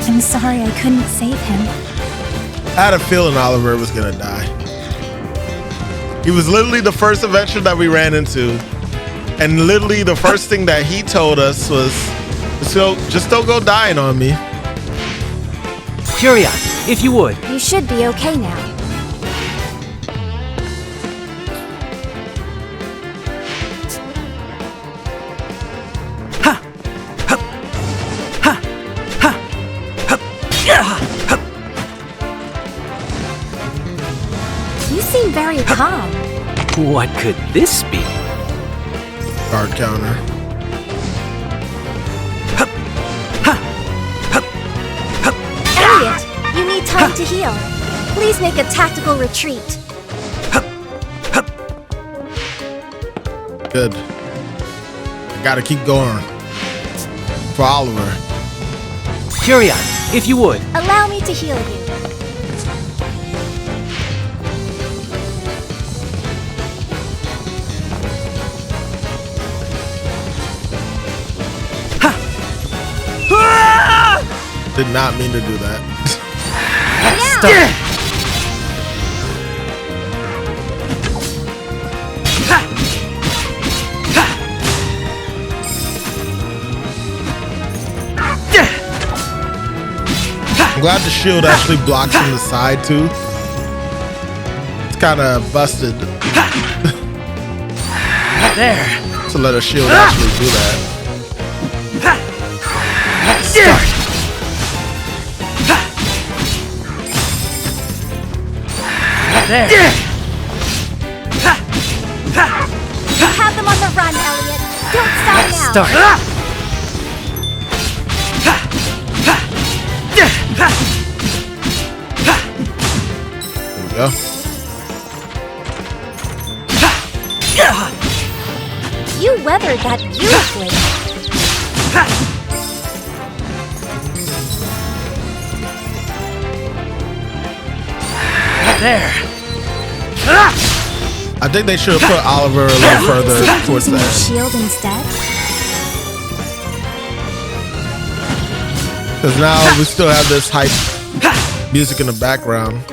I'm sorry I couldn't save him. I had a feeling Oliver was gonna die. He was literally the first adventure that we ran into. And literally the first thing that he told us was, so just don't go dying on me. Furia, if you would. You should be okay now. You seem very calm. What could this be? Guard counter. Elliot, you need time to heal. Please make a tactical retreat. Good. I gotta keep going. For Oliver. Furia, if you would. Allow me to heal you. Did not mean to do that. I'm glad the shield actually blocks from the side too. It's kind of busted. There. To let a shield actually do that. Start. There. You have them on the run, Elliot. Don't stop now. Start. There we go. You weathered that beautifully. There. I think they should have put Oliver a little further towards Using your that. shield instead. Because now we still have this hype music in the background.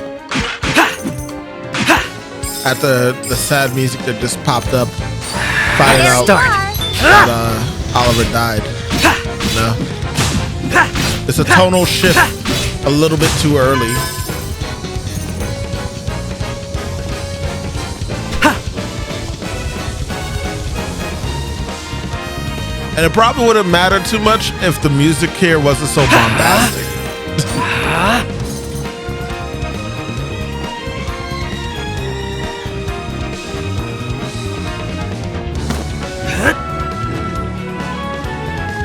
At the sad music that just popped up, finding out that Oliver died. No, it's a tonal shift a little bit too early. And it probably wouldn't matter too much if the music here wasn't so bombastic.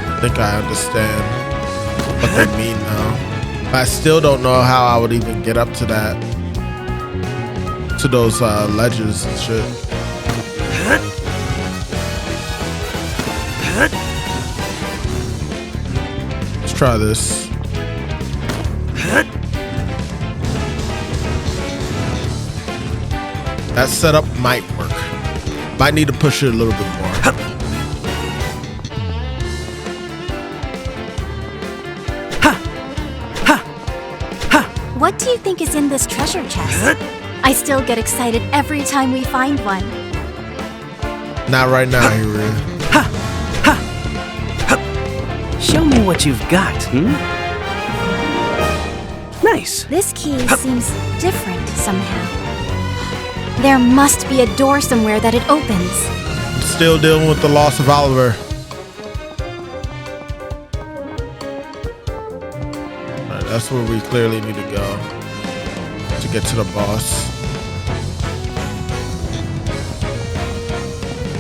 I think I understand what they mean now. But I still don't know how I would even get up to that. To those ledges and shit. Let's try this. That setup might work. Might need to push it a little bit more. What do you think is in this treasure chest? I still get excited every time we find one. Not right now, Hiro. Show me what you've got, Nice. This key seems different somehow. There must be a door somewhere that it opens. Still dealing with the loss of Oliver. That's where we clearly need to go to get to the boss.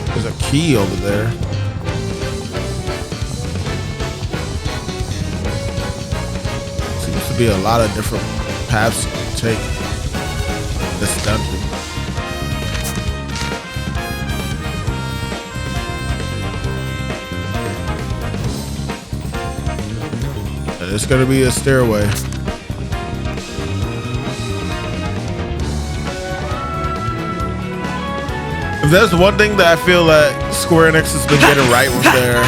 There's a key over there. Seems to be a lot of different paths to take this dungeon. It's gonna be a stairway. If there's one thing that I feel that Square Enix has been getting right with their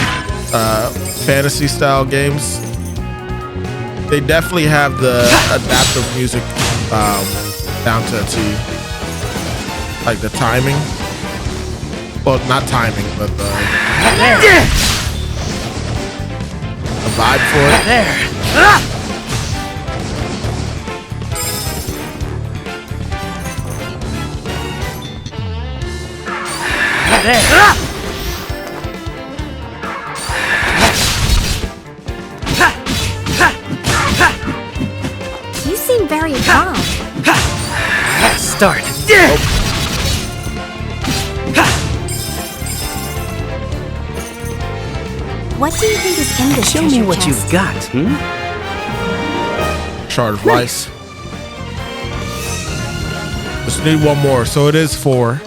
fantasy style games, they definitely have the adaptive music down to a T. Like the timing. Well, not timing, but the vibe for it. There. You seem very calm. Start. What do you think is in this Show treasure me what chest? you've got, Shard of rice. Just need one more, so it is 4.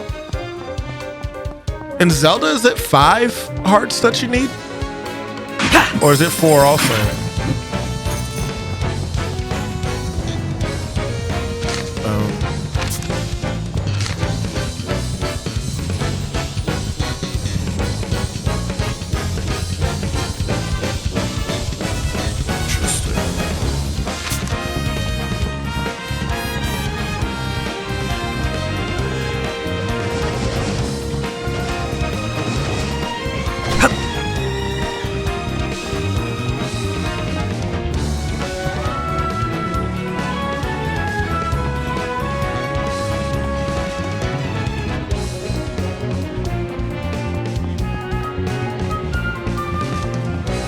In Zelda, is it 5 hearts that you need? Or is it 4 also?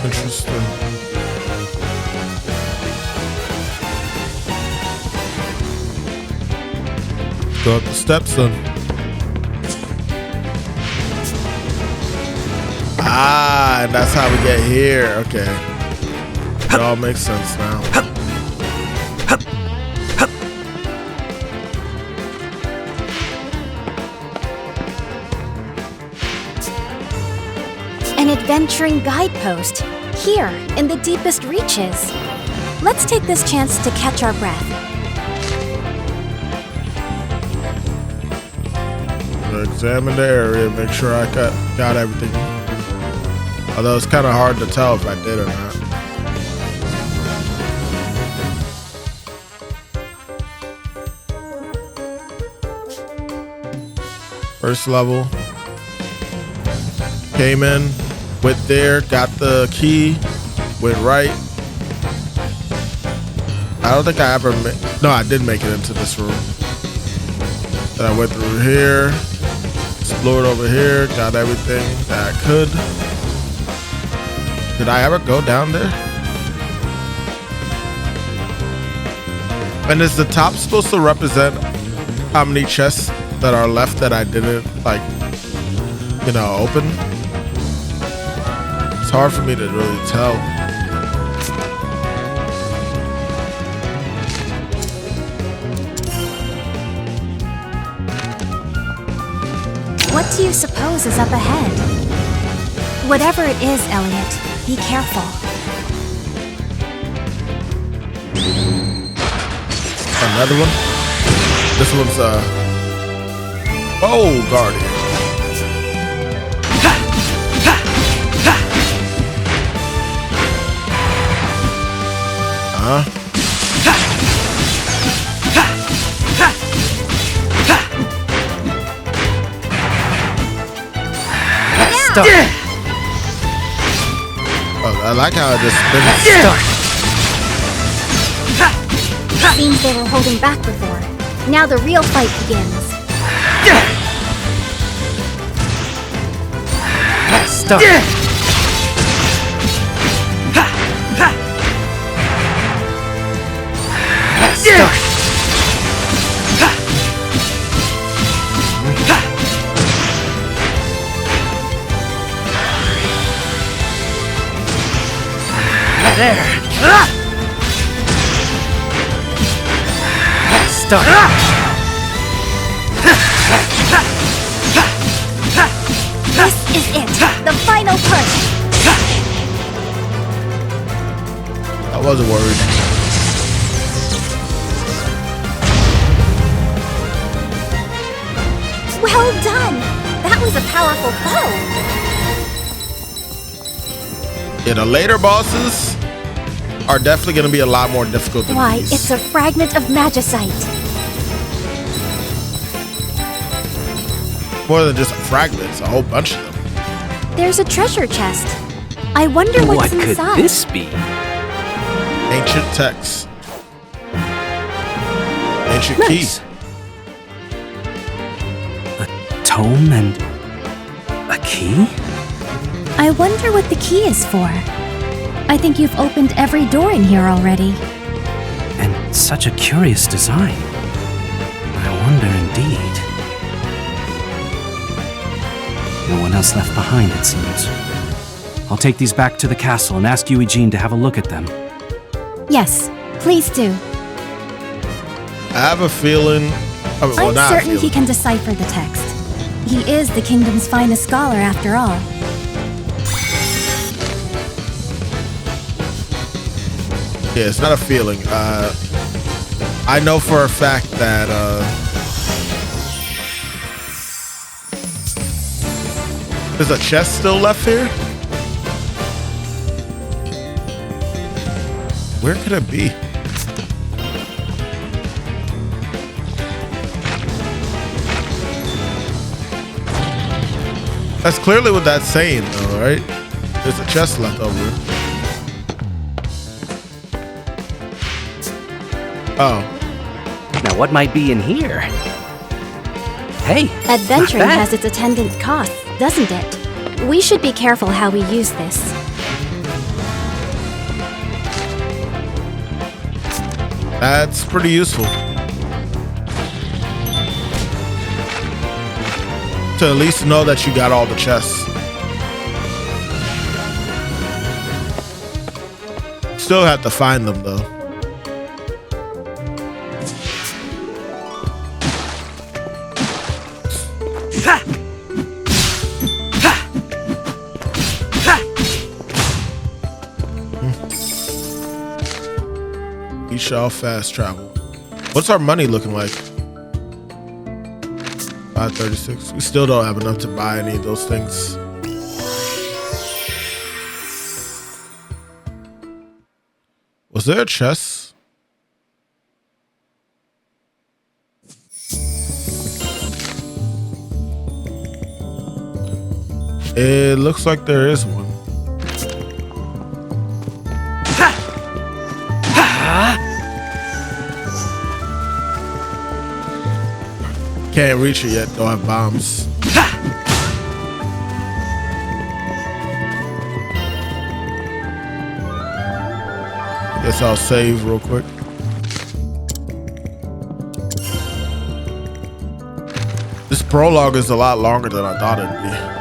Interesting. Go up the steps then. Ah, and that's how we get here. Okay. It all makes sense now. An adventuring guidepost, here in the deepest reaches. Let's take this chance to catch our breath. Examine the area, make sure I got everything. Although it's kind of hard to tell if I did or not. First level. Came in, went there, got the key, went right. I don't think I ever no, I did make it into this room. Then I went through here, explored over here, got everything that I could. Did I ever go down there? And is the top supposed to represent how many chests that are left that I didn't, like, you know, open? It's hard for me to really tell. What do you suppose is up ahead? Whatever it is, Elliot, be careful. Another one? This one's, oh, Guardian. Start. Oh, I like how it just Start. Seems they were holding back before. Now the real fight begins. Start. There. Start. This is it. The final push. I wasn't worried. Well done. That was a powerful foe. Yeah, the later bosses are definitely going to be a lot more difficult than Why, these. it's a fragment of magicite. More than just a fragment, it's a whole bunch of them. There's a treasure chest. I wonder What what's could inside. this be? Ancient text. Ancient Nice. key. A tome and a key? I wonder what the key is for. I think you've opened every door in here already. And such a curious design. I wonder indeed. No one else left behind, it seems. I'll take these back to the castle and ask Eugene to have a look at them. Yes, please do. I have a feeling. I'm certain he can decipher the text. He is the kingdom's finest scholar after all. Yeah, it's not a feeling. I know for a fact that there's a chest still left here. Where could it be? That's clearly what that's saying, though, right? There's a chest left over. Oh. Now what might be in here? Hey, Adventuring not bad. has its attendant costs, doesn't it? We should be careful how we use this. That's pretty useful. To at least know that you got all the chests. Still have to find them, though. We shall fast travel. What's our money looking like? 536. We still don't have enough to buy any of those things. Was there a chest? It looks like there is one. Can't reach it yet, don't have bombs. Guess I'll save real quick. This prologue is a lot longer than I thought it'd be.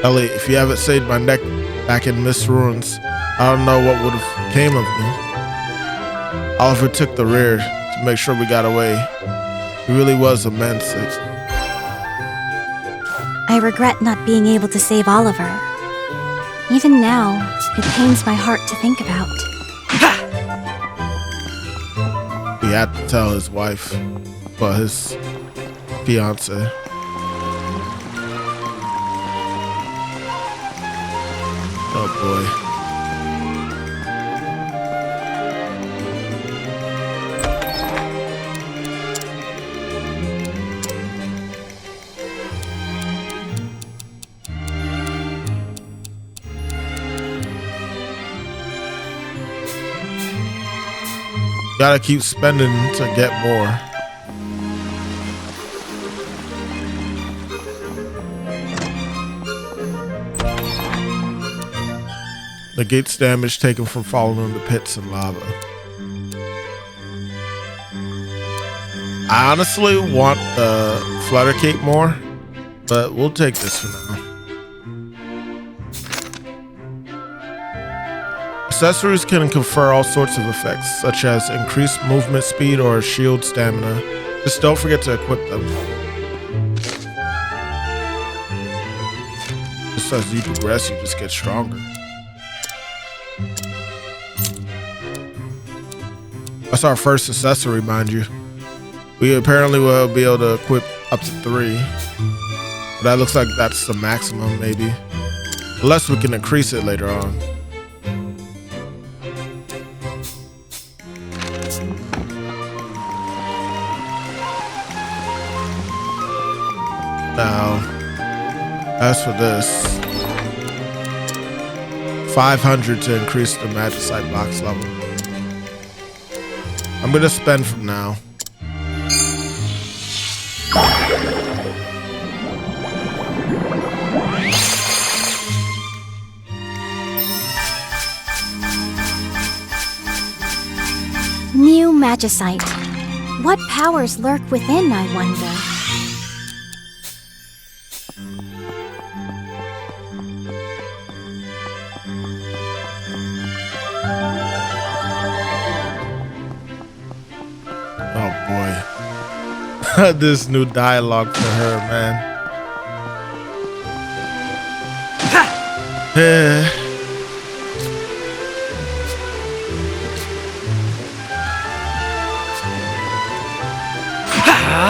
Elliot, if you haven't saved my neck back in Mist Ruins, I don't know what would have came of me. Oliver took the rear to make sure we got away. He really was immense. I regret not being able to save Oliver. Even now, it pains my heart to think about. He had to tell his wife, well, his fiance. Oh boy. Gotta keep spending to get more. Negates damage taken from falling into pits and lava. I honestly want the flutter cape more, but we'll take this for now. Accessories can confer all sorts of effects, such as increased movement speed or shield stamina. Just don't forget to equip them. Just as you progress, you just get stronger. That's our first accessory, mind you. We apparently will be able to equip up to 3. But that looks like that's the maximum, maybe. Unless we can increase it later on. Now, as for this, 500 to increase the magicite box level. I'm gonna spend from now. New magicite. What powers lurk within, I wonder? This new dialogue for her, man.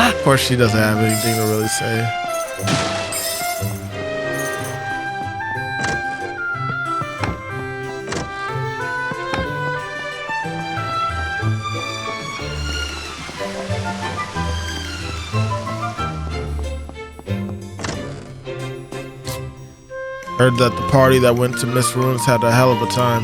Of course, she doesn't have anything to really say. Heard that the party that went to Miss Ruins had a hell of a time.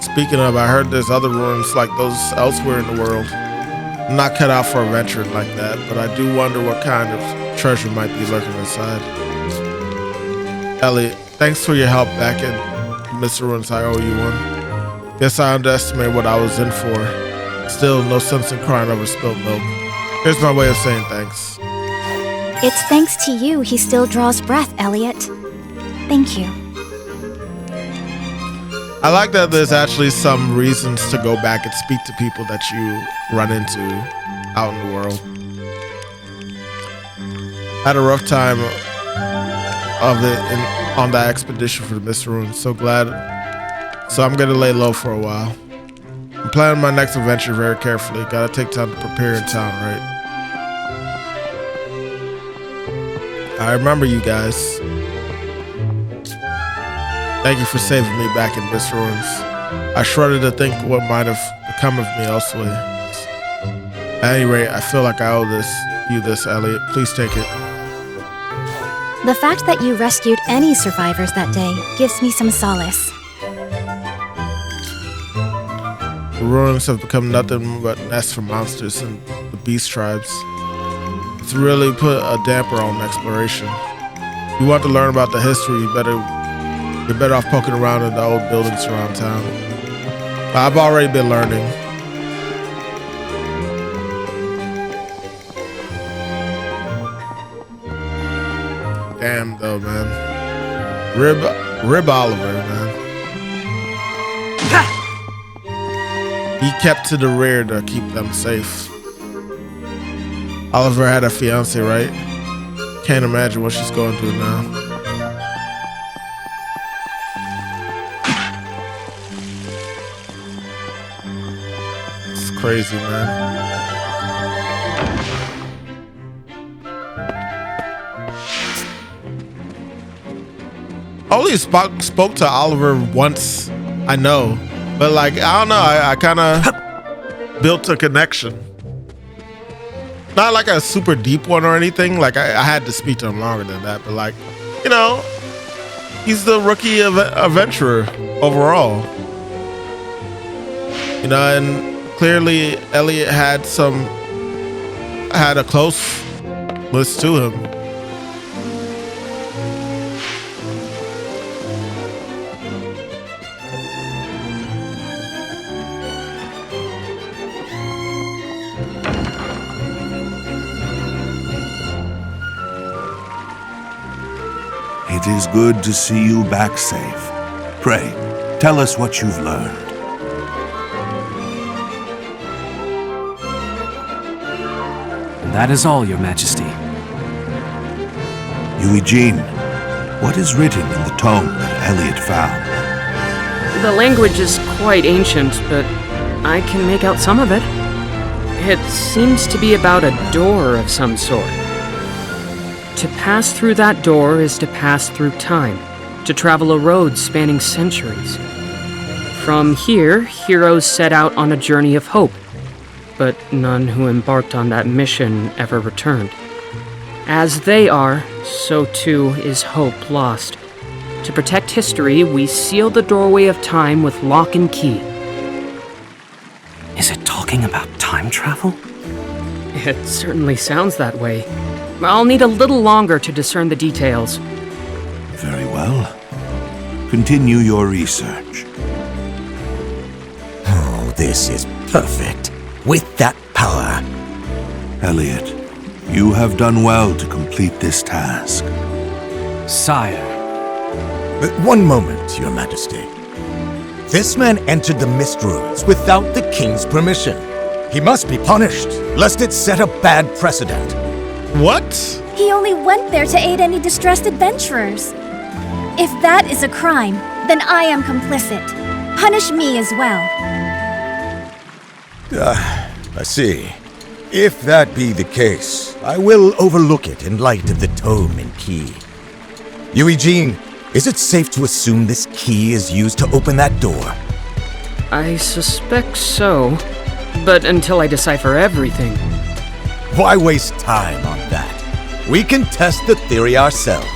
Speaking of, I heard there's other ruins like those elsewhere in the world. I'm not cut out for a venture like that, but I do wonder what kind of treasure might be lurking inside. Elliot, thanks for your help back in Miss Ruins. I owe you one. Guess I underestimated what I was in for. Still, no sense in crying over spilled milk. Here's my way of saying thanks. It's thanks to you he still draws breath, Elliot. Thank you. I like that there's actually some reasons to go back and speak to people that you run into out in the world. I had a rough time of it on that expedition for the Mist Ruins. So I'm gonna lay low for a while. I'm planning my next adventure very carefully. Gotta take time to prepare in town, right? I remember you guys. Thank you for saving me back in Mist Ruins. I shudder to think what might have become of me elsewhere. At any rate, I feel like I owe you this, Elliot. Please take it. The fact that you rescued any survivors that day gives me some solace. The ruins have become nothing but nests for monsters and the beast tribes. It's really put a damper on exploration. If you want to learn about the history, you're better off poking around in the old buildings around town. I've already been learning. Damn though, man. Rib Oliver, man. He kept to the rear to keep them safe. Oliver had a fiance, right? Can't imagine what she's going through now. Crazy, man. I only spoke to Oliver once, I know, but like I don't know, I kind of built a connection. Not like a super deep one or anything. Like I had to speak to him longer than that, but like, you know, he's the rookie adventurer overall. You know, and clearly, Elliot had a close list to him. It is good to see you back safe. Pray, tell us what you've learned. That is all, Your Majesty. Eugene, what is written in the tome that Elliot found? The language is quite ancient, but I can make out some of it. It seems to be about a door of some sort. To pass through that door is to pass through time, to travel a road spanning centuries. From here, heroes set out on a journey of hope, but none who embarked on that mission ever returned. As they are, so too is hope lost. To protect history, we seal the doorway of time with lock and key. Is it talking about time travel? It certainly sounds that way. I'll need a little longer to discern the details. Very well. Continue your research. Oh, this is perfect. With that power. Elliot, you have done well to complete this task. Sire. But one moment, Your Majesty. This man entered the Mist Ruins without the king's permission. He must be punished, lest it set a bad precedent. What? He only went there to aid any distressed adventurers. If that is a crime, then I am complicit. Punish me as well. I see. If that be the case, I will overlook it in light of the tome and key. Eugene, is it safe to assume this key is used to open that door? I suspect so, but until I decipher everything. Why waste time on that? We can test the theory ourselves.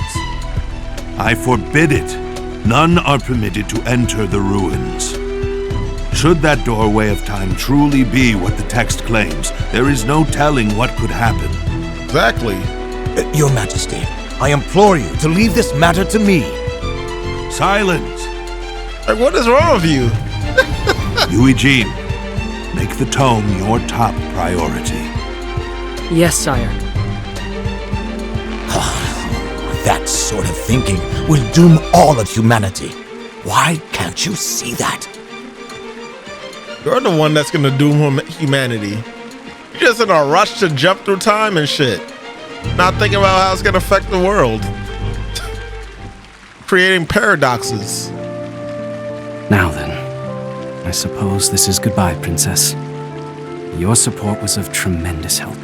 I forbid it. None are permitted to enter the ruins. Should that doorway of time truly be what the text claims, there is no telling what could happen. Exactly. Your Majesty, I implore you to leave this matter to me. Silence! Like, what is wrong with you? Eugene, make the tome your top priority. Yes, sire. That sort of thinking will doom all of humanity. Why can't you see that? You're the one that's gonna doom humanity. You're just in a rush to jump through time and shit. Not thinking about how it's gonna affect the world. Creating paradoxes. Now then, I suppose this is goodbye, Princess. Your support was of tremendous help.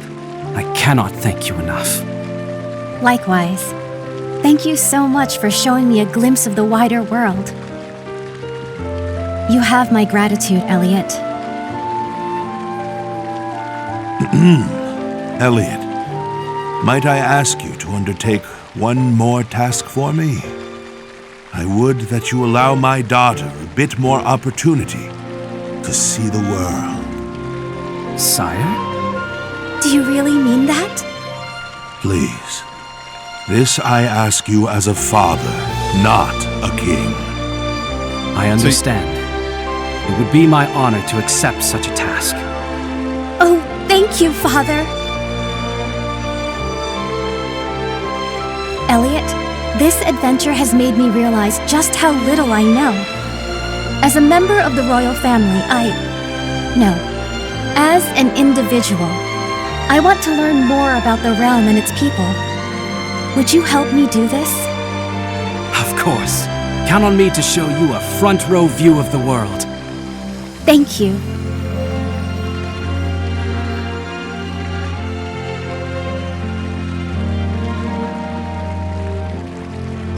I cannot thank you enough. Likewise. Thank you so much for showing me a glimpse of the wider world. You have my gratitude, Elliot. Elliot, might I ask you to undertake one more task for me? I would that you allow my daughter a bit more opportunity to see the world. Sire? Do you really mean that? Please. This I ask you as a father, not a king. I understand. It would be my honor to accept such a task. Oh, thank you, Father. Elliot, this adventure has made me realize just how little I know. As a member of the royal family, as an individual, I want to learn more about the realm and its people. Would you help me do this? Of course. Count on me to show you a front row view of the world. Thank you.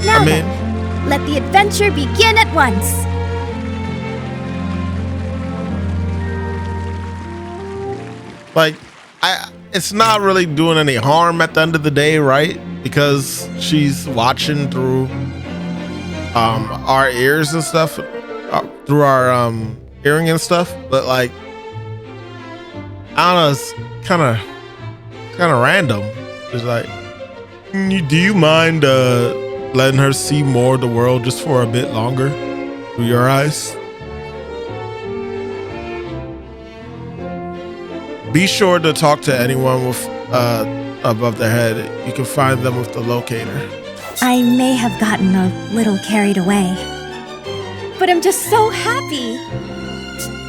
Now then, let the adventure begin at once. Like, it's not really doing any harm at the end of the day, right? Because she's watching through our ears and stuff, through our hearing and stuff. But like, I don't know, it's kind of random. It's like, do you mind letting her see more of the world just for a bit longer through your eyes? Be sure to talk to anyone with above the head. You can find them with the locator. I may have gotten a little carried away. But I'm just so happy!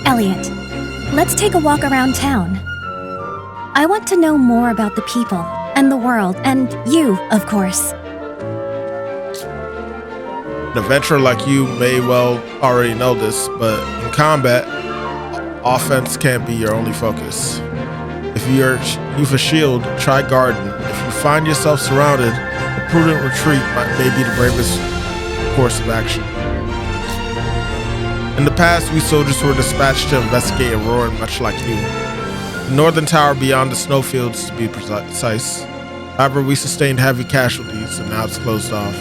Elliot, let's take a walk around town. I want to know more about the people, and the world, and you, of course. An adventurer like you may well already know this, but in combat, offense can't be your only focus. If you've a shield, try garden. If you find yourself surrounded, a prudent retreat may be the bravest course of action. In the past, we soldiers were dispatched to investigate a ruin much like you. The northern tower beyond the snowfields, to be precise. However, we sustained heavy casualties, and now it's closed off.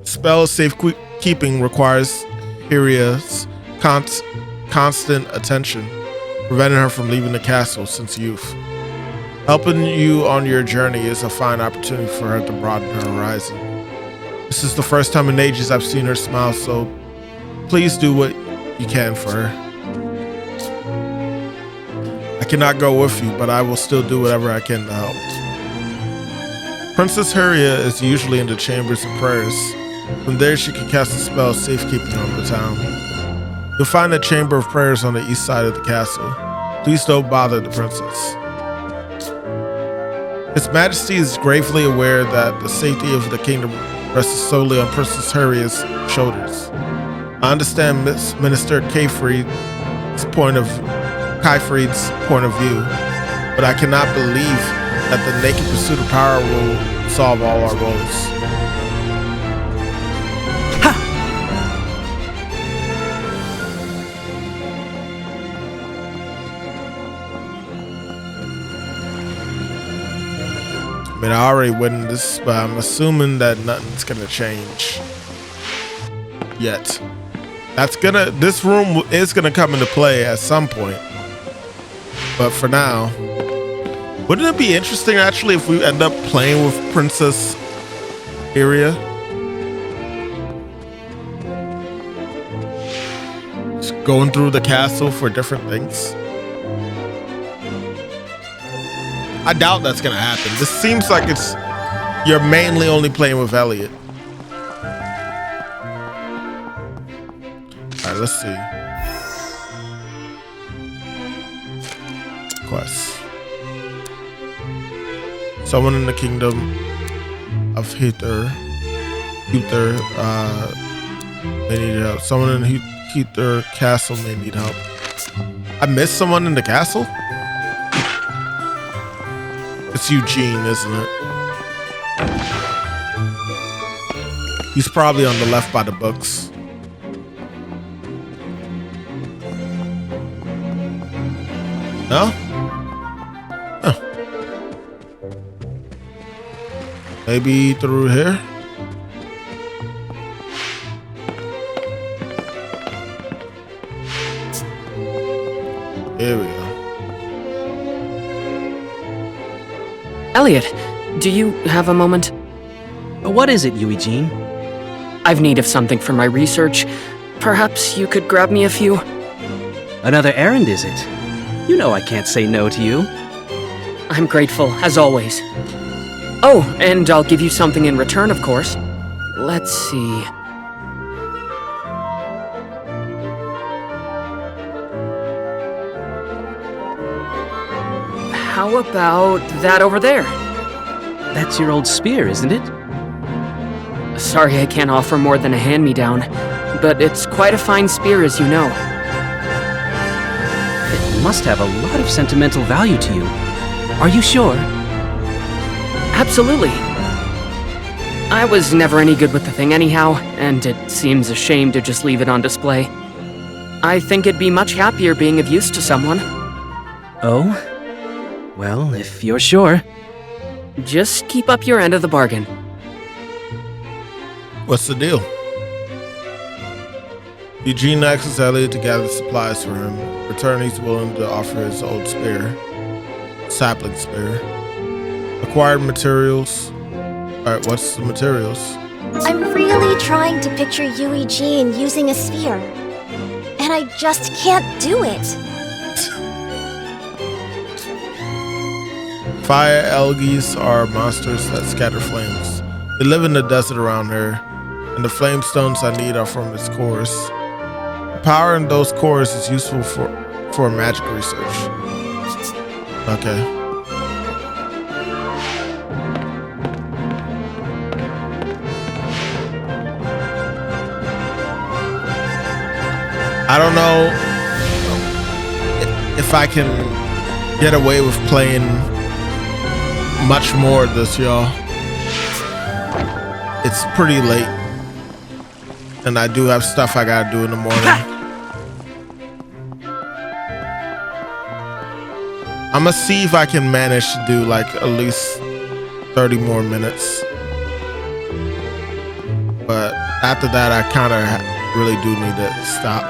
Spell safekeeping requires Hiria's constant attention, preventing her from leaving the castle since youth. Helping you on your journey is a fine opportunity for her to broaden her horizon. This is the first time in ages I've seen her smile, so please do what you can for her. I cannot go with you, but I will still do whatever I can to help. Princess Hiria is usually in the chambers of prayers. From there, she can cast a spell of safekeeping on the town. You'll find a chamber of prayers on the east side of the castle. Please don't bother the princess. His Majesty is gravely aware that the safety of the kingdom rests solely on Princess Hiria's shoulders. I understand Minister Kayfried's point of view, but I cannot believe that the naked pursuit of power will solve all our woes. I mean, I already witnessed this, but I'm assuming that nothing's gonna change yet. This room is gonna come into play at some point. But for now, wouldn't it be interesting actually if we end up playing with Princess Hiria? Just going through the castle for different things. I doubt that's gonna happen. This seems like you're mainly only playing with Elliot. Alright, let's see. Quests. Someone in the kingdom of Hither may need help. Someone in Hither castle may need help. I missed someone in the castle? It's Eugene, isn't it? He's probably on the left by the books. No? Huh. Maybe through here? Here we go. Elliot, do you have a moment? What is it, Eugene? I've need of something for my research. Perhaps you could grab me a few? Another errand, is it? You know I can't say no to you. I'm grateful, as always. Oh, and I'll give you something in return, of course. Let's see. How about that over there? That's your old spear, isn't it? Sorry I can't offer more than a hand-me-down, but it's quite a fine spear, as you know. It must have a lot of sentimental value to you. Are you sure? Absolutely. I was never any good with the thing anyhow, and it seems a shame to just leave it on display. I think it'd be much happier being of use to someone. Oh? Well, if you're sure. Just keep up your end of the bargain. What's the deal? Eugene asks Elliot to gather supplies for him. In return, he's willing to offer his old spear. Sapling spear. Acquired materials. Alright, what's the materials? I'm really trying to picture Eugene using a sphere. And I just can't do it. Fire elgies are monsters that scatter flames. They live in the desert around here, and the flame stones I need are from its cores. The power in those cores is useful for magic research. Okay. I don't know if I can get away with playing much more of this, y'all. It's pretty late, and I do have stuff I gotta do in the morning. I'm gonna see if I can manage to do like at least 30 more minutes, but after that I kind of really do need to stop.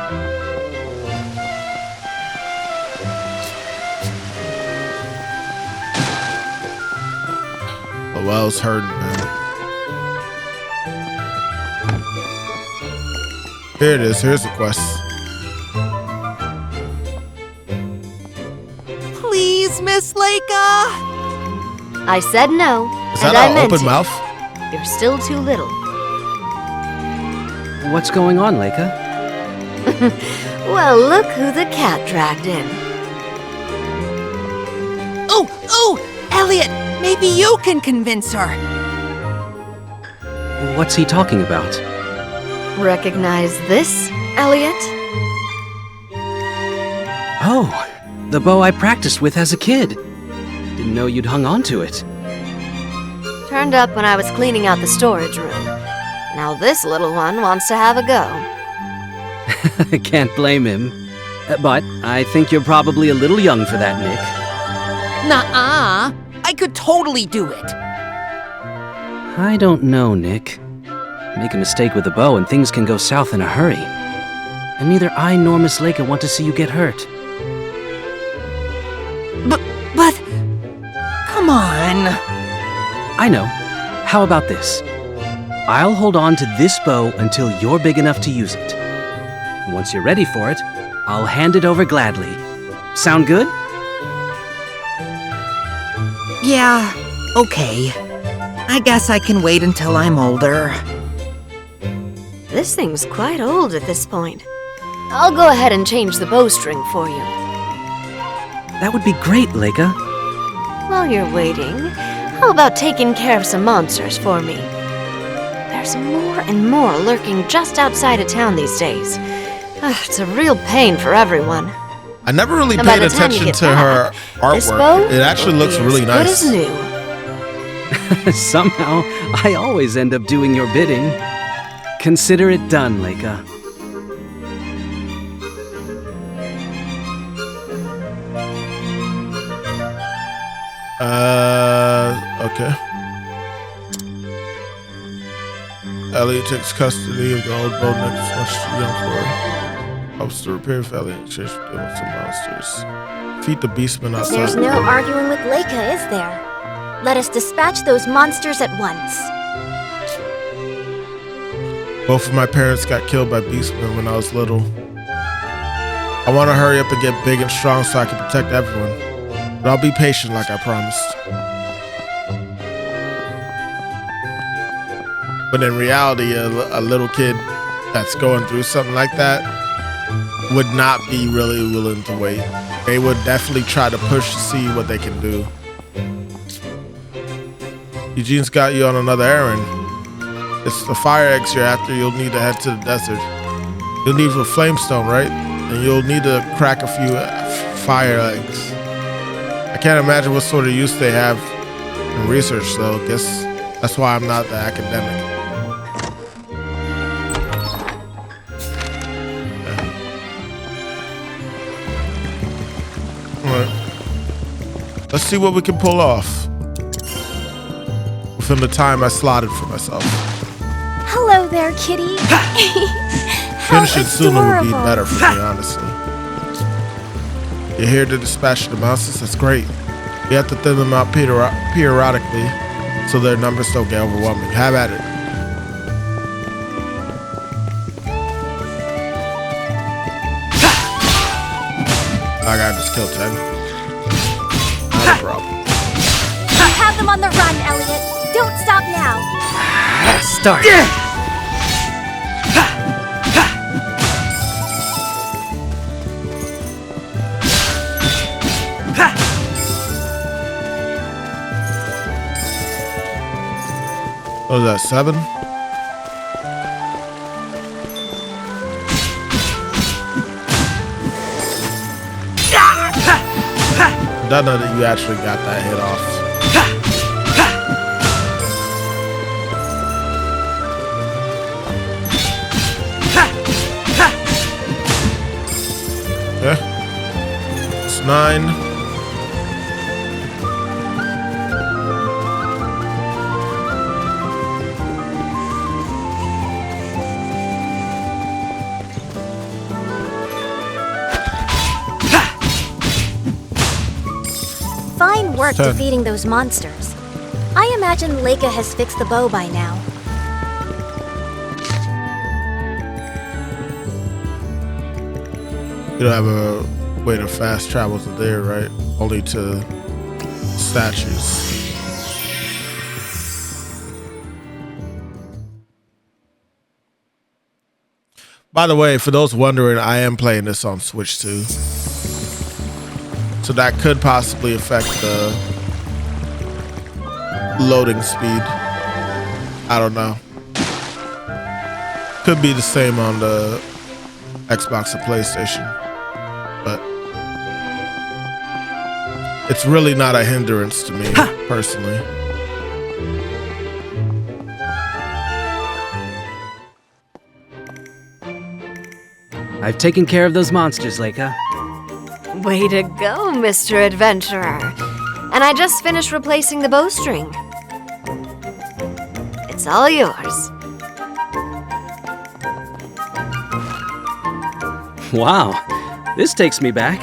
The well's hurting, man. Here it is. Here's the quest. Please, Miss Leica. I said no. Is that I an meant open it. mouth? You're still too little. What's going on, Leica? Well, look who the cat dragged in. Oh, Elliot, maybe you can convince her. What's he talking about? Recognize this, Elliot? Oh, the bow I practiced with as a kid. Didn't know you'd hung on to it. Turned up when I was cleaning out the storage room. Now this little one wants to have a go. Can't blame him. But I think you're probably a little young for that, Nick. Nuh-uh. I could totally do it. I don't know, Nick. Make a mistake with a bow and things can go south in a hurry. And neither I nor Miss Leica want to see you get hurt. But, come on. I know. How about this? I'll hold on to this bow until you're big enough to use it. Once you're ready for it, I'll hand it over gladly. Sound good? Yeah, okay. I guess I can wait until I'm older. This thing's quite old at this point. I'll go ahead and change the bowstring for you. That would be great, Leica. While you're waiting, how about taking care of some monsters for me? There's more and more lurking just outside of town these days. It's a real pain for everyone. I never really And by paid the time you attention get to her this bow artwork. It actually will looks be really as nice. Good as new. Somehow, I always end up doing your bidding. Consider it done, Leica. Okay. Elliot takes custody of the old bow next much too young for her. Helps to repair if Elliot in exchange for dealing with some monsters. Defeat the beastmen outside. There's no arguing with Leica, is there? Let us dispatch those monsters at once. Both of my parents got killed by beastmen when I was little. I want to hurry up and get big and strong so I can protect everyone. But I'll be patient like I promised. But in reality, a little kid that's going through something like that would not be really willing to wait. They would definitely try to push to see what they can do. Eugene's got you on another errand. It's the fire eggs you're after. You'll need to head to the desert. You'll need a flamestone, right? And you'll need to crack a few fire eggs. I can't imagine what sort of use they have in research, though. I guess that's why I'm not the academic. Alright. Let's see what we can pull off within the time I slotted for myself. Hello there, kitty. Finishing sooner would be better for me, honestly. You're here to dispatch the monsters? That's great. You have to thin them out periodically so their numbers don't get overwhelming. Have at it. I gotta just kill 10. Not a problem. have them on the run, Elliot. Don't stop now. Start. What was that, 7? I don't know that you actually got that hit off. Okay. It's 9. Fine work defeating those monsters. I imagine Leica has fixed the bow by now. You don't have a way to fast travel to there, right? Only to statues. By the way, for those wondering, I am playing this on Switch too. So that could possibly affect the loading speed. I don't know. Could be the same on the Xbox and PlayStation. But it's really not a hindrance to me, personally. I've taken care of those monsters, Leica. Way to go, Mr. Adventurer. And I just finished replacing the bowstring. It's all yours. Wow, this takes me back.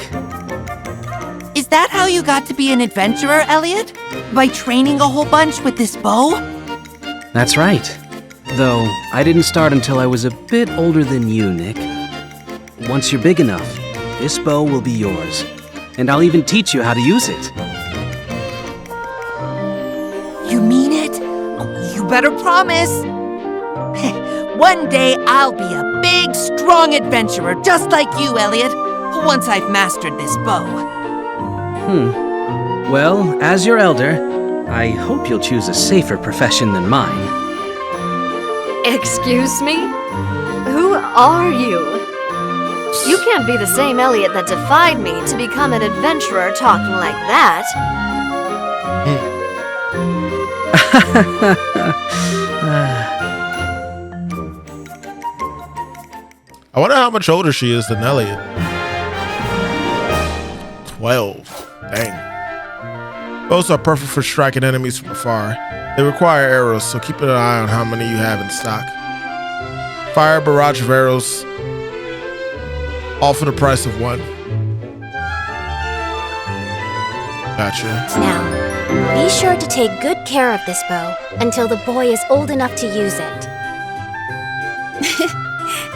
Is that how you got to be an adventurer, Elliot? By training a whole bunch with this bow? That's right. Though, I didn't start until I was a bit older than you, Nick. Once you're big enough, this bow will be yours, and I'll even teach you how to use it. You mean it? You better promise. One day I'll be a big, strong adventurer just like you, Elliot, once I've mastered this bow. Well, as your elder, I hope you'll choose a safer profession than mine. Excuse me? Who are you? You can't be the same Elliot that defied me to become an adventurer talking like that. I wonder how much older she is than Elliot. 12. Dang. Bows are perfect for striking enemies from afar. They require arrows, so keep an eye on how many you have in stock. Fire a barrage of arrows, all for the price of one. Gotcha. Now, be sure to take good care of this bow until the boy is old enough to use it.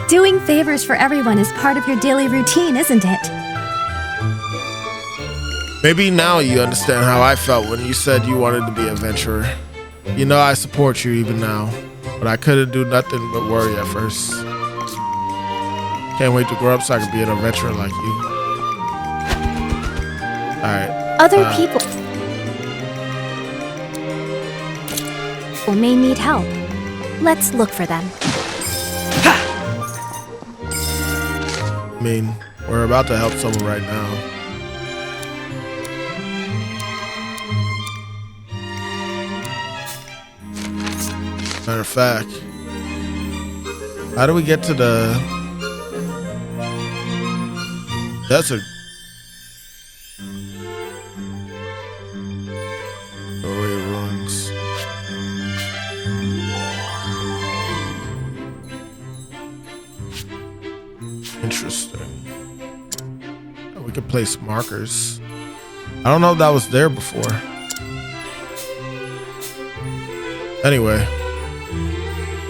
Doing favors for everyone is part of your daily routine, isn't it? Maybe now you understand how I felt when you said you wanted to be an adventurer. You know I support you even now, but I couldn't do nothing but worry at first. Can't wait to grow up so I can be an adventurer like you. Alright. Other people may need help. Let's look for them. I mean, we're about to help someone right now. Matter of fact, how do we get to the desert? Doorway ruins. Interesting. We could place markers. I don't know if that was there before. Anyway,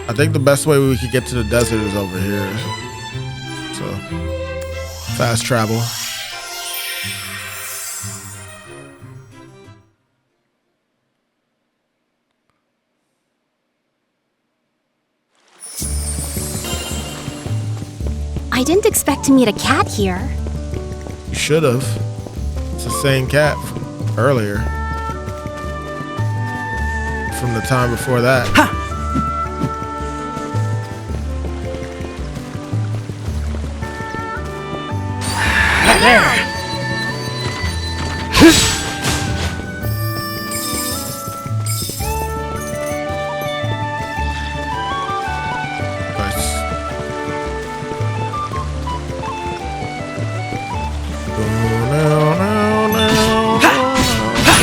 I think the best way we could get to the desert is over here. So, fast travel. I didn't expect to meet a cat here. You should have. It's the same cat from earlier. From the time before that. There.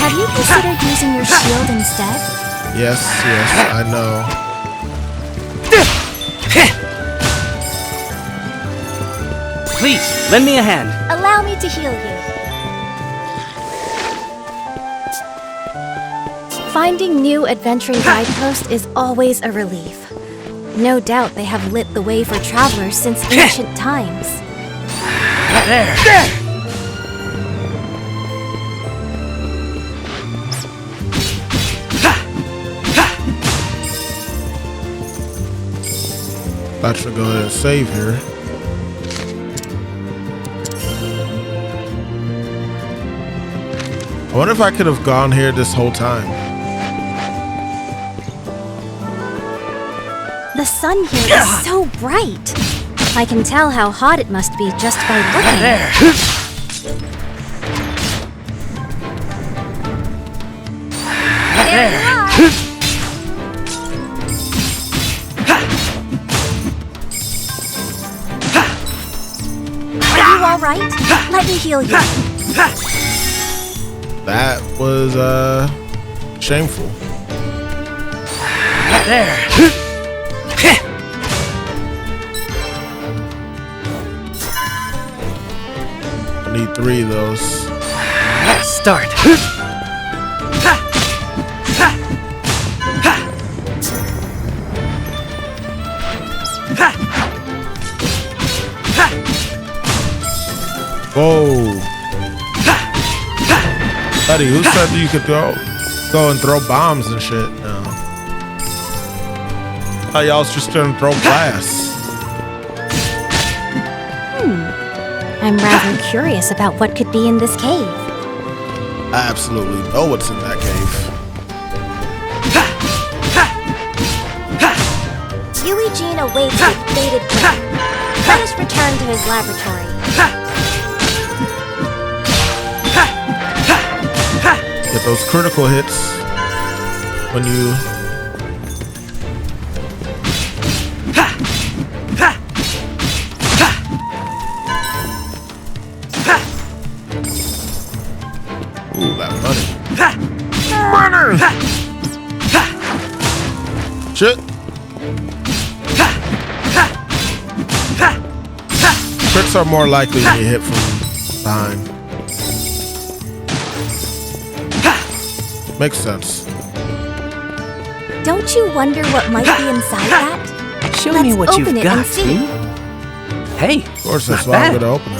Have you considered using your shield instead? Yes, I know. Please, lend me a hand. Allow me to heal you. Finding new adventuring guideposts is always a relief. No doubt they have lit the way for travelers since ancient times. There. I should go ahead and save here. I wonder if I could have gone here this whole time. The sun here is so bright. I can tell how hot it must be just by looking. There. There you are. Are you all right? Let me heal you. That was shameful. There. I need 3 of those. Start. Whoa. Buddy, who said you could go and throw bombs and shit? No. I thought y'all was just gonna throw glass. I'm rather curious about what could be in this cave. I absolutely know what's in that cave. Eugene awaits with bated breath. Let us return to his laboratory. Get those critical hits when you ooh, that money. Shit. Crits are more likely when you hit from behind. Makes sense. Don't you wonder what might be inside that? Show Let's me what open you've it got. and see. Hey, Of course, that's not why I'm bad. gonna open it.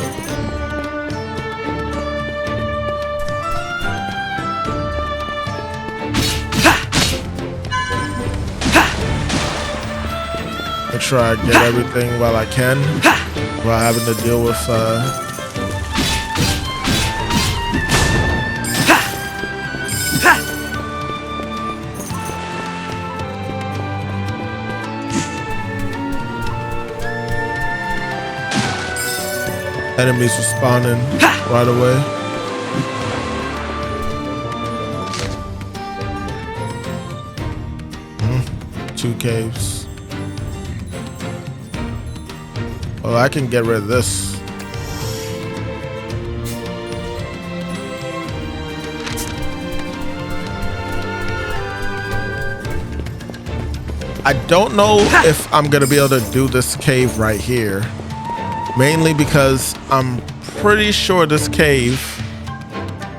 Make sure I get everything while I can, while having to deal with enemies respawning right away. 2 caves. Well, I can get rid of this. I don't know if I'm gonna be able to do this cave right here. Mainly because I'm pretty sure this cave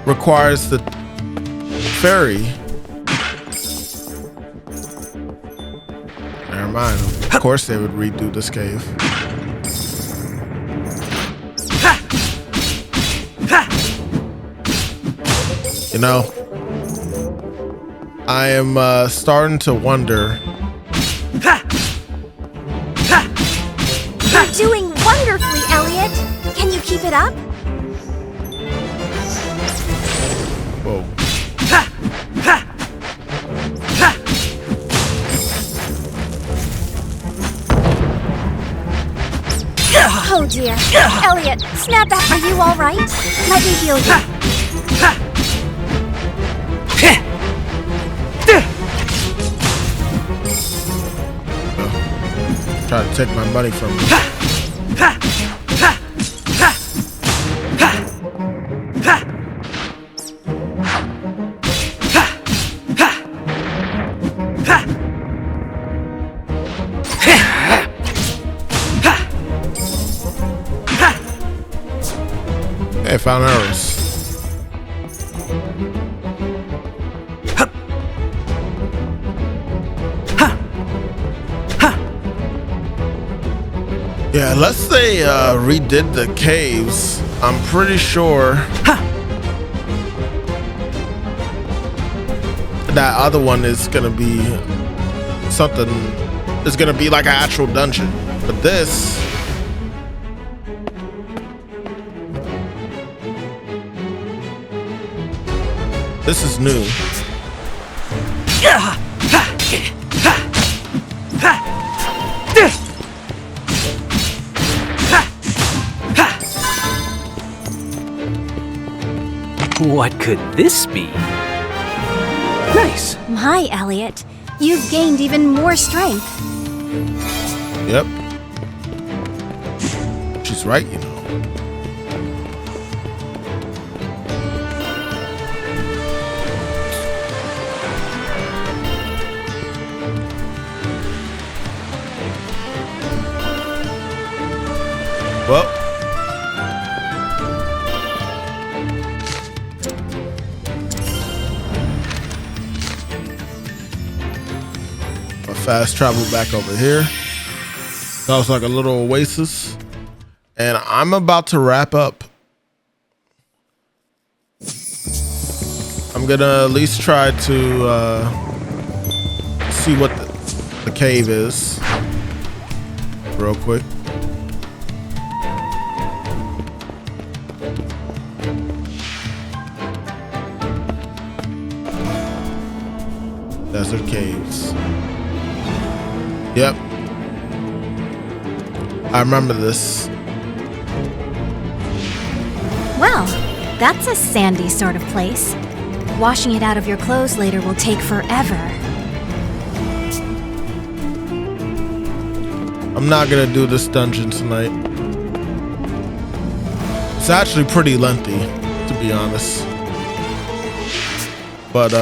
requires the ferry. Never mind. Of course they would redo this cave. You know, I am starting to wonder. You're doing wonderful! wonderfully, Elliot. Can you keep it up? Whoa. Oh dear. Elliot, snap back. Are you all right? Let me heal you. Try to take my money from me. Hey, found arrows. Yeah, unless they redid the caves, I'm pretty sure that other one is gonna be something. It's gonna be like an actual dungeon, but this. This is new. What could this be? Nice. My, Elliot, you've gained even more strength. Yep. She's right, you know. Well, a fast travel back over here. That was like a little oasis, and I'm about to wrap up. I'm gonna at least try to see what the cave is real quick. Desert caves. Yep. I remember this. Well, that's a sandy sort of place. Washing it out of your clothes later will take forever. I'm not gonna do this dungeon tonight. It's actually pretty lengthy, to be honest. But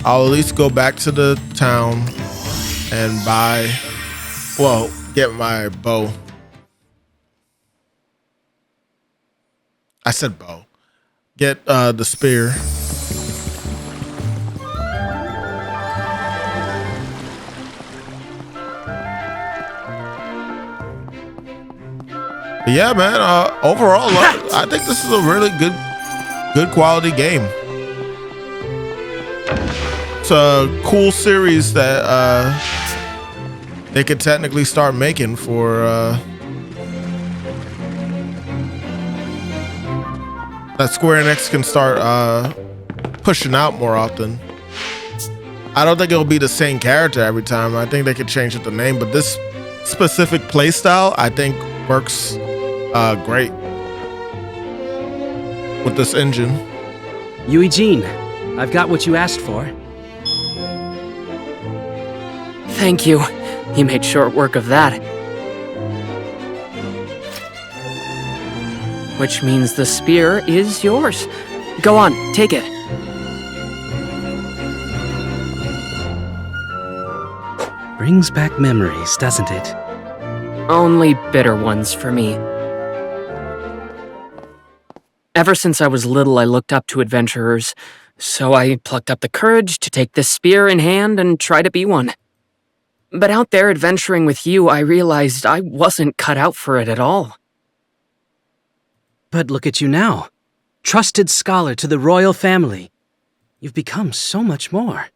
I'll at least go back to the town and get my bow. I said bow. Get the spear. But yeah, man, overall, I think this is a really good quality game. It's a cool series that they could technically start making for that Square Enix can start pushing out more often. I don't think it'll be the same character every time. I think they could change the name, but this specific playstyle I think works great with this engine. Eugene, I've got what you asked for. Thank you. You made short work of that. Which means the spear is yours. Go on, take it. Brings back memories, doesn't it? Only bitter ones for me. Ever since I was little, I looked up to adventurers, so I plucked up the courage to take this spear in hand and try to be one. But out there adventuring with you, I realized I wasn't cut out for it at all. But look at you now. Trusted scholar to the royal family. You've become so much more.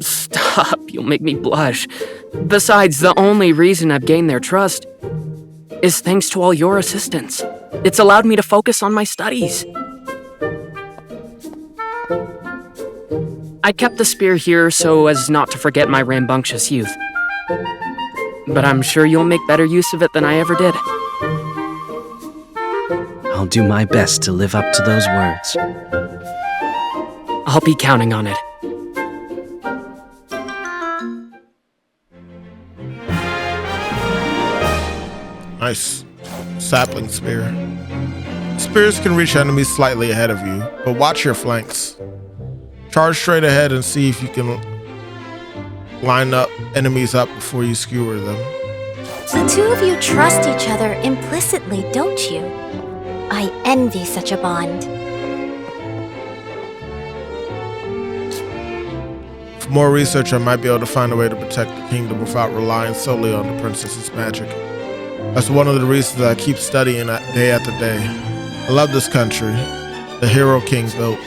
Stop Stop, you'll make me blush. Besides, the only reason I've gained their trust is thanks to all your assistance. It's allowed me to focus on my studies. I kept the spear here so as not to forget my rambunctious youth. But I'm sure you'll make better use of it than I ever did. I'll do my best to live up to those words. I'll be counting on it. Nice. Sapling spear. Spears can reach enemies slightly ahead of you, but watch your flanks. Charge straight ahead and see if you can line up enemies up before you skewer them. The two of you trust each other implicitly, don't you? I envy such a bond. For more research, I might be able to find a way to protect the kingdom without relying solely on the princess's magic. That's one of the reasons that I keep studying day after day. I love this country, the hero king built.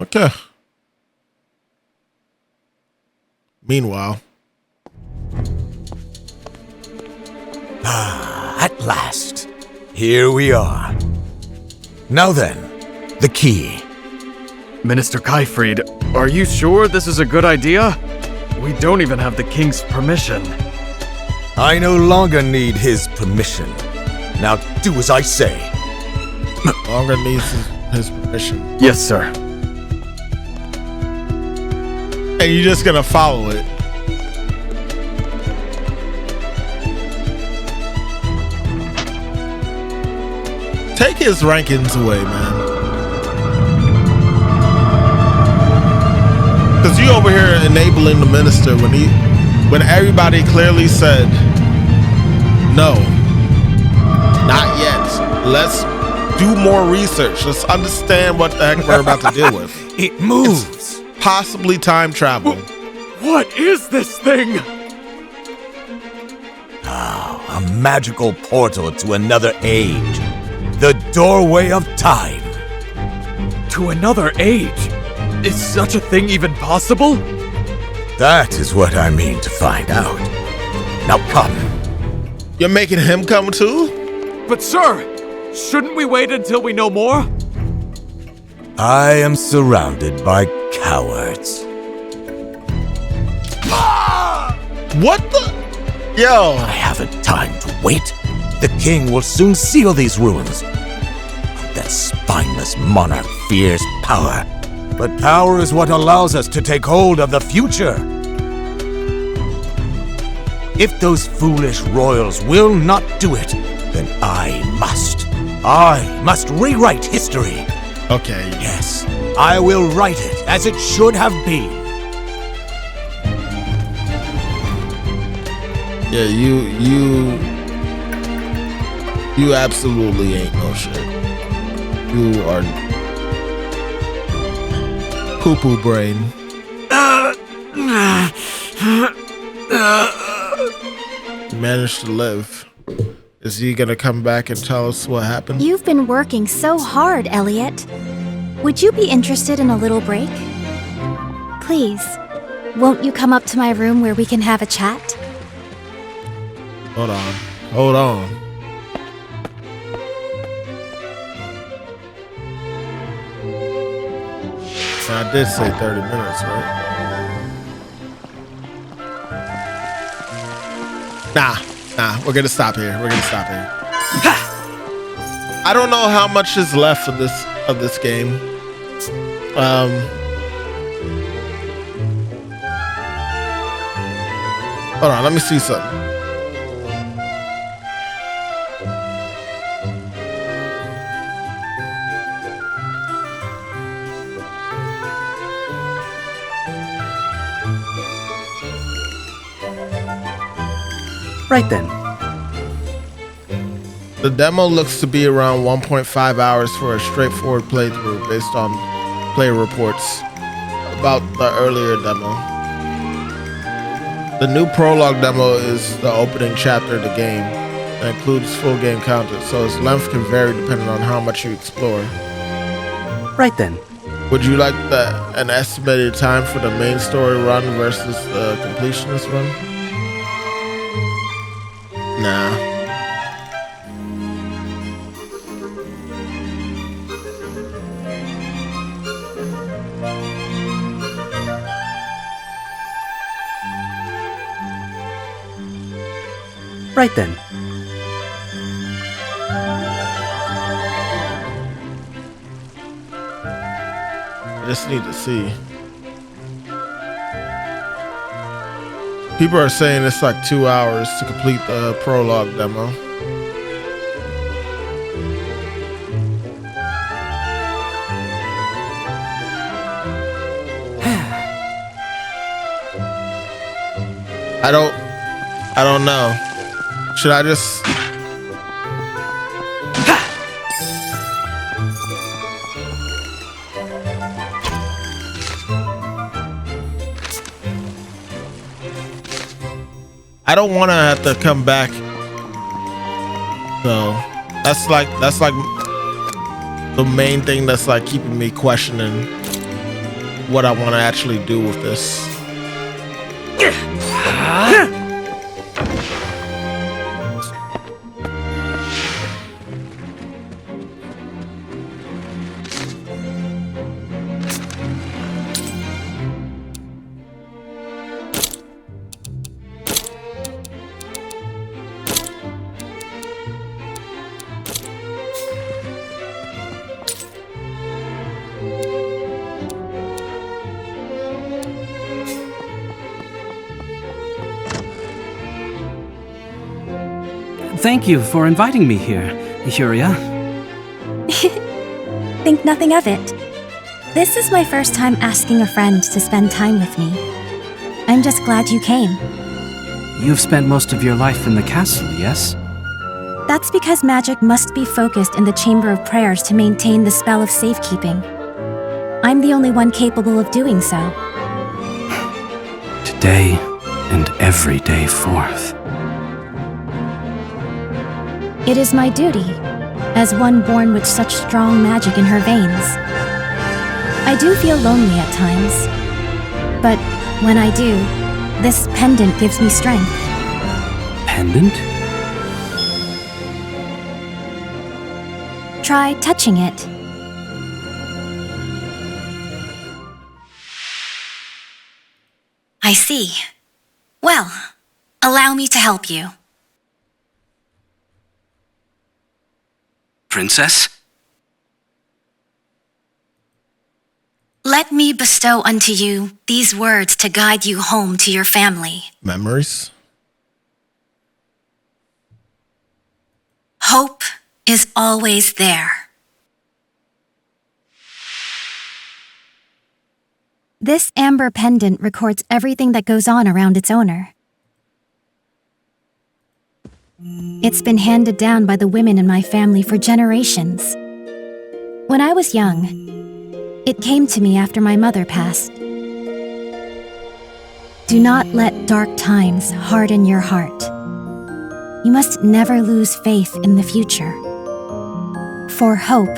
Okay. Meanwhile. At last. Here we are. Now then, the key. Minister Kaifried, are you sure this is a good idea? We don't even have the king's permission. I no longer need his permission. Now do as I say. Longer needs his permission. Yes, sir. And you're just gonna follow it. Take his rankings away, man. Cause you over here enabling the minister when everybody clearly said, no, not yet. Let's do more research. Let's understand what the heck we're about to deal with. It moves. It's possibly time travel. What is this thing? Oh, a magical portal to another age. The doorway of time. To another age? Is such a thing even possible? That is what I mean to find out. Now come. You're making him come too? But sir, shouldn't we wait until we know more? I am surrounded by cowards. What the? Yo. I haven't time to wait. The king will soon seal these ruins. That spineless monarch fears power. But power is what allows us to take hold of the future. If those foolish royals will not do it, then I must. I must rewrite history. Okay. Yes, I will write it as it should have been. Yeah, you absolutely ain't no shit. You are poo-poo brain. You managed to live. Is he gonna come back and tell us what happened? You've been working so hard, Elliot. Would you be interested in a little break? Please, won't you come up to my room where we can have a chat? Hold on. Hold on. I did say 30 minutes, right? Nah, we're gonna stop here. I don't know how much is left of this game. Hold on, let me see something. Right then. The demo looks to be around 1.5 hours for a straightforward playthrough based on player reports about the earlier demo. The new Prologue demo is the opening chapter of the game and includes full game content, so its length can vary depending on how much you explore. Right then. Would you like an estimated time for the main story run versus the completionist run? Nah. Right then. I just need to see. People are saying it's like 2 hours to complete the prologue demo. I don't know. Should I just... I don't want to have to come back. So that's like the main thing that's like keeping me questioning what I want to actually do with this. Thank you for inviting me here, Huria. Think nothing of it. This is my first time asking a friend to spend time with me. I'm just glad you came. You've spent most of your life in the castle, yes? That's because magic must be focused in the Chamber of Prayers to maintain the spell of safekeeping. I'm the only one capable of doing so. Today and every day forth. It is my duty, as one born with such strong magic in her veins. I do feel lonely at times, but when I do, this pendant gives me strength. Pendant? Try touching it. I see. Well, allow me to help you. Princess? Let me bestow unto you these words to guide you home to your family. Memories? Hope is always there. This amber pendant records everything that goes on around its owner. It's been handed down by the women in my family for generations. When I was young, it came to me after my mother passed. Do not let dark times harden your heart. You must never lose faith in the future. For hope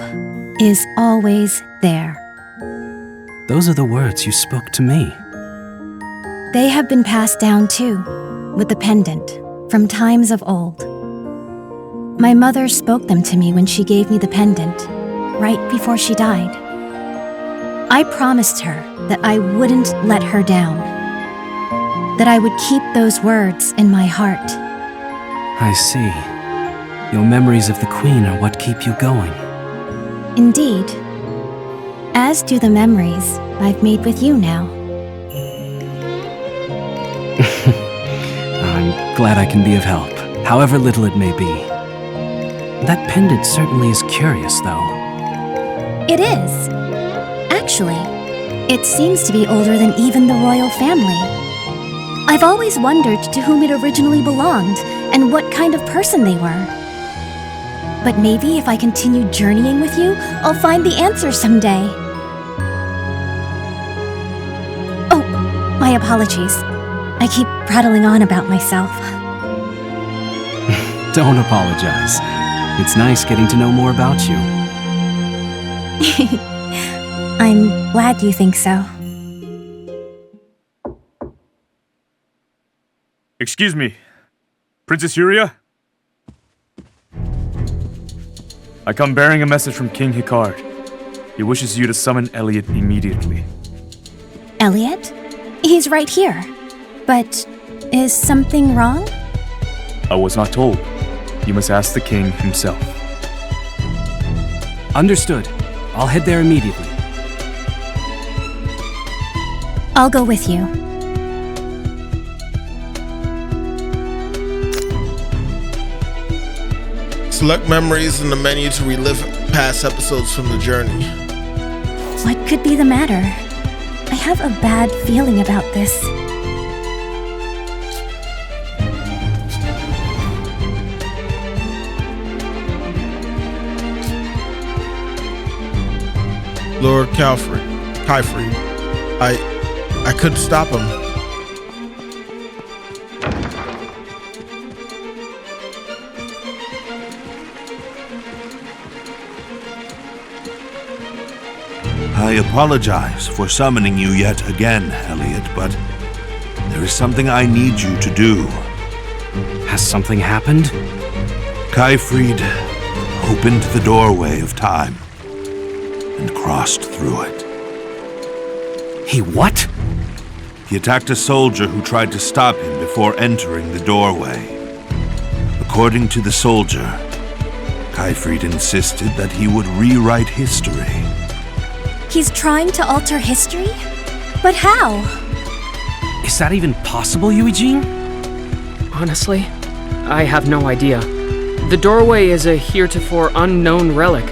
is always there. Those are the words you spoke to me. They have been passed down too, with the pendant, from times of old. My mother spoke them to me when she gave me the pendant, right before she died. I promised her that I wouldn't let her down, that I would keep those words in my heart. I see. Your memories of the Queen are what keep you going. Indeed. As do the memories I've made with you now. I'm glad I can be of help, however little it may be. That pendant certainly is curious, though. It is. Actually, it seems to be older than even the royal family. I've always wondered to whom it originally belonged and what kind of person they were. But maybe if I continue journeying with you, I'll find the answer someday. Oh, my apologies. I keep prattling on about myself. Don't apologize. It's nice getting to know more about you. I'm glad you think so. Excuse me, Princess Yuria? I come bearing a message from King Hikard. He wishes you to summon Elliot immediately. Elliot? He's right here. But is something wrong? I was not told. You must ask the king himself. Understood. I'll head there immediately. I'll go with you. Select memories in the menu to relive past episodes from the journey. What could be the matter? I have a bad feeling about this. Lord Kaifrid. I couldn't stop him. I apologize for summoning you yet again, Elliot, but there is something I need you to do. Has something happened? Kaifrid opened the doorway of time and crossed through it. He what? He attacked a soldier who tried to stop him before entering the doorway. According to the soldier, Kaifrid insisted that he would rewrite history. He's trying to alter history? But how? Is that even possible, Eugene? Honestly, I have no idea. The doorway is a heretofore unknown relic.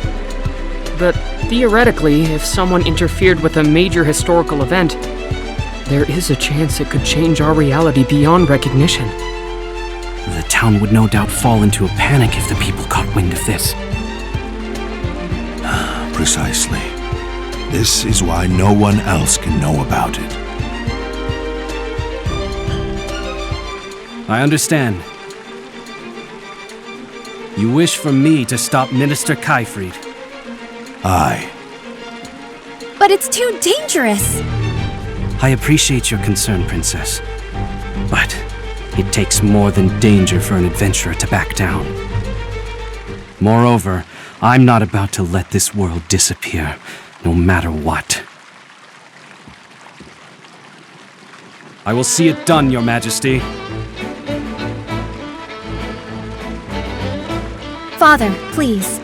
But theoretically, if someone interfered with a major historical event, there is a chance it could change our reality beyond recognition. The town would no doubt fall into a panic if the people caught wind of this. Precisely. This is why no one else can know about it. I understand. You wish for me to stop Minister Kaifrid. Aye. But it's too dangerous! I appreciate your concern, Princess. But it takes more than danger for an adventurer to back down. Moreover, I'm not about to let this world disappear, no matter what. I will see it done, Your Majesty. Father, please.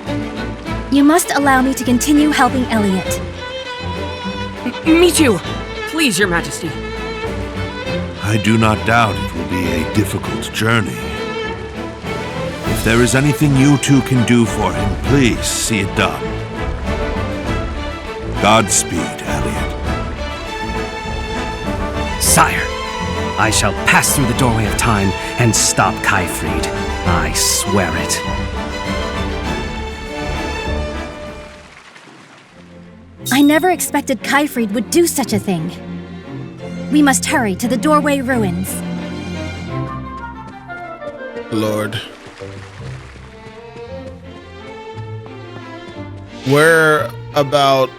You must allow me to continue helping Elliot. Me too! Please, Your Majesty. I do not doubt it will be a difficult journey. If there is anything you two can do for him, please see it done. Godspeed, Elliot. Sire, I shall pass through the doorway of time and stop Kaifrid. I swear it. I never expected Kaifrid would do such a thing. We must hurry to the doorway ruins. Lord. We're about,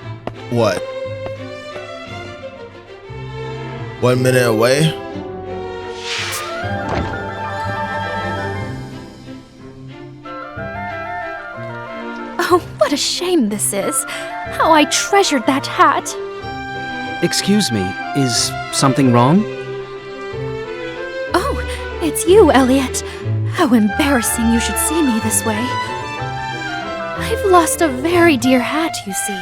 what? 1 minute away? Oh, what a shame this is. How I treasured that hat. Excuse me, is something wrong? Oh, it's you, Elliot. How embarrassing you should see me this way. I've lost a very dear hat, you see,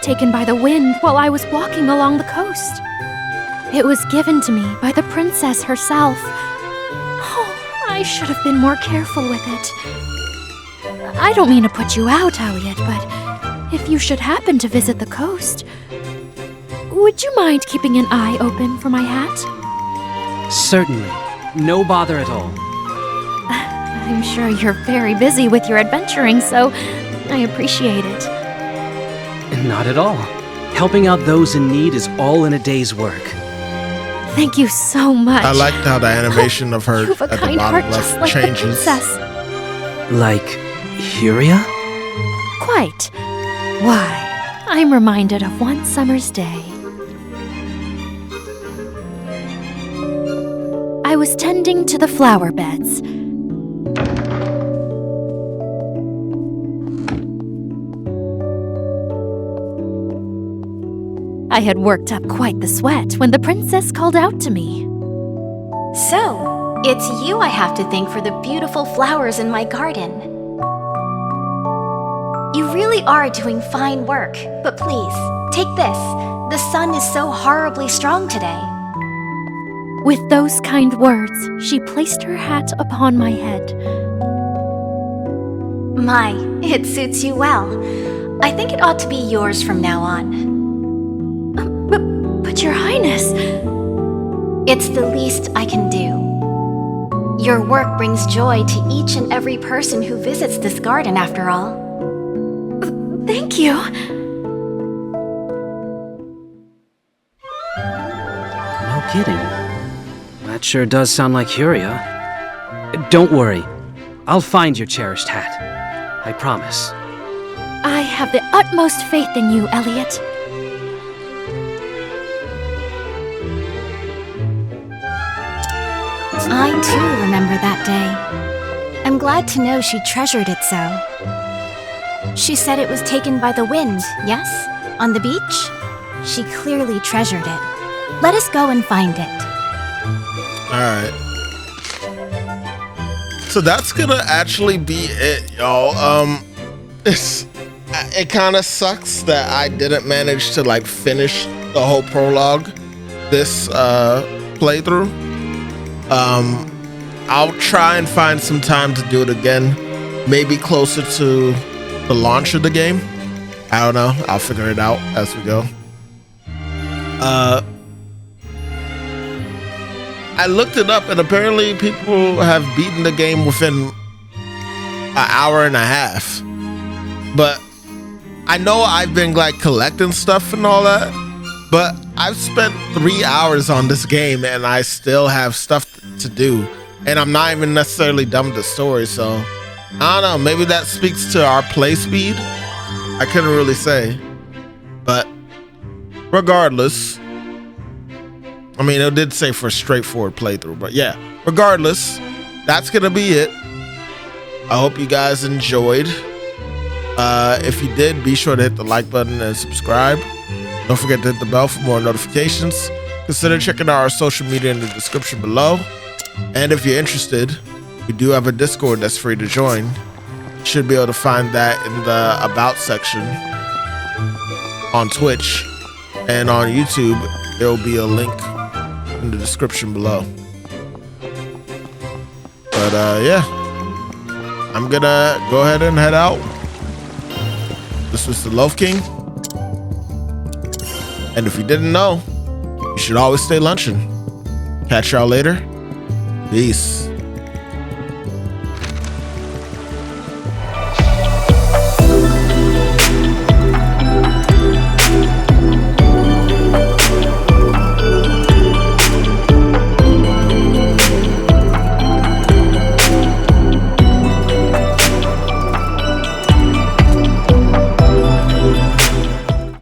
taken by the wind while I was walking along the coast. It was given to me by the princess herself. Oh, I should have been more careful with it. I don't mean to put you out, Elliot, but if you should happen to visit the coast, would you mind keeping an eye open for my hat? Certainly. No bother at all. I'm sure you're very busy with your adventuring, so I appreciate it. Not at all. Helping out those in need is all in a day's work. Thank you so much. I liked how the animation of her You've a at the kind bottom heart just left like the changes. princess. Like Huria? Quite. Why, I'm reminded of one summer's day. I was tending to the flower beds. I had worked up quite the sweat when the princess called out to me. So, it's you I have to thank for the beautiful flowers in my garden. You really are doing fine work, but please, take this. The sun is so horribly strong today. With those kind words, she placed her hat upon my head. My, it suits you well. I think it ought to be yours from now on. But Your Highness... It's the least I can do. Your work brings joy to each and every person who visits this garden, after all. Thank you. No kidding. That sure does sound like Huria. Don't worry. I'll find your cherished hat. I promise. I have the utmost faith in you, Elliot. I too remember that day. I'm glad to know she treasured it so. She said it was taken by the wind, yes? On the beach? She clearly treasured it. Let us go and find it. Alright. So that's gonna actually be it, y'all. It kind of sucks that I didn't manage to like finish the whole prologue this playthrough. I'll try and find some time to do it again, maybe closer to the launch of the game. I don't know. I'll figure it out as we go. I looked it up and apparently people have beaten the game within an hour and a half. But I know I've been like collecting stuff and all that, but I've spent 3 hours on this game and I still have stuff to do. And I'm not even necessarily done with the story, so I don't know, maybe that speaks to our play speed. I couldn't really say. But regardless, I mean, it did say for a straightforward playthrough, but yeah, regardless, that's gonna be it. I hope you guys enjoyed. If you did, be sure to hit the like button and subscribe. Don't forget to hit the bell for more notifications. Consider checking out our social media in the description below. And if you're interested, we do have a Discord that's free to join. You should be able to find that in the About section on Twitch. And on YouTube, there will be a link in the description below. But yeah, I'm gonna go ahead and head out. This was the Loaf King. And if you didn't know, you should always stay lunching. Catch y'all later. Peace.